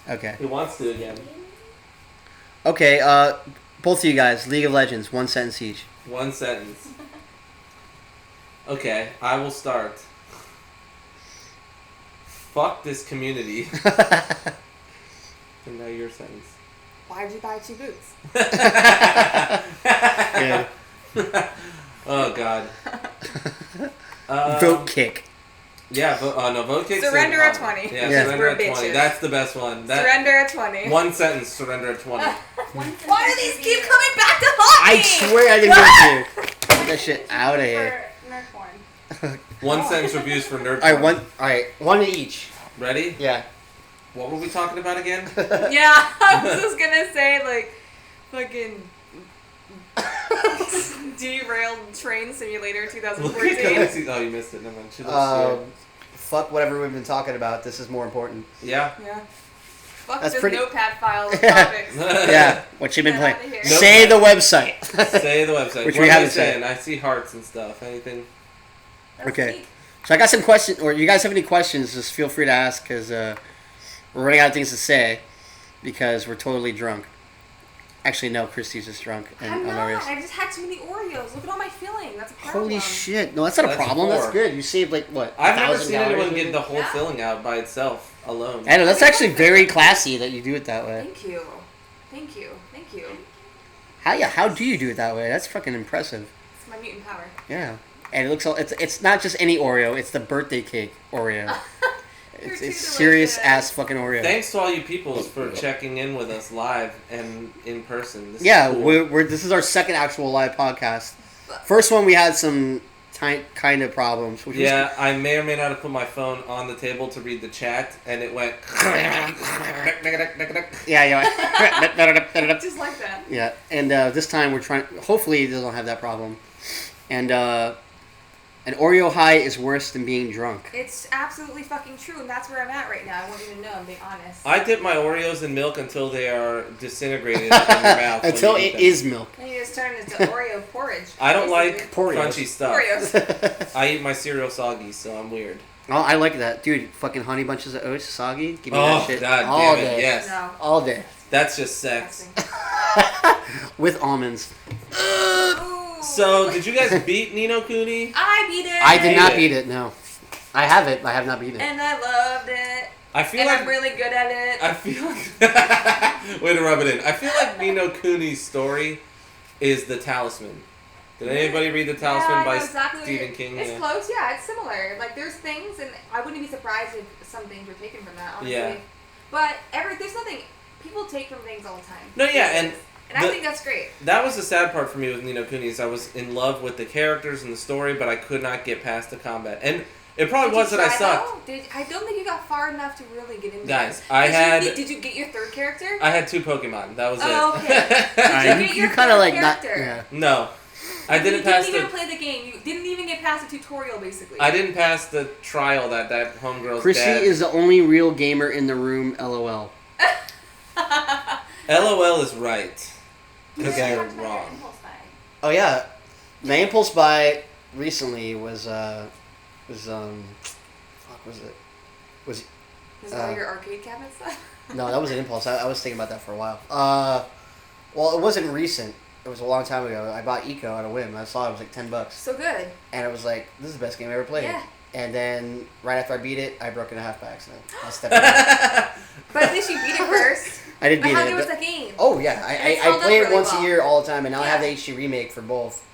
Speaker 1: Okay.
Speaker 2: He wants to again.
Speaker 1: Okay. Both of you guys, League of Legends, 1 sentence each.
Speaker 2: 1 sentence. Okay, I will start. Fuck this community. And now your sentence.
Speaker 5: Why'd you buy 2 boots?
Speaker 1: Yeah.
Speaker 2: Oh god.
Speaker 1: Vote kick.
Speaker 2: Yeah, vote kick.
Speaker 5: Surrender at 20.
Speaker 2: Yeah,
Speaker 1: Yeah.
Speaker 2: surrender
Speaker 5: We're
Speaker 2: at 20.
Speaker 5: bitches.
Speaker 2: That's the best one.
Speaker 5: Surrender at 20.
Speaker 2: 1 sentence, surrender at 20.
Speaker 5: Why do these keep coming back to haunt me?
Speaker 1: I swear I didn't go to you. Get that shit out of here.
Speaker 5: For nerd porn.
Speaker 2: 1 sentence reviews for nerd.
Speaker 1: Alright,
Speaker 2: porn.
Speaker 1: one each.
Speaker 2: Ready?
Speaker 1: Yeah.
Speaker 2: What were we talking about again?
Speaker 5: Yeah, I was just gonna say, like, fucking derailed train simulator
Speaker 2: Look
Speaker 5: 2014.
Speaker 2: at oh, you missed it. Never mind. She looks scared.
Speaker 1: Fuck whatever we've been talking about. This is more important.
Speaker 2: Yeah.
Speaker 5: Yeah. Fuck
Speaker 1: That's
Speaker 5: this
Speaker 1: pretty-
Speaker 5: notepad file of topics.
Speaker 1: Yeah. What you been
Speaker 5: Get
Speaker 1: playing?
Speaker 5: outta here.
Speaker 1: Say the website.
Speaker 2: Say the website.
Speaker 1: Which
Speaker 2: what
Speaker 1: we
Speaker 2: are
Speaker 1: haven't
Speaker 2: they
Speaker 1: said.
Speaker 2: saying? I see hearts and stuff. Anything?
Speaker 1: Okay. So I got some questions, or you guys have any questions, just feel free to ask, because we're running out of things to say, because we're totally drunk. Actually, no, Christy's just drunk. And
Speaker 5: I'm not.
Speaker 1: hilarious.
Speaker 5: I just had too many Oreos. Look at all my filling. That's a problem.
Speaker 1: Holy shit. No, that's not a
Speaker 2: That's
Speaker 1: problem. That's
Speaker 2: four.
Speaker 1: good. You saved, like, what,
Speaker 2: I've never
Speaker 1: 1,000
Speaker 2: seen anyone
Speaker 1: calories or
Speaker 2: get the whole
Speaker 5: Yeah.
Speaker 2: filling out by itself alone.
Speaker 1: I know, that's actually very classy that you do it that way.
Speaker 5: Thank you. Thank you. Thank you.
Speaker 1: How do you do it that way? That's fucking impressive.
Speaker 5: It's my mutant power.
Speaker 1: Yeah. And it looks all, it's not just any Oreo, it's the birthday cake Oreo.
Speaker 5: You're
Speaker 1: It's
Speaker 5: too
Speaker 1: serious
Speaker 5: delicious.
Speaker 1: ass fucking Oreo.
Speaker 2: Thanks to all you peoples for checking in with us live and in person. This
Speaker 1: Yeah,
Speaker 2: is cool.
Speaker 1: we're this is our second actual live podcast. First one we had some kind of problems. Which
Speaker 2: Yeah, I may or may not have put my phone on the table to read the chat, and it went.
Speaker 1: yeah.
Speaker 5: Just like that.
Speaker 1: Yeah, and this time we're trying. Hopefully, they don't have that problem. And An Oreo high is worse than being drunk.
Speaker 5: It's absolutely fucking true, and that's where I'm at right now. I want you to know, I'm being honest.
Speaker 2: I dip my Oreos in milk until they are disintegrated in your mouth.
Speaker 1: Until it is milk.
Speaker 5: And you just turn it into Oreo porridge.
Speaker 2: I don't like
Speaker 1: Oreos.
Speaker 2: crunchy stuff.
Speaker 5: Oreos.
Speaker 2: I eat my cereal soggy, so I'm weird.
Speaker 1: Oh, I like that. Dude, fucking honey bunches of oats, soggy. Give me
Speaker 2: Oh,
Speaker 1: that shit
Speaker 2: God
Speaker 1: all
Speaker 2: damn it,
Speaker 1: day.
Speaker 2: yes.
Speaker 5: No.
Speaker 1: All day.
Speaker 2: That's just sex.
Speaker 1: With almonds.
Speaker 5: Ooh.
Speaker 2: So, did you guys beat Ni no Kuni?
Speaker 5: I beat it.
Speaker 1: I did not
Speaker 2: it.
Speaker 1: beat it, no. I have it, but I have not beaten it.
Speaker 5: And I loved it.
Speaker 2: I feel
Speaker 5: And
Speaker 2: like
Speaker 5: I'm really good at it.
Speaker 2: I feel like way to rub it in. I feel like Ni no Kuni's story is The Talisman. Did anybody read The Talisman
Speaker 5: I
Speaker 2: by
Speaker 5: know exactly what
Speaker 2: Stephen
Speaker 5: you're-
Speaker 2: King?
Speaker 5: It's
Speaker 2: Yeah.
Speaker 5: close, yeah, it's similar. Like, there's things, and I wouldn't be surprised if some things were taken from that, honestly.
Speaker 2: Yeah.
Speaker 5: But there's nothing, people take from things all the time.
Speaker 2: No, yeah, and
Speaker 5: I think that's great.
Speaker 2: that was the sad part for me with Ni no Kuni is I was in love with the characters and the story, but I could not get past the combat. And it probably
Speaker 5: Did
Speaker 2: was
Speaker 5: you
Speaker 2: that I
Speaker 5: try,
Speaker 2: sucked.
Speaker 5: though? I don't think you got far enough to really get into
Speaker 2: Guys,
Speaker 5: it. Did you get your third character?
Speaker 2: I had 2 Pokemon. That was
Speaker 5: Oh,
Speaker 2: it.
Speaker 5: okay.
Speaker 1: Alright,
Speaker 5: get
Speaker 1: you
Speaker 5: your
Speaker 1: kind of
Speaker 5: third
Speaker 1: like not.
Speaker 5: character?
Speaker 1: Yeah.
Speaker 2: No. I
Speaker 5: You
Speaker 2: didn't pass
Speaker 5: didn't even
Speaker 2: the
Speaker 5: play the game. You didn't even get past the tutorial, basically.
Speaker 2: I didn't pass the trial that homegirl's
Speaker 1: Chrissy
Speaker 2: dad.
Speaker 1: is the only real gamer in the room, lol.
Speaker 2: LOL is right. Because
Speaker 5: Yeah,
Speaker 2: you're
Speaker 5: talked about your
Speaker 2: wrong.
Speaker 5: impulse buy.
Speaker 1: Oh yeah, my impulse buy recently was fuck was it?
Speaker 5: Is that
Speaker 1: Uh,
Speaker 5: all your arcade cabinet stuff?
Speaker 1: No, that was an impulse. I was thinking about that for a while. Well, it wasn't recent. It was a long time ago. I bought Eco at a whim. I saw it was like $10,
Speaker 5: So good.
Speaker 1: and it was like, this is the best game I ever played.
Speaker 5: Yeah.
Speaker 1: And then right after I beat it, I broke it in half by accident. I stepped back.
Speaker 5: But at least you beat it first.
Speaker 1: I did
Speaker 5: But
Speaker 1: beat
Speaker 5: how
Speaker 1: it.
Speaker 5: good was
Speaker 1: but-
Speaker 5: the game?
Speaker 1: Oh yeah,
Speaker 5: It's
Speaker 1: I
Speaker 5: held up
Speaker 1: play it
Speaker 5: really
Speaker 1: once
Speaker 5: well.
Speaker 1: a year all the time, and now I have the
Speaker 5: Yeah.
Speaker 1: HD remake for both.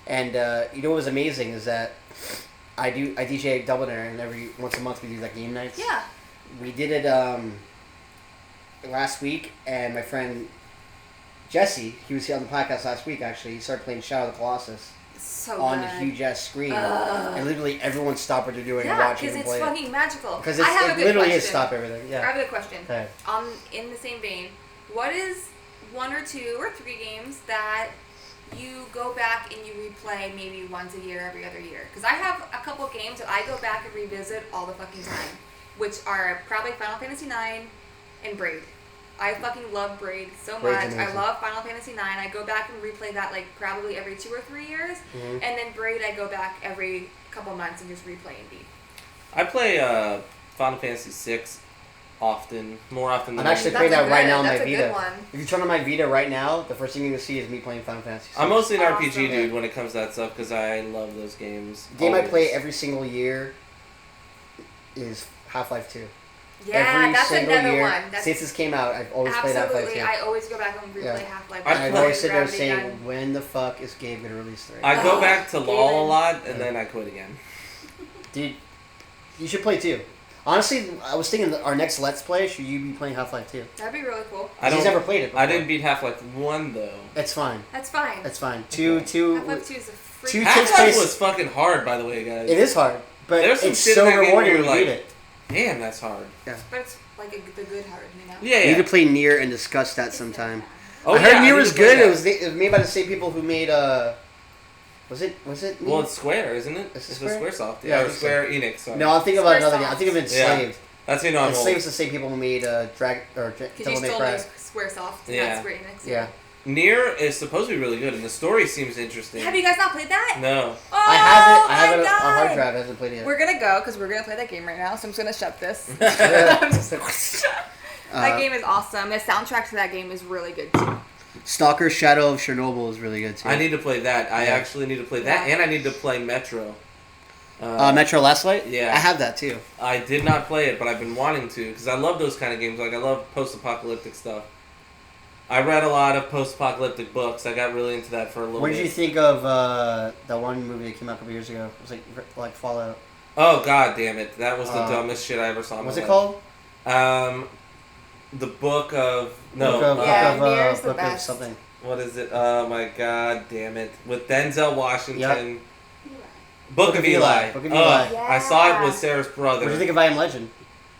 Speaker 1: And you know what was amazing is that I DJ Double Dare, and every once a month we do like game nights.
Speaker 5: Yeah.
Speaker 1: We did it last week, and my friend Jesse, he was here on the podcast last week. Actually, he started playing Shadow of the Colossus
Speaker 5: So
Speaker 1: on
Speaker 5: good.
Speaker 1: the huge ass screen, and literally everyone stopped what they're doing and
Speaker 5: Yeah,
Speaker 1: watching
Speaker 5: because
Speaker 1: him
Speaker 5: it's
Speaker 1: play it.
Speaker 5: fucking magical.
Speaker 1: Because
Speaker 5: I have a
Speaker 1: it
Speaker 5: good
Speaker 1: literally
Speaker 5: question.
Speaker 1: is stop everything.
Speaker 5: I
Speaker 1: Yeah.
Speaker 5: have a good question.
Speaker 1: Okay.
Speaker 5: In the same vein, what is 1 or 2 or 3 games that you go back and you replay maybe once a year, every other year? Because I have a couple games that I go back and revisit all the fucking time, which are probably Final Fantasy IX and Braid. I fucking love Braid so
Speaker 1: Braid's
Speaker 5: much. I
Speaker 1: amazing.
Speaker 5: love Final Fantasy IX. I go back and replay that like probably every 2 or 3 years,
Speaker 1: Mhm.
Speaker 5: and then Braid I go back every couple months and just replay and beat.
Speaker 2: I play Final Fantasy VI often, more often than
Speaker 1: I'm actually
Speaker 2: not.
Speaker 1: playing that right now on my
Speaker 5: That's a good
Speaker 1: Vita.
Speaker 5: one.
Speaker 1: If you turn on my Vita right now, the first thing you're gonna see is me playing Final Fantasy.
Speaker 2: I'm mostly an
Speaker 5: Awesome.
Speaker 2: RPG dude when it comes to that stuff because I love those games.
Speaker 1: The game I
Speaker 2: always.
Speaker 1: play every single year is Half-Life 2.
Speaker 5: Yeah,
Speaker 1: every
Speaker 5: that's
Speaker 1: single
Speaker 5: another
Speaker 1: year,
Speaker 5: one. That's
Speaker 1: since this came out, I've always played Half-Life 2.
Speaker 5: absolutely. I always go back and replay
Speaker 1: Yeah.
Speaker 5: Half-Life.
Speaker 2: I
Speaker 1: And I've
Speaker 2: play
Speaker 1: always sit there
Speaker 5: Gravity
Speaker 1: saying,
Speaker 5: Gun.
Speaker 1: when the fuck is Gabe gonna release 3?
Speaker 2: I go back to LOL a
Speaker 5: Galen.
Speaker 2: lot and then I quit again.
Speaker 1: Dude, you should play 2. Honestly, I was thinking that our next Let's Play, should you be playing Half-Life 2?
Speaker 5: That'd be really cool.
Speaker 2: I
Speaker 1: He's
Speaker 2: don't.
Speaker 1: never played it before.
Speaker 2: I didn't beat Half-Life 1 though.
Speaker 1: It's fine.
Speaker 5: That's fine.
Speaker 1: It's fine.
Speaker 2: Okay.
Speaker 1: 2
Speaker 5: Half-Life 2 is a freak.
Speaker 1: 2 takes
Speaker 2: Half-Life
Speaker 1: place...
Speaker 2: was fucking hard, by the way, guys.
Speaker 1: It is hard, but
Speaker 2: There's some
Speaker 1: it's
Speaker 2: shit
Speaker 1: so
Speaker 2: in that game
Speaker 1: rewarding
Speaker 2: where
Speaker 1: when you
Speaker 2: you're
Speaker 1: beat
Speaker 2: like-
Speaker 1: it.
Speaker 2: Damn, that's hard.
Speaker 5: But it's like the good hard, you know?
Speaker 2: Yeah,
Speaker 1: You
Speaker 2: yeah.
Speaker 1: need to play Nier and discuss that sometime.
Speaker 2: Oh,
Speaker 1: I heard
Speaker 2: yeah,
Speaker 1: Nier
Speaker 2: need
Speaker 1: was
Speaker 2: to play
Speaker 1: good.
Speaker 2: that.
Speaker 1: It was made by the same people who made Was it? Nier?
Speaker 2: Well, it's Square, isn't it?
Speaker 1: Is it
Speaker 2: It's
Speaker 1: Square?
Speaker 2: a Squaresoft.
Speaker 1: Yeah,
Speaker 2: Yeah,
Speaker 1: I
Speaker 2: or
Speaker 1: think so.
Speaker 2: Square Enix. Sorry.
Speaker 1: No, I'm thinking about another game.
Speaker 5: Squaresoft.
Speaker 1: I'm thinking of
Speaker 2: Yeah.
Speaker 1: Enslaved.
Speaker 2: That's who you know I'm
Speaker 1: Enslaved
Speaker 2: old.
Speaker 1: is the same people who made
Speaker 5: Because
Speaker 1: Devil
Speaker 5: you
Speaker 1: May
Speaker 5: stole
Speaker 1: Cry.
Speaker 5: those Squaresoft,
Speaker 2: Yeah.
Speaker 5: not Square Enix.
Speaker 1: Yeah.
Speaker 2: Nier is supposed to be really good, and the story seems interesting.
Speaker 5: Have you guys not played that?
Speaker 2: No.
Speaker 5: Oh,
Speaker 1: I have it. I
Speaker 5: my
Speaker 1: have it on
Speaker 5: God.
Speaker 1: hard drive. I haven't played it yet.
Speaker 5: We're gonna go because we're gonna play that game right now. So I'm just gonna shut this.
Speaker 1: Uh,
Speaker 5: That game is awesome. The soundtrack to that game is really good too.
Speaker 1: Stalker Shadow of Chernobyl is really good too.
Speaker 2: I need to play that. I
Speaker 1: Yeah.
Speaker 2: actually need to play that,
Speaker 5: Yeah.
Speaker 2: and I need to play Metro.
Speaker 1: Metro Last Light.
Speaker 2: Yeah.
Speaker 1: I have that too.
Speaker 2: I did not play it, but I've been wanting to because I love those kind of games. Like I love post-apocalyptic stuff. I read a lot of post-apocalyptic books. I got really into that for a little
Speaker 1: What
Speaker 2: bit.
Speaker 1: did you think of that one movie that came out a couple years ago? It was like Fallout.
Speaker 2: Oh god damn it! That was the
Speaker 1: Uh,
Speaker 2: dumbest shit I ever saw. in
Speaker 1: What's
Speaker 2: my
Speaker 1: it
Speaker 2: life.
Speaker 1: called?
Speaker 2: The Book of no.
Speaker 1: Book of,
Speaker 5: Yeah,
Speaker 1: book of,
Speaker 5: Nier's the
Speaker 1: book of
Speaker 5: best.
Speaker 1: something.
Speaker 2: What is it? Oh my god damn it! With Denzel Washington. Book of Eli.
Speaker 1: Book of
Speaker 2: Oh,
Speaker 1: Eli.
Speaker 2: I saw it
Speaker 5: Yeah.
Speaker 2: with Sarah's brother.
Speaker 1: What do you think of I Am Legend?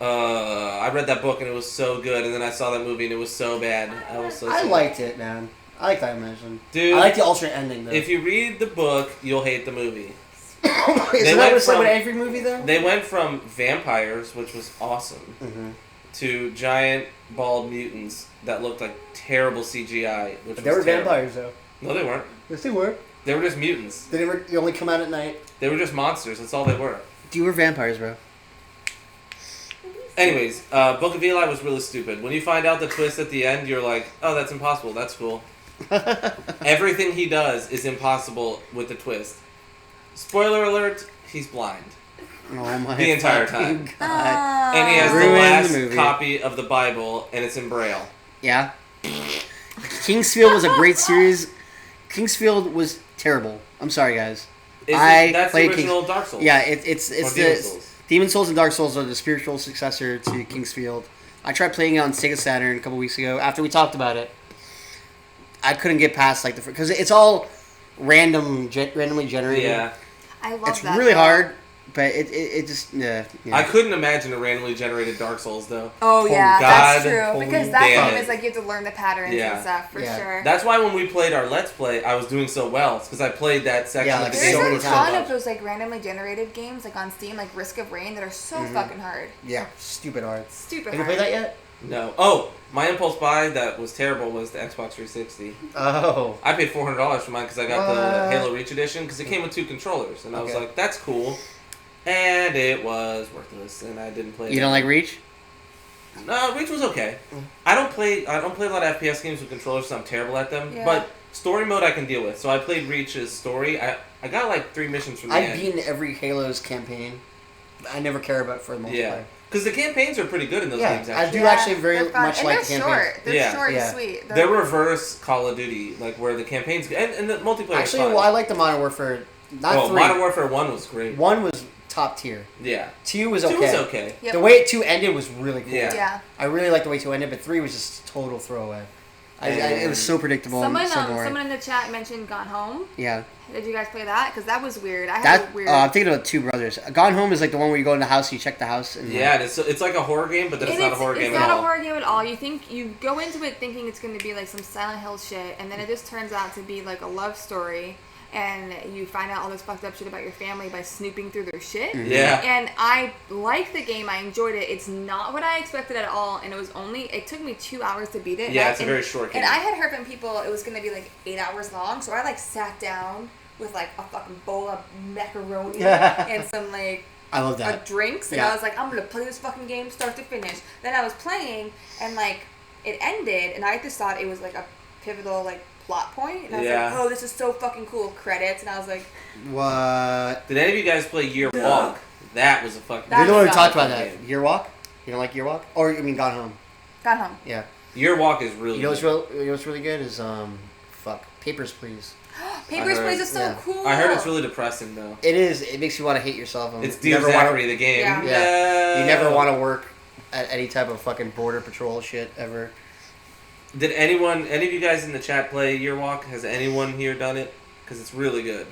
Speaker 2: I read that book and it was so good, and then I saw that movie and it was so bad. I was so
Speaker 1: I
Speaker 2: sad.
Speaker 1: liked it, man. I liked I Am Legend.
Speaker 2: Dude,
Speaker 1: I like the alternate ending though.
Speaker 2: if you read the book, you'll hate the movie.
Speaker 1: Isn't that what's like with every movie though?
Speaker 2: They went from vampires, which was awesome, to giant bald mutants that looked like terrible CGI. Which
Speaker 1: But they were
Speaker 2: terrible.
Speaker 1: vampires though.
Speaker 2: No, they weren't.
Speaker 1: Yes, they were.
Speaker 2: They were just mutants.
Speaker 1: They only come out at night.
Speaker 2: They were just monsters. That's all they were.
Speaker 1: You were vampires, bro.
Speaker 2: Anyways, Book of Eli was really stupid. When you find out the twist at the end, you're like, oh, that's impossible. That's cool. Everything he does is impossible with the twist. Spoiler alert, he's blind.
Speaker 1: Oh my
Speaker 2: The entire
Speaker 1: fucking
Speaker 2: time.
Speaker 1: God.
Speaker 2: And he has the
Speaker 1: Ruined the
Speaker 2: last
Speaker 1: movie.
Speaker 2: copy of the Bible, and it's in Braille.
Speaker 1: Yeah. Kingsfield was a great series. Kingsfield was terrible. I'm sorry, guys.
Speaker 2: That's the original Dark Souls.
Speaker 1: Yeah, it's
Speaker 2: Or
Speaker 1: the
Speaker 2: Demon's Souls.
Speaker 1: Demon's Souls and Dark Souls are the spiritual successor to Kingsfield. I tried playing it on Sega Saturn a couple weeks ago. After we talked about it, I couldn't get past like because it's all randomly generated.
Speaker 2: Yeah.
Speaker 5: I love
Speaker 1: It's
Speaker 5: that.
Speaker 1: really
Speaker 5: though.
Speaker 1: hard, but it just yeah.
Speaker 2: I couldn't imagine a randomly generated Dark Souls, though.
Speaker 5: Oh yeah,
Speaker 2: God,
Speaker 5: that's true.
Speaker 2: holy
Speaker 5: Because that
Speaker 2: damn
Speaker 5: game
Speaker 2: it.
Speaker 5: is like you have to learn the patterns
Speaker 2: Yeah.
Speaker 5: and stuff for
Speaker 1: Yeah.
Speaker 5: sure.
Speaker 2: That's why when we played our Let's Play, I was doing so well. It's because I played that section
Speaker 1: Yeah,
Speaker 2: of
Speaker 1: like
Speaker 2: the
Speaker 5: There's
Speaker 2: game
Speaker 1: so
Speaker 5: a
Speaker 1: many
Speaker 2: so
Speaker 5: ton
Speaker 2: much.
Speaker 5: of those like randomly generated games like on Steam, like Risk of Rain, that are so fucking hard.
Speaker 1: Yeah, stupid hard.
Speaker 5: Stupid
Speaker 1: Have you
Speaker 5: hard.
Speaker 1: played that yet?
Speaker 2: No. Oh, my impulse buy that was terrible was the Xbox 360.
Speaker 1: Oh.
Speaker 2: I paid $400 for mine because I got
Speaker 1: What?
Speaker 2: the Halo Reach edition because it came with 2 controllers. And I was
Speaker 1: Okay.
Speaker 2: like, that's cool. And it was worthless, and I didn't play it.
Speaker 1: You don't like Reach?
Speaker 2: No, Reach was okay. I don't play a lot of FPS games with controllers, so I'm terrible at them.
Speaker 5: Yeah.
Speaker 2: But story mode I can deal with. So I played Reach's story. I got like 3 missions from the
Speaker 1: I've
Speaker 2: end.
Speaker 1: beaten every Halo's campaign. I never care about for the multiplayer.
Speaker 2: Yeah. Because the campaigns are pretty good in those
Speaker 1: Yeah,
Speaker 2: games,
Speaker 1: I
Speaker 2: actually.
Speaker 1: do actually very
Speaker 5: they're fun.
Speaker 1: much
Speaker 5: and
Speaker 1: like the
Speaker 5: they're
Speaker 1: campaigns.
Speaker 5: short. They're
Speaker 2: Yeah.
Speaker 5: short
Speaker 1: Yeah.
Speaker 5: and sweet.
Speaker 2: They're reverse Call of Duty, like where the campaigns and the multiplayer
Speaker 1: Actually,
Speaker 2: is fun.
Speaker 1: well, I like the Modern Warfare. Not 3.
Speaker 2: Modern Warfare 1 was great.
Speaker 1: 1 was top tier.
Speaker 2: Yeah.
Speaker 1: 2 was
Speaker 2: 2
Speaker 1: okay.
Speaker 2: was okay.
Speaker 5: Yep.
Speaker 1: The way 2 ended was really cool.
Speaker 2: Yeah.
Speaker 5: Yeah.
Speaker 1: I really liked the way 2 ended, but 3 was just total throwaway. It was so predictable
Speaker 5: Someone,
Speaker 1: and so boring.
Speaker 5: someone in the chat mentioned Gone Home.
Speaker 1: Yeah.
Speaker 5: Did you guys play that? Because that was weird. I had
Speaker 1: That
Speaker 5: a weird.
Speaker 1: I'm thinking of Two Brothers. Gone Home is like the one where you go in the house, you check the house, and
Speaker 2: Yeah, and it's like a horror game, but then it's not a horror game
Speaker 5: It's
Speaker 2: at
Speaker 5: not
Speaker 2: all.
Speaker 5: a horror game at all. You think you go into it thinking it's going to be like some Silent Hill shit, and then it just turns out to be like a love story, and you find out all this fucked up shit about your family by snooping through their shit.
Speaker 2: Yeah.
Speaker 5: And I liked the game. I enjoyed it. It's not what I expected at all, and it took me 2 hours to beat it.
Speaker 2: Yeah,
Speaker 5: And
Speaker 2: it's a very short game.
Speaker 5: And I had heard from people it was going to be like 8 hours long, so I like sat down with like a fucking bowl of macaroni and some like
Speaker 1: I love that.
Speaker 5: drinks, and
Speaker 1: Yeah.
Speaker 5: I was like, I'm gonna play this fucking game start to finish. Then I was playing, and like it ended, and I just thought it was like a pivotal like plot point, and I was
Speaker 2: Yeah.
Speaker 5: like, oh, this is so fucking cool. Credits, and I was like,
Speaker 1: What?
Speaker 2: Did any of you guys play Year Walk? That was a fucking.
Speaker 5: That
Speaker 1: You're the one who
Speaker 5: was
Speaker 1: talked
Speaker 5: awesome.
Speaker 1: about that. Year Walk? You don't like Year Walk? Or you mean Gone Home?
Speaker 5: got home.
Speaker 1: Yeah.
Speaker 2: Year Walk is really.
Speaker 1: You know what's
Speaker 2: good.
Speaker 1: really good is Papers, Please.
Speaker 5: Papers,
Speaker 2: heard-
Speaker 5: Please is so
Speaker 1: yeah.
Speaker 5: cool.
Speaker 2: I heard it's really depressing though.
Speaker 1: It is. It makes you want to hate yourself. And
Speaker 2: It's
Speaker 1: you
Speaker 2: Dear
Speaker 1: never wanna-
Speaker 2: Zachary, the game.
Speaker 5: Yeah.
Speaker 1: Yeah. You never
Speaker 2: No.
Speaker 1: want to work at any type of fucking border patrol shit ever.
Speaker 2: Did any of you guys in the chat play Year Walk? Has anyone here done it? Because it's really good.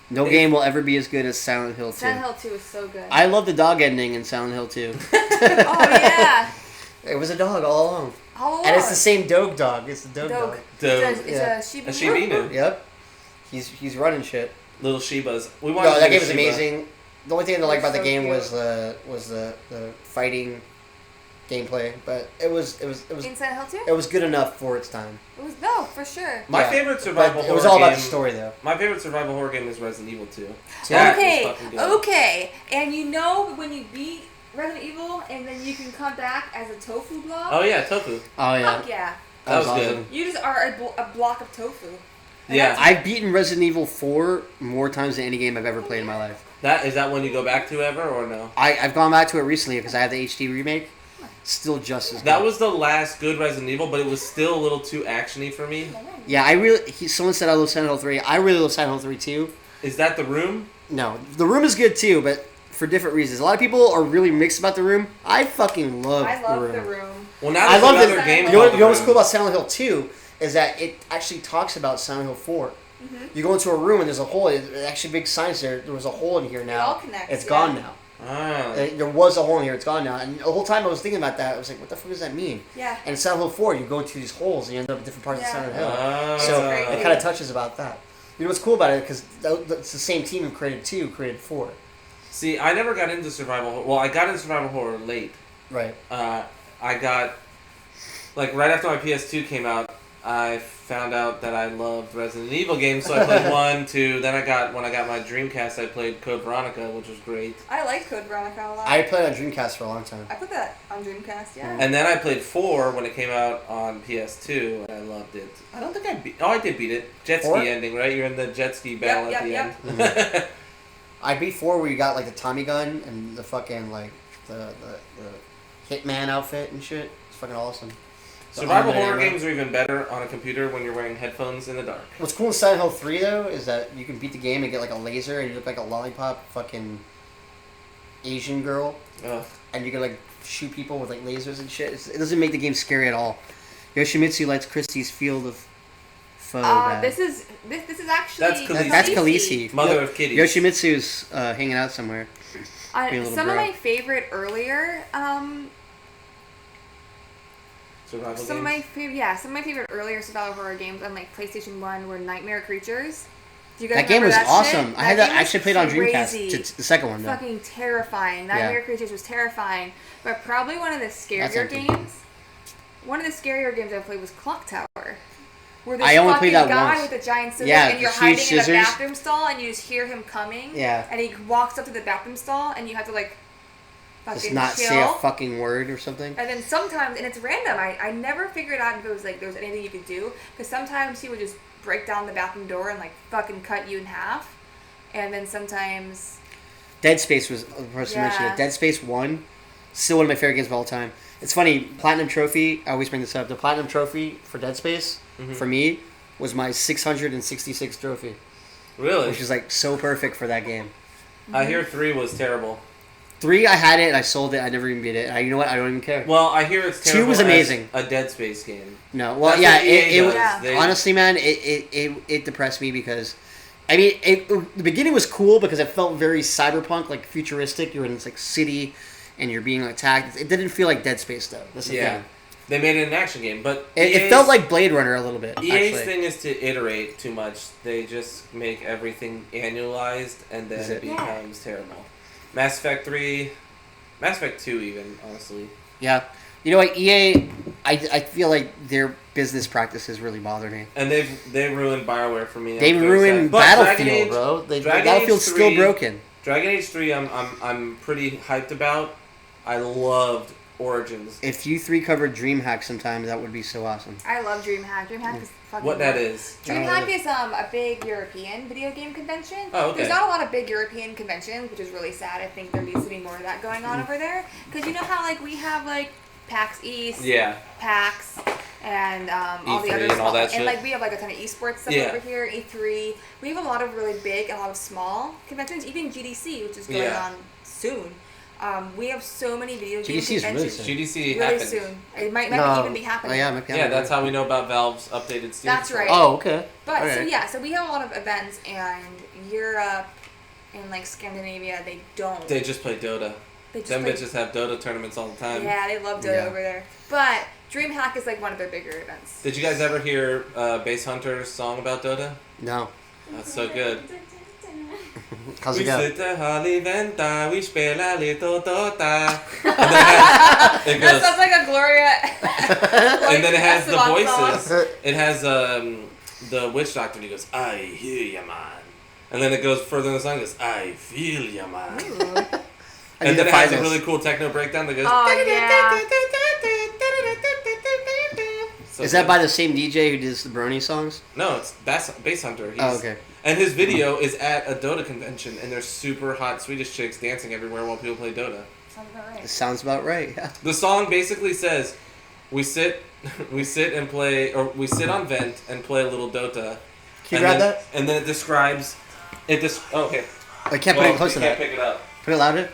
Speaker 1: No game will ever be as good as Silent Hill 2.
Speaker 5: Silent Hill 2 is so good.
Speaker 1: I love the dog ending in Silent Hill 2.
Speaker 5: Oh yeah.
Speaker 1: It was a dog all along.
Speaker 5: All along.
Speaker 1: And it's the same dog. It's the dog.
Speaker 5: Dog.
Speaker 2: Dope.
Speaker 5: It's
Speaker 1: Yeah.
Speaker 5: a Shiba
Speaker 2: A Shiba Inu.
Speaker 1: Yep. He's running shit.
Speaker 2: Little Shibas. We
Speaker 1: No,
Speaker 2: wanted to
Speaker 1: that
Speaker 2: do
Speaker 1: game was
Speaker 2: Shiba.
Speaker 1: amazing. The only thing I didn't like about the
Speaker 5: So
Speaker 1: game
Speaker 5: cute.
Speaker 1: was the fighting gameplay, but it was
Speaker 5: In Silent Hill 2?
Speaker 1: it was good enough for its time.
Speaker 5: It was no, for sure.
Speaker 2: My
Speaker 1: Yeah,
Speaker 2: favorite
Speaker 1: But
Speaker 2: survival
Speaker 1: it
Speaker 2: horror
Speaker 1: was all about
Speaker 2: game-
Speaker 1: the story though.
Speaker 2: My favorite survival horror game is Resident Evil 2. That was
Speaker 5: Okay,
Speaker 2: fucking good.
Speaker 5: okay. And you know when you beat Resident Evil and then you can come back as a tofu block?
Speaker 2: Oh yeah, Tofu.
Speaker 1: Oh yeah,
Speaker 5: Fuck yeah.
Speaker 2: That was
Speaker 1: awesome.
Speaker 2: good.
Speaker 5: You just are a block of tofu. And
Speaker 2: Yeah.
Speaker 1: I've beaten Resident Evil 4 more times than any game I've ever played in my life.
Speaker 2: Is that one you go back to ever or no?
Speaker 1: I've gone back to it recently because I have the HD remake. Still just as good.
Speaker 2: That was the last good Resident Evil, but it was still a little too actiony for me.
Speaker 1: Yeah, someone said I love Silent Hill 3. I really love Silent Hill 3 too.
Speaker 2: Is that The Room?
Speaker 1: No, The Room is good too, but for different reasons. A lot of people are really mixed about The Room. I fucking love
Speaker 5: I love
Speaker 1: The Room.
Speaker 5: the room.
Speaker 2: Well, now
Speaker 1: I
Speaker 2: there's
Speaker 1: love
Speaker 2: another
Speaker 1: that.
Speaker 2: game
Speaker 1: You know,
Speaker 2: called
Speaker 1: you know what's
Speaker 2: The
Speaker 1: cool
Speaker 2: Room.
Speaker 1: about Silent Hill 2 is that it actually talks about Silent Hill 4. You go into a room and there's a hole. There's actually big signs there. There was a hole in here now.
Speaker 5: all connects,
Speaker 1: It's
Speaker 5: yeah.
Speaker 1: gone now.
Speaker 2: Ah.
Speaker 1: There was a hole in here. It's gone now. And the whole time I was thinking about that, I was like, what the fuck does that mean?
Speaker 5: Yeah.
Speaker 1: And in Silent Hill 4, you go into these holes and you end up in different parts
Speaker 5: Yeah.
Speaker 1: of Silent Hill.
Speaker 2: Ah.
Speaker 1: So
Speaker 5: That's
Speaker 1: it
Speaker 5: crazy.
Speaker 1: kind of touches about that. You know what's cool about it? Because it's the same team who created 2, who created 4.
Speaker 2: See, I never got into survival. Well, I got into survival horror late.
Speaker 1: Right.
Speaker 2: I got like right after my PS2 came out. I found out that I loved Resident Evil games, so I played 1, 2. Then when I got my Dreamcast, I played Code Veronica, which was great.
Speaker 5: I like Code Veronica a lot.
Speaker 1: I played on Dreamcast for a long time.
Speaker 5: I put that on Dreamcast, yeah.
Speaker 2: And then I played 4 when it came out on PS2, and I loved it. I don't think I beat. Oh, I did beat it. Jet
Speaker 1: 4?
Speaker 2: ski ending, right? You're in the jet ski battle at the end.
Speaker 1: Mm-hmm. I beat 4 where you got like the Tommy gun and the fucking like the Hitman outfit and shit. It's fucking awesome.
Speaker 2: Survival horror games are even better on a computer when you're wearing headphones in the dark.
Speaker 1: What's cool in Silent Hill 3 though is that you can beat the game and get like a laser and you look like a lollipop fucking Asian girl.
Speaker 2: Ugh.
Speaker 1: And you can like shoot people with like lasers and shit. It doesn't make the game scary at all. Yoshimitsu likes Krysti's Field of Foe.
Speaker 5: This is actually
Speaker 2: That's
Speaker 1: Khaleesi.
Speaker 2: Mother of kitties.
Speaker 1: Yoshimitsu's hanging out somewhere.
Speaker 5: Some of my favorite earlier
Speaker 2: Survival
Speaker 5: some
Speaker 2: games?
Speaker 5: of my favorite earlier survival horror games on like PlayStation 1 were Nightmare Creatures. Do you guys
Speaker 1: That game was
Speaker 5: remember that
Speaker 1: awesome.
Speaker 5: shit?
Speaker 1: I had that
Speaker 5: game was
Speaker 1: actually played on
Speaker 5: crazy.
Speaker 1: Dreamcast. The second one though.
Speaker 5: Fucking terrifying. Nightmare Creatures was terrifying. But probably one of the scarier games. One of the scarier games I played was Clock Tower. Where this
Speaker 1: I only
Speaker 5: fucking
Speaker 1: played that
Speaker 5: guy
Speaker 1: once.
Speaker 5: with a giant scissors
Speaker 1: Yeah,
Speaker 5: and you're
Speaker 1: huge
Speaker 5: hiding
Speaker 1: scissors.
Speaker 5: in a bathroom stall and you just hear him coming.
Speaker 1: Yeah.
Speaker 5: And he walks up to the bathroom stall and you have to like fucking
Speaker 1: Just not
Speaker 5: chill.
Speaker 1: say a fucking word or something.
Speaker 5: And then sometimes, and it's random, I never figured out if it was like there was anything you could do. Because sometimes he would just break down the bathroom door and like fucking cut you in half. And then sometimes...
Speaker 1: Dead Space was the person who mentioned it. Dead Space 1, still one of my favorite games of all time. It's funny, Platinum Trophy, I always bring this up, the Platinum Trophy for Dead Space, for me, was my 666 trophy.
Speaker 2: Really?
Speaker 1: Which is like so perfect for that game.
Speaker 2: I hear 3 was terrible.
Speaker 1: 3, I had it and I sold it. I never even beat it. You know what? I don't even care.
Speaker 2: Well, I hear it's terrible.
Speaker 1: 2 was amazing.
Speaker 2: As a Dead Space game.
Speaker 1: No, well,
Speaker 2: That's
Speaker 1: yeah,
Speaker 2: what EA
Speaker 1: it was.
Speaker 2: does.
Speaker 1: Honestly, man, it depressed me because, I mean, the beginning was cool because it felt very cyberpunk, like futuristic. You're in this like city, and you're being attacked. It didn't feel like Dead Space though. That's the thing.
Speaker 2: They made it an action game, but
Speaker 1: It felt like Blade Runner a little bit.
Speaker 2: EA's
Speaker 1: actually.
Speaker 2: thing is to iterate too much. They just make everything annualized, and then it becomes terrible. Mass Effect 3, Mass Effect 2 even, honestly.
Speaker 1: Yeah. You know what, EA, I feel like their business practices really bother me.
Speaker 2: And they ruined BioWare for me.
Speaker 1: They ruined Battlefield, bro. Battlefield's still broken.
Speaker 2: Dragon Age 3 I'm pretty hyped about. I loved Origins.
Speaker 1: If you 3 covered DreamHack sometime, that would be so awesome.
Speaker 5: I love DreamHack. DreamHack is fucking
Speaker 2: What that is?
Speaker 5: DreamHack is a big European video game convention.
Speaker 2: Oh, okay.
Speaker 5: There's not a lot of big European conventions, which is really sad. I think there needs to be more of that going on over there. Because you know how like we have like PAX East, PAX, and all the other
Speaker 2: and all that shit.
Speaker 5: and like we have like a ton of esports stuff over here. E3. We have a lot of really big and a lot of small conventions. Even GDC, which is going on soon. We have so many video game
Speaker 1: GDC is really
Speaker 5: conventions.
Speaker 1: soon.
Speaker 2: GDC
Speaker 5: really
Speaker 2: happened.
Speaker 5: soon. It might even be happening.
Speaker 1: Oh, yeah, it might be
Speaker 2: Yeah, that's how we know about Valve's updated Steam.
Speaker 5: That's right.
Speaker 1: Oh, okay.
Speaker 5: But
Speaker 1: okay.
Speaker 5: so we have a lot of events, and Europe and like Scandinavia, they don't.
Speaker 2: They just play Dota. Them bitches have Dota tournaments all the time.
Speaker 5: Yeah, they love Dota over there. But DreamHack is like one of their bigger events.
Speaker 2: Did you guys ever hear Bass Hunter's song about Dota?
Speaker 1: No.
Speaker 2: That's so good.
Speaker 1: How's
Speaker 2: We
Speaker 1: it go?
Speaker 2: sitter här i vänta, we spelar lite Dota. It
Speaker 5: That
Speaker 2: goes,
Speaker 5: sounds like a Gloria.
Speaker 2: and then it has the
Speaker 5: Esteban song.
Speaker 2: voices. It has the witch doctor, and he goes, I hear ya, man. And then it goes further in the song, it goes, I feel ya, man. And then it has a really cool techno breakdown that goes.
Speaker 5: Oh, yeah.
Speaker 2: So
Speaker 1: Is that by the same DJ who does the Brony songs?
Speaker 2: No, it's Bass Hunter.
Speaker 1: Oh, okay.
Speaker 2: And his video is at a Dota convention, and there's super hot Swedish chicks dancing everywhere while people play Dota.
Speaker 5: Sounds about right.
Speaker 1: It sounds about right. Yeah.
Speaker 2: The song basically says, we sit and play, or we sit on vent and play a little Dota.
Speaker 1: Can you grab that?
Speaker 2: And then it describes, oh, okay.
Speaker 1: I can't put it close to that.
Speaker 2: Can't pick it up.
Speaker 1: Put it louder.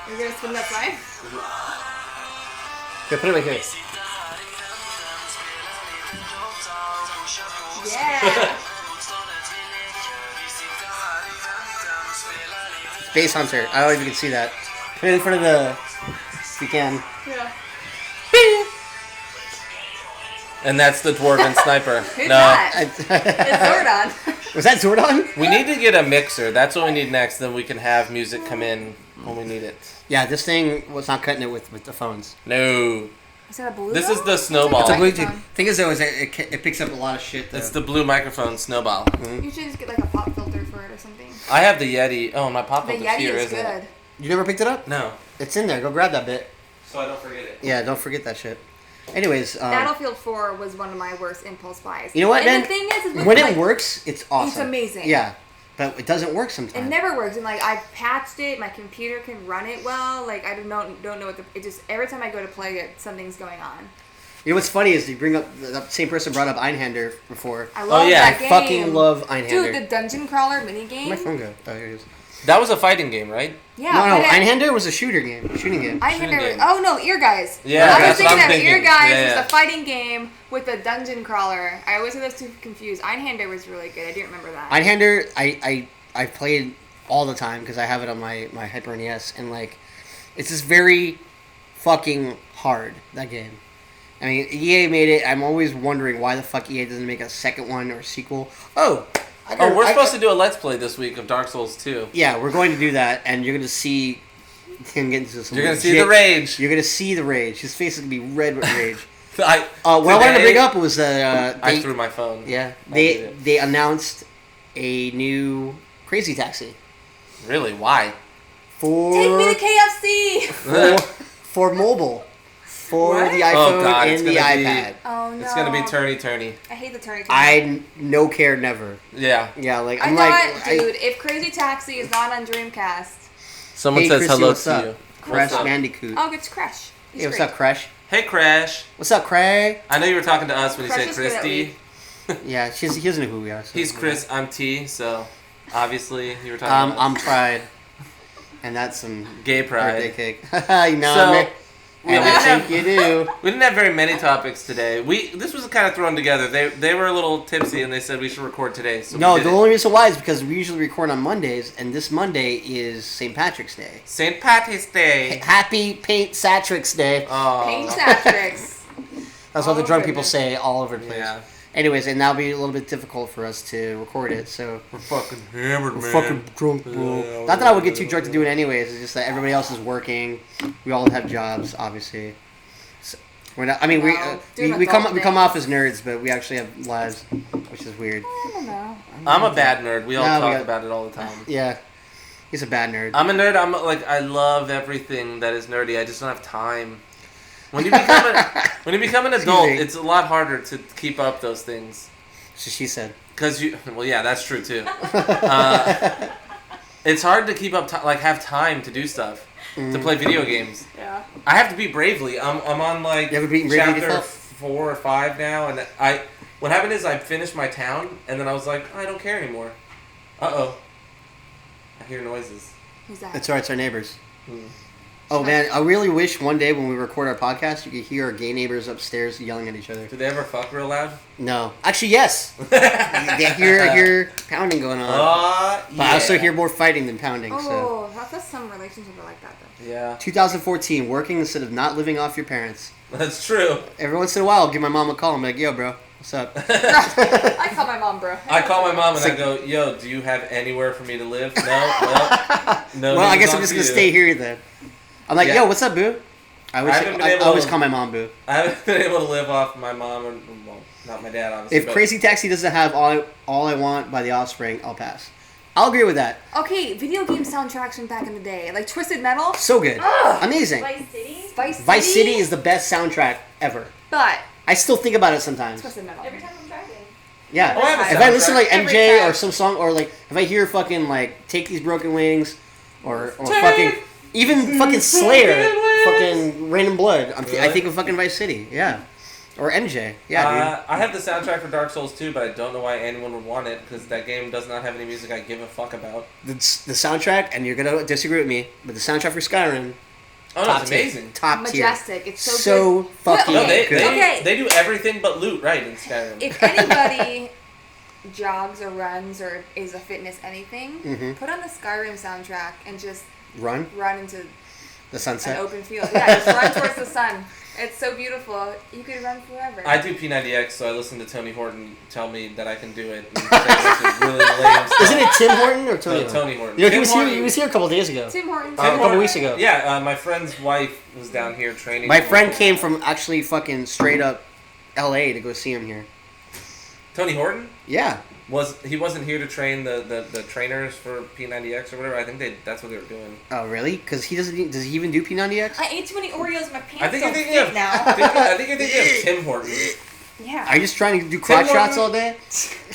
Speaker 5: You're gonna spin that slide?
Speaker 1: Okay, put it right here.
Speaker 5: Yeah.
Speaker 1: Space Hunter. I don't know if you can see that. Put it in front of the... If you can.
Speaker 5: Yeah.
Speaker 2: And that's the dwarven sniper.
Speaker 5: Who's
Speaker 2: No.
Speaker 5: that? It's Zordon.
Speaker 1: Was that Zordon?
Speaker 2: We need to get a mixer. That's what we need next. Then we can have music come in when we need it.
Speaker 1: Yeah, this thing was not cutting it with the phones.
Speaker 2: No.
Speaker 5: Is that a blue?
Speaker 2: This is the snowball.
Speaker 1: It's a
Speaker 5: It's
Speaker 1: Bluetooth.
Speaker 5: microphone.
Speaker 1: Thing is though, is it picks up a lot of shit. Though.
Speaker 2: It's the blue microphone snowball.
Speaker 5: You should just get like a pop filter for it or something.
Speaker 2: I have the Yeti. Oh, my pop
Speaker 5: The
Speaker 2: filter's
Speaker 5: Yeti
Speaker 2: here,
Speaker 5: is
Speaker 2: isn't
Speaker 5: good.
Speaker 2: it?
Speaker 1: You never picked it up?
Speaker 2: No.
Speaker 1: It's in there. Go grab that bit.
Speaker 2: So I don't forget it.
Speaker 1: Yeah, don't forget that shit. Anyways,
Speaker 5: Battlefield 4 was one of my worst impulse buys.
Speaker 1: you know what,
Speaker 5: and
Speaker 1: man?
Speaker 5: the thing is
Speaker 1: When
Speaker 5: like,
Speaker 1: it works, it's awesome.
Speaker 5: It's amazing.
Speaker 1: Yeah, but it doesn't work
Speaker 5: it
Speaker 1: sometimes.
Speaker 5: never works, and like I've patched it. My computer can run it well. Like I don't know what it just every time I go to play it, something's going on.
Speaker 1: You know what's funny is you bring up the same person brought up Einhander before.
Speaker 5: I love
Speaker 2: yeah.
Speaker 5: that
Speaker 1: I
Speaker 5: game.
Speaker 1: fucking love Einhander.
Speaker 5: Dude, the dungeon crawler minigame.
Speaker 1: Where'd my phone go? Oh, here it is.
Speaker 2: That was a fighting game, right?
Speaker 5: Yeah.
Speaker 1: No,
Speaker 5: but
Speaker 1: Einhander was a shooting game.
Speaker 2: Shooting
Speaker 5: game.
Speaker 2: game.
Speaker 5: Oh no, Ear Guys.
Speaker 2: Yeah,
Speaker 5: I was
Speaker 2: that's what
Speaker 5: thinking
Speaker 2: I'm
Speaker 5: of Ear
Speaker 2: thinking.
Speaker 5: Guys
Speaker 2: Yeah.
Speaker 5: was a fighting game with a dungeon crawler. I always get those two confused. Einhander was really good. I do remember that.
Speaker 1: Einhander, I played all the time because I have it on my Hyper NES, and like, it's just very fucking hard, that game. I mean, EA made it. I'm always wondering why the fuck EA doesn't make a second one or a sequel. Oh,
Speaker 2: We're supposed to do a Let's Play this week of Dark Souls 2.
Speaker 1: Yeah, we're going to do that, and you're going to see him get into some.
Speaker 2: You're going to see the rage.
Speaker 1: You're going to see the rage. His face is going to be red with rage.
Speaker 2: What
Speaker 1: I wanted to bring up was
Speaker 2: I threw my phone.
Speaker 1: Yeah, they announced a new Crazy Taxi.
Speaker 2: Really? Why?
Speaker 5: Take me to KFC.
Speaker 1: For mobile. For
Speaker 5: What?
Speaker 1: the iPhone
Speaker 2: Oh, God,
Speaker 1: and the iPad.
Speaker 5: Oh no.
Speaker 2: It's going to be turny.
Speaker 5: I hate the turny.
Speaker 1: I no care never.
Speaker 2: Yeah.
Speaker 1: Yeah, like
Speaker 5: I
Speaker 1: I'm
Speaker 5: thought, dude, if Crazy Taxi is not on Dreamcast,
Speaker 2: Someone
Speaker 1: Hey,
Speaker 2: says
Speaker 1: Chrissy,
Speaker 2: hello
Speaker 1: what's
Speaker 2: to
Speaker 1: up?
Speaker 2: you.
Speaker 1: Crash
Speaker 2: What's up?
Speaker 1: Bandicoot.
Speaker 5: oh, it's Crash. He's
Speaker 1: Hey, what's
Speaker 5: great.
Speaker 1: up, Crash?
Speaker 2: Hey, Crash.
Speaker 1: What's up, Craig?
Speaker 2: I know you were talking to us when you
Speaker 5: Crash
Speaker 2: said
Speaker 5: is good at
Speaker 2: Christy.
Speaker 1: Yeah, he doesn't know who we are. So.
Speaker 2: He's Chris, I'm T, so obviously you were talking about
Speaker 1: I'm Pride, and that's some
Speaker 2: gay pride.
Speaker 1: birthday cake. You know
Speaker 2: So,
Speaker 1: me.
Speaker 2: we
Speaker 1: And
Speaker 2: didn't
Speaker 1: I think
Speaker 2: have-
Speaker 1: you do.
Speaker 2: We didn't have very many topics today. This was kind of thrown together. They were a little tipsy and they said we should record today. So
Speaker 1: No,
Speaker 2: we
Speaker 1: the
Speaker 2: did it.
Speaker 1: only reason why is because we usually record on Mondays, and this Monday is St. Patrick's Day.
Speaker 2: St. Patty's Day.
Speaker 1: Happy Paint Satrix Day.
Speaker 2: Oh.
Speaker 5: Paint Satrix.
Speaker 1: That's what the
Speaker 5: Oh,
Speaker 1: drunk people
Speaker 5: goodness.
Speaker 1: say all over the place.
Speaker 2: Yeah.
Speaker 1: Anyways, and that'll be a little bit difficult for us to record it, so
Speaker 2: We're fucking hammered,
Speaker 1: we're
Speaker 2: man.
Speaker 1: fucking drunk, bro. Not that I would get too drunk to do it anyways. It's just that everybody else is working. We all have jobs, obviously. So we're not. I mean,
Speaker 5: Well, doing
Speaker 1: we come
Speaker 5: adult
Speaker 1: off as nerds, but we actually have lives, which is weird.
Speaker 5: I don't know.
Speaker 2: I'm a bad nerd. We all
Speaker 1: No, we
Speaker 2: talk
Speaker 1: got-
Speaker 2: about it all the time.
Speaker 1: Yeah, he's a bad nerd.
Speaker 2: I'm a nerd. I love everything that is nerdy. I just don't have time. When you become an adult,
Speaker 1: me.
Speaker 2: it's a lot harder to keep up those things.
Speaker 1: So she said.
Speaker 2: Well, yeah, that's true too. It's hard to keep up, have time to do stuff, to play video games.
Speaker 5: Yeah.
Speaker 2: I have to beat Bravely. I'm on
Speaker 1: You ever beaten Bravely
Speaker 2: chapter
Speaker 1: yourself?
Speaker 2: 4 or 5 now, and what happened is I finished my town, and then I was like, I don't care anymore. I hear noises.
Speaker 5: Who's that?
Speaker 1: It's our neighbors.
Speaker 2: Hmm.
Speaker 1: Oh man, I really wish one day when we record our podcast, you could hear our gay neighbors upstairs yelling at each other.
Speaker 2: Did they ever fuck real loud?
Speaker 1: No, actually yes. I hear pounding going on. But I also hear more fighting than pounding. So
Speaker 5: Oh, that's some relationships are like that though.
Speaker 2: Yeah,
Speaker 1: 2014, working instead of not living off your parents.
Speaker 2: that's true.
Speaker 1: Every once in a while, I'll give my mom a call. I'm like, yo, bro, what's up?
Speaker 5: I call my mom, bro.
Speaker 2: I call my mom and I go, yo, do you have anywhere for me to live? No, well, no.
Speaker 1: Well, I
Speaker 2: news
Speaker 1: guess I'm
Speaker 2: on
Speaker 1: just
Speaker 2: to
Speaker 1: gonna
Speaker 2: you.
Speaker 1: stay here then. I'm like,
Speaker 2: Yeah.
Speaker 1: yo, what's up, boo? I
Speaker 2: haven't been able
Speaker 1: always
Speaker 2: to-
Speaker 1: call my mom boo.
Speaker 2: I haven't been able to live off my mom, or well, not my dad, obviously.
Speaker 1: If
Speaker 2: but
Speaker 1: Crazy Taxi doesn't have all I Want by The Offspring, I'll pass. I'll agree with that.
Speaker 5: Okay, video game soundtracks from back in the day, like Twisted Metal.
Speaker 1: So good. Amazing.
Speaker 4: Vice City?
Speaker 1: Vice City is the best soundtrack ever.
Speaker 5: But
Speaker 1: I still think about it sometimes.
Speaker 5: Twisted Metal.
Speaker 4: Every time I'm driving.
Speaker 1: Yeah.
Speaker 2: Oh, I have a
Speaker 1: If I listen to like
Speaker 5: Every
Speaker 1: MJ
Speaker 5: time.
Speaker 1: or some song, or like if I hear fucking like Take These Broken Wings, or
Speaker 2: Take
Speaker 1: fucking even fucking Slayer,
Speaker 2: Broken Wings.
Speaker 1: fucking Rain and Blood. I
Speaker 2: Really?
Speaker 1: think of fucking Vice City. Yeah. Or MJ. Yeah,
Speaker 2: I have the soundtrack for Dark Souls 2, but I don't know why anyone would want it, because that game does not have any music I give a fuck about.
Speaker 1: dude. The soundtrack, and you're gonna disagree with me, but the soundtrack for Skyrim,
Speaker 2: Oh, no,
Speaker 1: top
Speaker 2: it's
Speaker 1: tier.
Speaker 2: amazing.
Speaker 1: Top tier.
Speaker 5: Majestic. It's so
Speaker 1: So
Speaker 5: good.
Speaker 1: fucking
Speaker 2: No, they,
Speaker 1: good.
Speaker 2: they,
Speaker 5: Okay.
Speaker 2: they do everything but loot right in Skyrim.
Speaker 5: If anybody jogs or runs or is a fitness anything,
Speaker 1: Mhm.
Speaker 5: put on the Skyrim soundtrack and just
Speaker 1: Run
Speaker 5: run into
Speaker 1: the
Speaker 5: an
Speaker 1: sunset.
Speaker 5: open field. Yeah, just run towards the sun. It's so beautiful. You could run forever.
Speaker 2: I do P90X, so I listen to Tony Horton tell me that I can do it. And say this is really lame stuff.
Speaker 1: Isn't it Tim Horton or Tony?
Speaker 2: No, Tony Horton.
Speaker 1: You know,
Speaker 2: Tim
Speaker 1: he was here a couple days ago.
Speaker 5: Tim Hortons.
Speaker 1: A couple weeks ago.
Speaker 2: Yeah, my friend's wife was down here training.
Speaker 1: My friend came from actually fucking straight up L.A. to go see him here.
Speaker 2: Tony Horton?
Speaker 1: Yeah.
Speaker 2: He wasn't here to train the trainers for P90X or whatever. I think that's what they were doing.
Speaker 1: Oh, really? Because he doesn't. Does he even do P90X?
Speaker 5: I ate too many Oreos. My pants
Speaker 2: I think
Speaker 5: don't
Speaker 2: you're
Speaker 5: fit
Speaker 2: thinking of
Speaker 5: now.
Speaker 2: I think you're thinking of Tim Horton.
Speaker 5: Yeah.
Speaker 1: Are you just trying to do crotch
Speaker 2: Tim
Speaker 1: shots
Speaker 2: Horton?
Speaker 1: all day?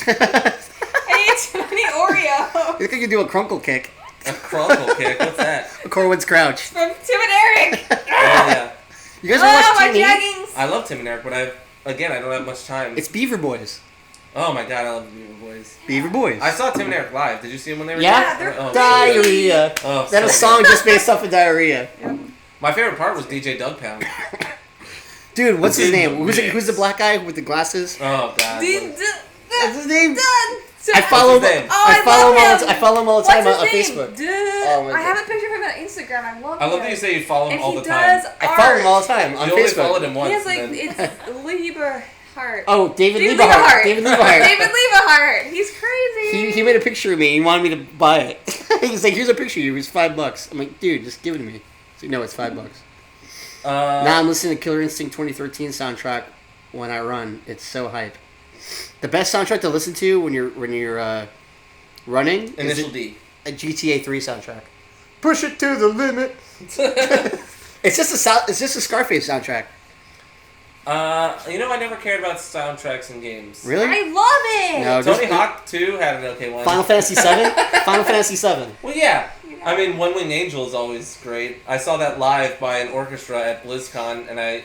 Speaker 5: I ate too many Oreos.
Speaker 1: You think you do a crunkle kick?
Speaker 2: A crunkle kick? What's that?
Speaker 1: A Corwin's crouch.
Speaker 5: From Tim and Eric.
Speaker 2: Oh yeah.
Speaker 1: You guys ever
Speaker 5: Oh,
Speaker 1: watch
Speaker 5: my
Speaker 1: TV?
Speaker 5: jeggings.
Speaker 2: I love Tim and Eric, but I don't have much time.
Speaker 1: It's Beaver Boys.
Speaker 2: Oh my god, I love the Beaver Boys.
Speaker 1: Beaver Boys.
Speaker 2: I saw Tim and Eric live. Did you see them when they were
Speaker 1: Yeah?
Speaker 2: here? Oh,
Speaker 1: Diarrhea.
Speaker 2: Oh,
Speaker 1: That a
Speaker 2: so
Speaker 1: song just based off of diarrhea.
Speaker 2: My favorite part was DJ Doug Pound.
Speaker 1: Dude, what's his name?
Speaker 2: Mix.
Speaker 1: Who's the black guy with the glasses?
Speaker 2: Oh god.
Speaker 1: What's his name?
Speaker 5: Done.
Speaker 1: I follow
Speaker 2: What's his
Speaker 1: him.
Speaker 2: name?
Speaker 5: Oh,
Speaker 1: I follow him.
Speaker 5: love him.
Speaker 1: I follow him all the time
Speaker 5: What's
Speaker 1: on
Speaker 5: his name?
Speaker 1: Facebook.
Speaker 5: Dude.
Speaker 1: Oh my
Speaker 5: I have
Speaker 1: God.
Speaker 5: a picture of him on Instagram. I love
Speaker 2: I love
Speaker 5: him.
Speaker 2: that you say you follow him
Speaker 5: And
Speaker 2: all
Speaker 5: he
Speaker 2: the
Speaker 5: does
Speaker 2: time.
Speaker 1: I follow him all the time on
Speaker 2: You only
Speaker 1: Facebook.
Speaker 2: followed him once.
Speaker 5: He has like
Speaker 2: and then-
Speaker 5: it's Lieberhart.
Speaker 1: Oh, David
Speaker 5: David
Speaker 1: Lieberhart.
Speaker 5: Lieberhart.
Speaker 1: David Lieberhart.
Speaker 5: David Lieberhart. He's crazy.
Speaker 1: He made a picture of me. He wanted me to buy it. He's like, "Here's a picture of you. It's $5." I'm like, "Dude, just give it to me." So no, it's $5. Now I'm listening to Killer Instinct 2013 soundtrack when I run. It's so hype. The best soundtrack to listen to when you're running
Speaker 2: Initial
Speaker 1: is
Speaker 2: D.
Speaker 1: a GTA 3 soundtrack. Push it to the limit. It's just a Scarface soundtrack.
Speaker 2: I never cared about soundtracks in games.
Speaker 1: Really?
Speaker 5: I love it.
Speaker 1: No,
Speaker 2: Tony Hawk 2 had an okay one.
Speaker 1: Final Fantasy 7. Final Fantasy 7.
Speaker 2: Well, yeah. I mean, One Winged Angel is always great. I saw that live by an orchestra at BlizzCon, and I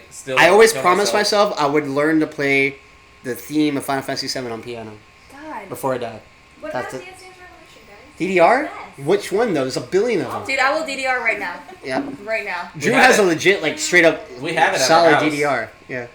Speaker 1: always promised myself I would learn to play the theme of Final Fantasy 7 on piano
Speaker 5: God.
Speaker 1: before I die.
Speaker 3: What
Speaker 1: That's
Speaker 3: about
Speaker 1: it.
Speaker 3: Dance Dance Revolution, guys?
Speaker 1: DDR?
Speaker 3: Yes.
Speaker 1: Which one though? There's a billion of them.
Speaker 5: Dude, I will DDR right now.
Speaker 1: Yeah.
Speaker 5: Right now.
Speaker 1: Drew
Speaker 2: have
Speaker 1: has a
Speaker 2: it.
Speaker 1: legit, like, straight up
Speaker 2: We have it at
Speaker 1: solid
Speaker 2: our house.
Speaker 1: DDR. Yeah.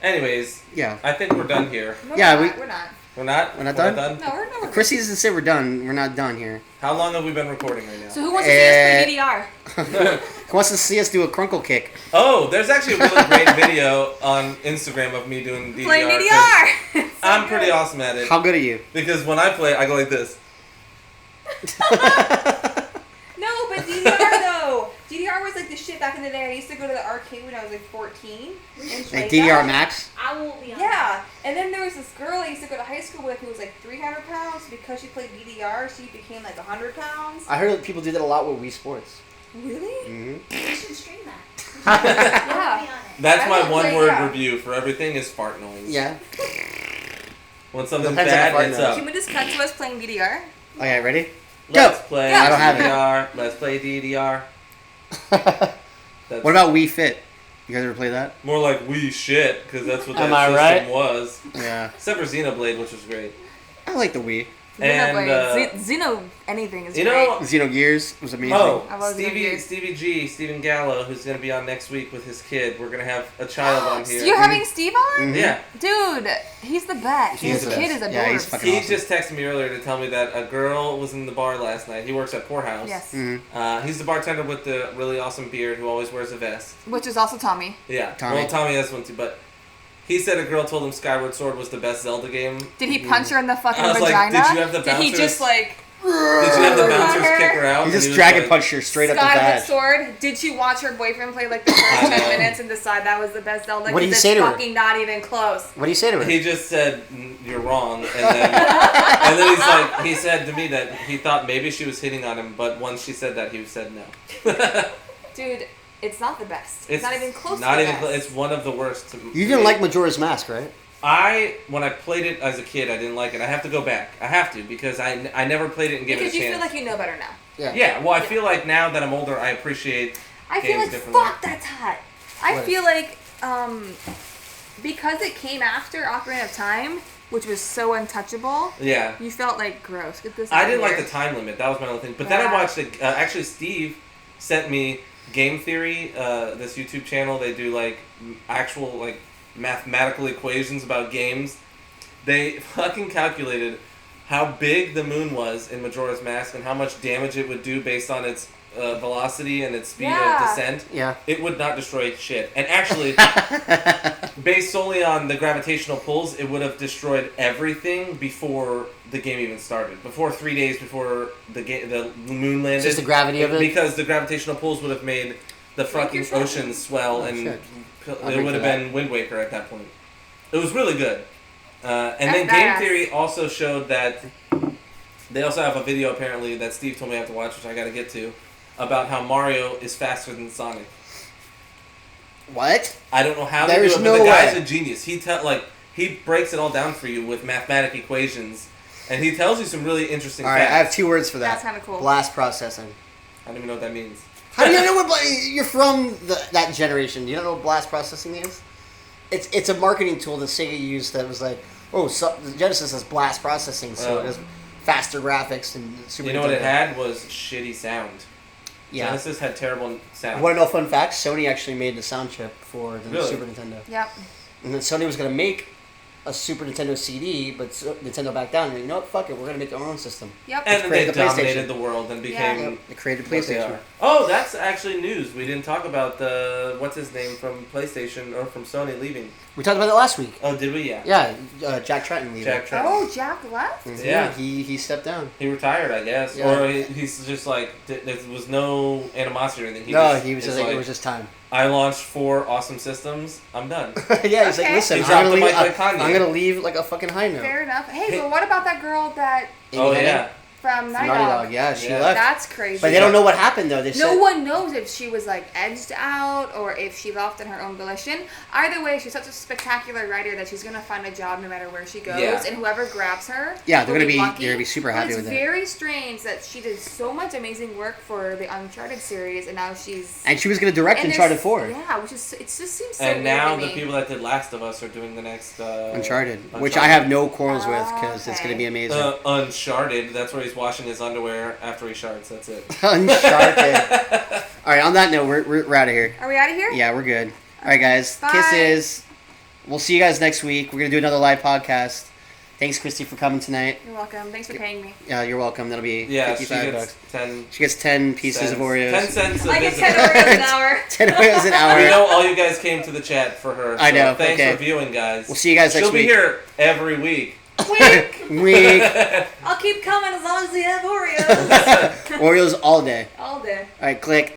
Speaker 2: Anyways,
Speaker 1: Yeah.
Speaker 2: I think we're done here.
Speaker 5: No,
Speaker 1: Yeah,
Speaker 5: we're not.
Speaker 2: We're not?
Speaker 1: We're not done?
Speaker 5: No, we're not.
Speaker 1: Chrissy doesn't say we're done. We're not done here.
Speaker 2: How long have we been recording right now?
Speaker 5: So who wants to see us play DDR?
Speaker 1: He wants to see us do a crunkle kick.
Speaker 2: Oh, there's actually a really great video on Instagram of me doing DDR.
Speaker 5: Playing
Speaker 2: 'cause
Speaker 5: DDR. It's so
Speaker 2: I'm pretty
Speaker 5: good.
Speaker 2: awesome at it.
Speaker 1: How good are you?
Speaker 2: Because when I play, I go like this.
Speaker 5: No, but DDR though. DDR was like the shit back in the day. I used to go to the arcade when I was like 14. and play
Speaker 1: Like DDR
Speaker 5: that.
Speaker 1: Max?
Speaker 3: I won't be on
Speaker 5: Yeah, and then there was this girl I used to go to high school with who was like 300 pounds. Because she played DDR, she became like 100 pounds.
Speaker 1: I heard that people do that a lot with Wii Sports.
Speaker 5: Really?
Speaker 1: Mm-hmm.
Speaker 3: that. We should stream that.
Speaker 5: Yeah.
Speaker 3: I'll be on it.
Speaker 2: That's
Speaker 5: I
Speaker 2: my
Speaker 5: will
Speaker 2: one
Speaker 5: play,
Speaker 2: word
Speaker 5: yeah.
Speaker 2: review for everything is fart noise.
Speaker 1: Yeah.
Speaker 2: When something's
Speaker 1: Depends on the
Speaker 2: bad,
Speaker 1: fart
Speaker 2: it's
Speaker 1: noise.
Speaker 2: up.
Speaker 5: Can we just cut to us playing DDR?
Speaker 1: Okay, ready?
Speaker 2: Let's
Speaker 1: Go!
Speaker 2: play
Speaker 5: Yeah.
Speaker 1: I don't have it.
Speaker 2: DDR. Let's play DDR. That's
Speaker 1: What about Wii Fit? You guys ever play that?
Speaker 2: more like Wii shit, because that's what that
Speaker 1: Am I
Speaker 2: system
Speaker 1: right?
Speaker 2: was.
Speaker 1: Yeah.
Speaker 2: Except for Xenoblade, which was great.
Speaker 1: I like the Wii.
Speaker 2: And,
Speaker 5: Xeno anything is
Speaker 2: you
Speaker 5: great.
Speaker 2: know,
Speaker 1: Xenogears was amazing.
Speaker 2: Oh,
Speaker 5: I love
Speaker 2: Stevie G, Stephen Gallo, who's going to be on next week with his kid. We're going to have a child on here.
Speaker 5: You're having Steve on?
Speaker 1: Mhm.
Speaker 2: Yeah.
Speaker 5: Dude, he's the best.
Speaker 1: He's
Speaker 5: His
Speaker 1: the
Speaker 5: kid
Speaker 1: best.
Speaker 5: is adorable.
Speaker 1: Yeah, he's fucking
Speaker 2: He
Speaker 1: awesome.
Speaker 2: just texted me earlier to tell me that a girl was in the bar last night. He works at Poorhouse.
Speaker 5: Yes.
Speaker 1: Mhm.
Speaker 2: He's the bartender with the really awesome beard who always wears a vest.
Speaker 5: Which is also Tommy.
Speaker 2: Yeah.
Speaker 1: Tommy.
Speaker 2: Well, Tommy has one too, but he said a girl told him Skyward Sword was the best Zelda game.
Speaker 5: Did he punch her in the fucking
Speaker 2: I was like,
Speaker 5: vagina?
Speaker 2: did you have the
Speaker 5: Did he
Speaker 2: bouncers?
Speaker 5: just like
Speaker 2: Did you have the bouncers kick her out?
Speaker 1: He
Speaker 2: And
Speaker 1: just
Speaker 2: was
Speaker 1: dragon
Speaker 2: like-
Speaker 1: punched her straight up the
Speaker 5: Skyward
Speaker 1: badge.
Speaker 5: Sword? Did she watch her boyfriend play like the first
Speaker 2: I
Speaker 5: 10
Speaker 2: know.
Speaker 5: minutes and decide that was the best Zelda?
Speaker 1: What did he
Speaker 5: 'Cause
Speaker 1: say
Speaker 5: it's
Speaker 1: to her?
Speaker 5: fucking not even close.
Speaker 1: What do you say to her?
Speaker 2: He just said, "You're wrong," and then he said to me that he thought maybe she was hitting on him, but once she said that, he said no.
Speaker 5: Dude, it's not the best. It's not even close
Speaker 2: Not
Speaker 5: to the
Speaker 2: even
Speaker 5: best.
Speaker 2: close. It's one of the worst.
Speaker 1: You didn't like Majora's Mask, right?
Speaker 2: When I played it as a kid, I didn't like it. I have to go back. I have to because I never played it and gave
Speaker 5: Because
Speaker 2: it a
Speaker 5: you
Speaker 2: chance.
Speaker 5: feel like you know better now.
Speaker 2: Yeah, well, I feel like now that I'm older, I appreciate
Speaker 5: I feel
Speaker 2: games
Speaker 5: like,
Speaker 2: differently.
Speaker 5: fuck, that's hot. I
Speaker 1: What?
Speaker 5: feel like, because it came after Ocarina of Time, which was so untouchable,
Speaker 2: Yeah.
Speaker 5: you felt like, gross, get this
Speaker 2: I
Speaker 5: out
Speaker 2: didn't
Speaker 5: of
Speaker 2: like
Speaker 5: here.
Speaker 2: the time limit. That was my only thing. But then I
Speaker 5: Yeah.
Speaker 2: watched it. Actually, Steve sent me Game Theory, this YouTube channel. They do like actual like mathematical equations about games. They fucking calculated how big the moon was in Majora's Mask and how much damage it would do based on its velocity and its speed
Speaker 5: Yeah.
Speaker 2: of descent,
Speaker 1: Yeah.
Speaker 2: it would not destroy shit. And actually, based solely on the gravitational pulls, it would have destroyed everything before the game even started. Before 3 days before the moon landed.
Speaker 1: Just the gravity of it?
Speaker 2: Because the gravitational pulls would have made the fucking
Speaker 3: your shot.
Speaker 2: ocean swell,
Speaker 1: Oh,
Speaker 2: and
Speaker 1: shit.
Speaker 2: it
Speaker 1: I'll drink
Speaker 2: would
Speaker 1: to
Speaker 2: have
Speaker 1: that.
Speaker 2: been Wind Waker at that point. It was really good. And
Speaker 5: That's
Speaker 2: then Game
Speaker 5: badass.
Speaker 2: Theory also showed that they also have a video apparently that Steve told me I have to watch, which I got to get to, about how Mario is faster than Sonic.
Speaker 1: What?
Speaker 2: I don't know how
Speaker 1: There
Speaker 2: they do
Speaker 1: is
Speaker 2: it, but
Speaker 1: no
Speaker 2: the guy's
Speaker 1: way.
Speaker 2: a genius. He breaks it all down for you with mathematic equations, and he tells you some really interesting
Speaker 1: All right,
Speaker 2: facts.
Speaker 1: I have 2 words for that.
Speaker 5: That's kinda cool.
Speaker 1: Blast processing.
Speaker 2: I don't even know what that means.
Speaker 1: How do you know what you're from that generation? You don't know what blast processing is? It's a marketing tool that Sega used that was like, oh, so the Genesis has blast processing, so it has faster graphics and Super
Speaker 2: You know what it
Speaker 1: Nintendo.
Speaker 2: had was shitty sound.
Speaker 1: Yeah.
Speaker 2: Genesis had terrible sound.
Speaker 1: Want to know a fun fact? Sony actually made the sound chip for the
Speaker 2: Really?
Speaker 1: Super Nintendo.
Speaker 5: Yep.
Speaker 1: And then Sony was going to make a Super Nintendo CD, but Nintendo backed down. And you know what? Fuck it. We're going to make our own system.
Speaker 5: Yep.
Speaker 2: And then they
Speaker 1: created the
Speaker 2: dominated
Speaker 1: PlayStation.
Speaker 2: the world and became
Speaker 1: Yep. They created
Speaker 2: what they
Speaker 1: PlayStation.
Speaker 2: are. Oh, that's actually news. We didn't talk about the what's his name from PlayStation or from Sony leaving.
Speaker 1: We talked about that last week.
Speaker 2: Oh, did we? Yeah.
Speaker 1: Yeah, Jack Tretton leaving.
Speaker 2: Jack Trent.
Speaker 5: Oh, Jack left?
Speaker 1: Mhm.
Speaker 2: Yeah.
Speaker 1: He stepped down.
Speaker 2: He retired, I guess,
Speaker 1: Yeah.
Speaker 2: or he's just like there was no animosity or anything.
Speaker 1: He was just like, it was just time.
Speaker 2: I launched 4 awesome systems. I'm done.
Speaker 1: Yeah, he's like,
Speaker 5: Okay.
Speaker 1: listen,
Speaker 2: He
Speaker 1: I'm
Speaker 2: dropped
Speaker 1: gonna,
Speaker 2: the
Speaker 1: leave,
Speaker 2: mic like Kanye.
Speaker 1: I'm gonna leave like a fucking high note.
Speaker 5: Fair enough. Hey, but what about that girl that
Speaker 1: Amy
Speaker 2: Oh
Speaker 1: Hennig
Speaker 2: yeah.
Speaker 5: from Naughty
Speaker 1: Naughty
Speaker 5: Dog?
Speaker 1: Dog. Yeah, she
Speaker 2: Yeah.
Speaker 1: left.
Speaker 5: That's crazy.
Speaker 1: But they don't know what happened though. They
Speaker 5: No
Speaker 1: said,
Speaker 5: one knows if she was like edged out or if she left in her own volition. Either way, she's such a spectacular writer that she's gonna find a job no matter where she goes,
Speaker 2: Yeah.
Speaker 5: and whoever grabs her,
Speaker 1: Yeah, they're
Speaker 5: will
Speaker 1: gonna be
Speaker 5: lucky.
Speaker 1: they're gonna be super
Speaker 5: But
Speaker 1: happy
Speaker 5: it's
Speaker 1: with it.
Speaker 5: very strange that she did so much amazing work for the Uncharted series, and now she's
Speaker 1: And she was gonna direct Uncharted 4.
Speaker 5: Yeah, which is it just seems so
Speaker 2: And
Speaker 5: weird
Speaker 2: now
Speaker 5: to
Speaker 2: the
Speaker 5: me.
Speaker 2: people that did Last of Us are doing the next
Speaker 1: Uncharted, which I have no quarrels with
Speaker 5: Oh,
Speaker 1: because it's gonna be
Speaker 5: okay.
Speaker 1: amazing.
Speaker 2: Uncharted. That's where he's washing his underwear after he sharts. That's it.
Speaker 1: Uncharted. All right, on that note, we're out of here.
Speaker 5: Are we out of here?
Speaker 1: Yeah, we're good. All right, guys.
Speaker 5: Bye.
Speaker 1: Kisses. We'll see you guys next week. We're gonna do another live podcast. Thanks, Krysti, for coming tonight.
Speaker 5: You're welcome. Thanks for paying me.
Speaker 1: You're welcome. That'll be
Speaker 2: Yeah, she
Speaker 1: 55
Speaker 2: gets
Speaker 1: bucks.
Speaker 2: 10
Speaker 1: She gets 10 pieces of Oreos.
Speaker 2: 10 cents a
Speaker 5: I get
Speaker 2: visit.
Speaker 5: 10 Oreos an hour.
Speaker 1: 10 Oreos an hour.
Speaker 2: We know all you guys came to the chat for her.
Speaker 1: I
Speaker 2: so
Speaker 1: know,
Speaker 2: Thanks
Speaker 1: okay.
Speaker 2: for viewing, guys.
Speaker 1: We'll see you guys next
Speaker 2: She'll be
Speaker 1: week.
Speaker 2: here every week.
Speaker 5: Wink.
Speaker 1: Week.
Speaker 5: I'll keep coming as long as we have Oreos.
Speaker 1: Oreos all day.
Speaker 5: All day.
Speaker 1: All right, click.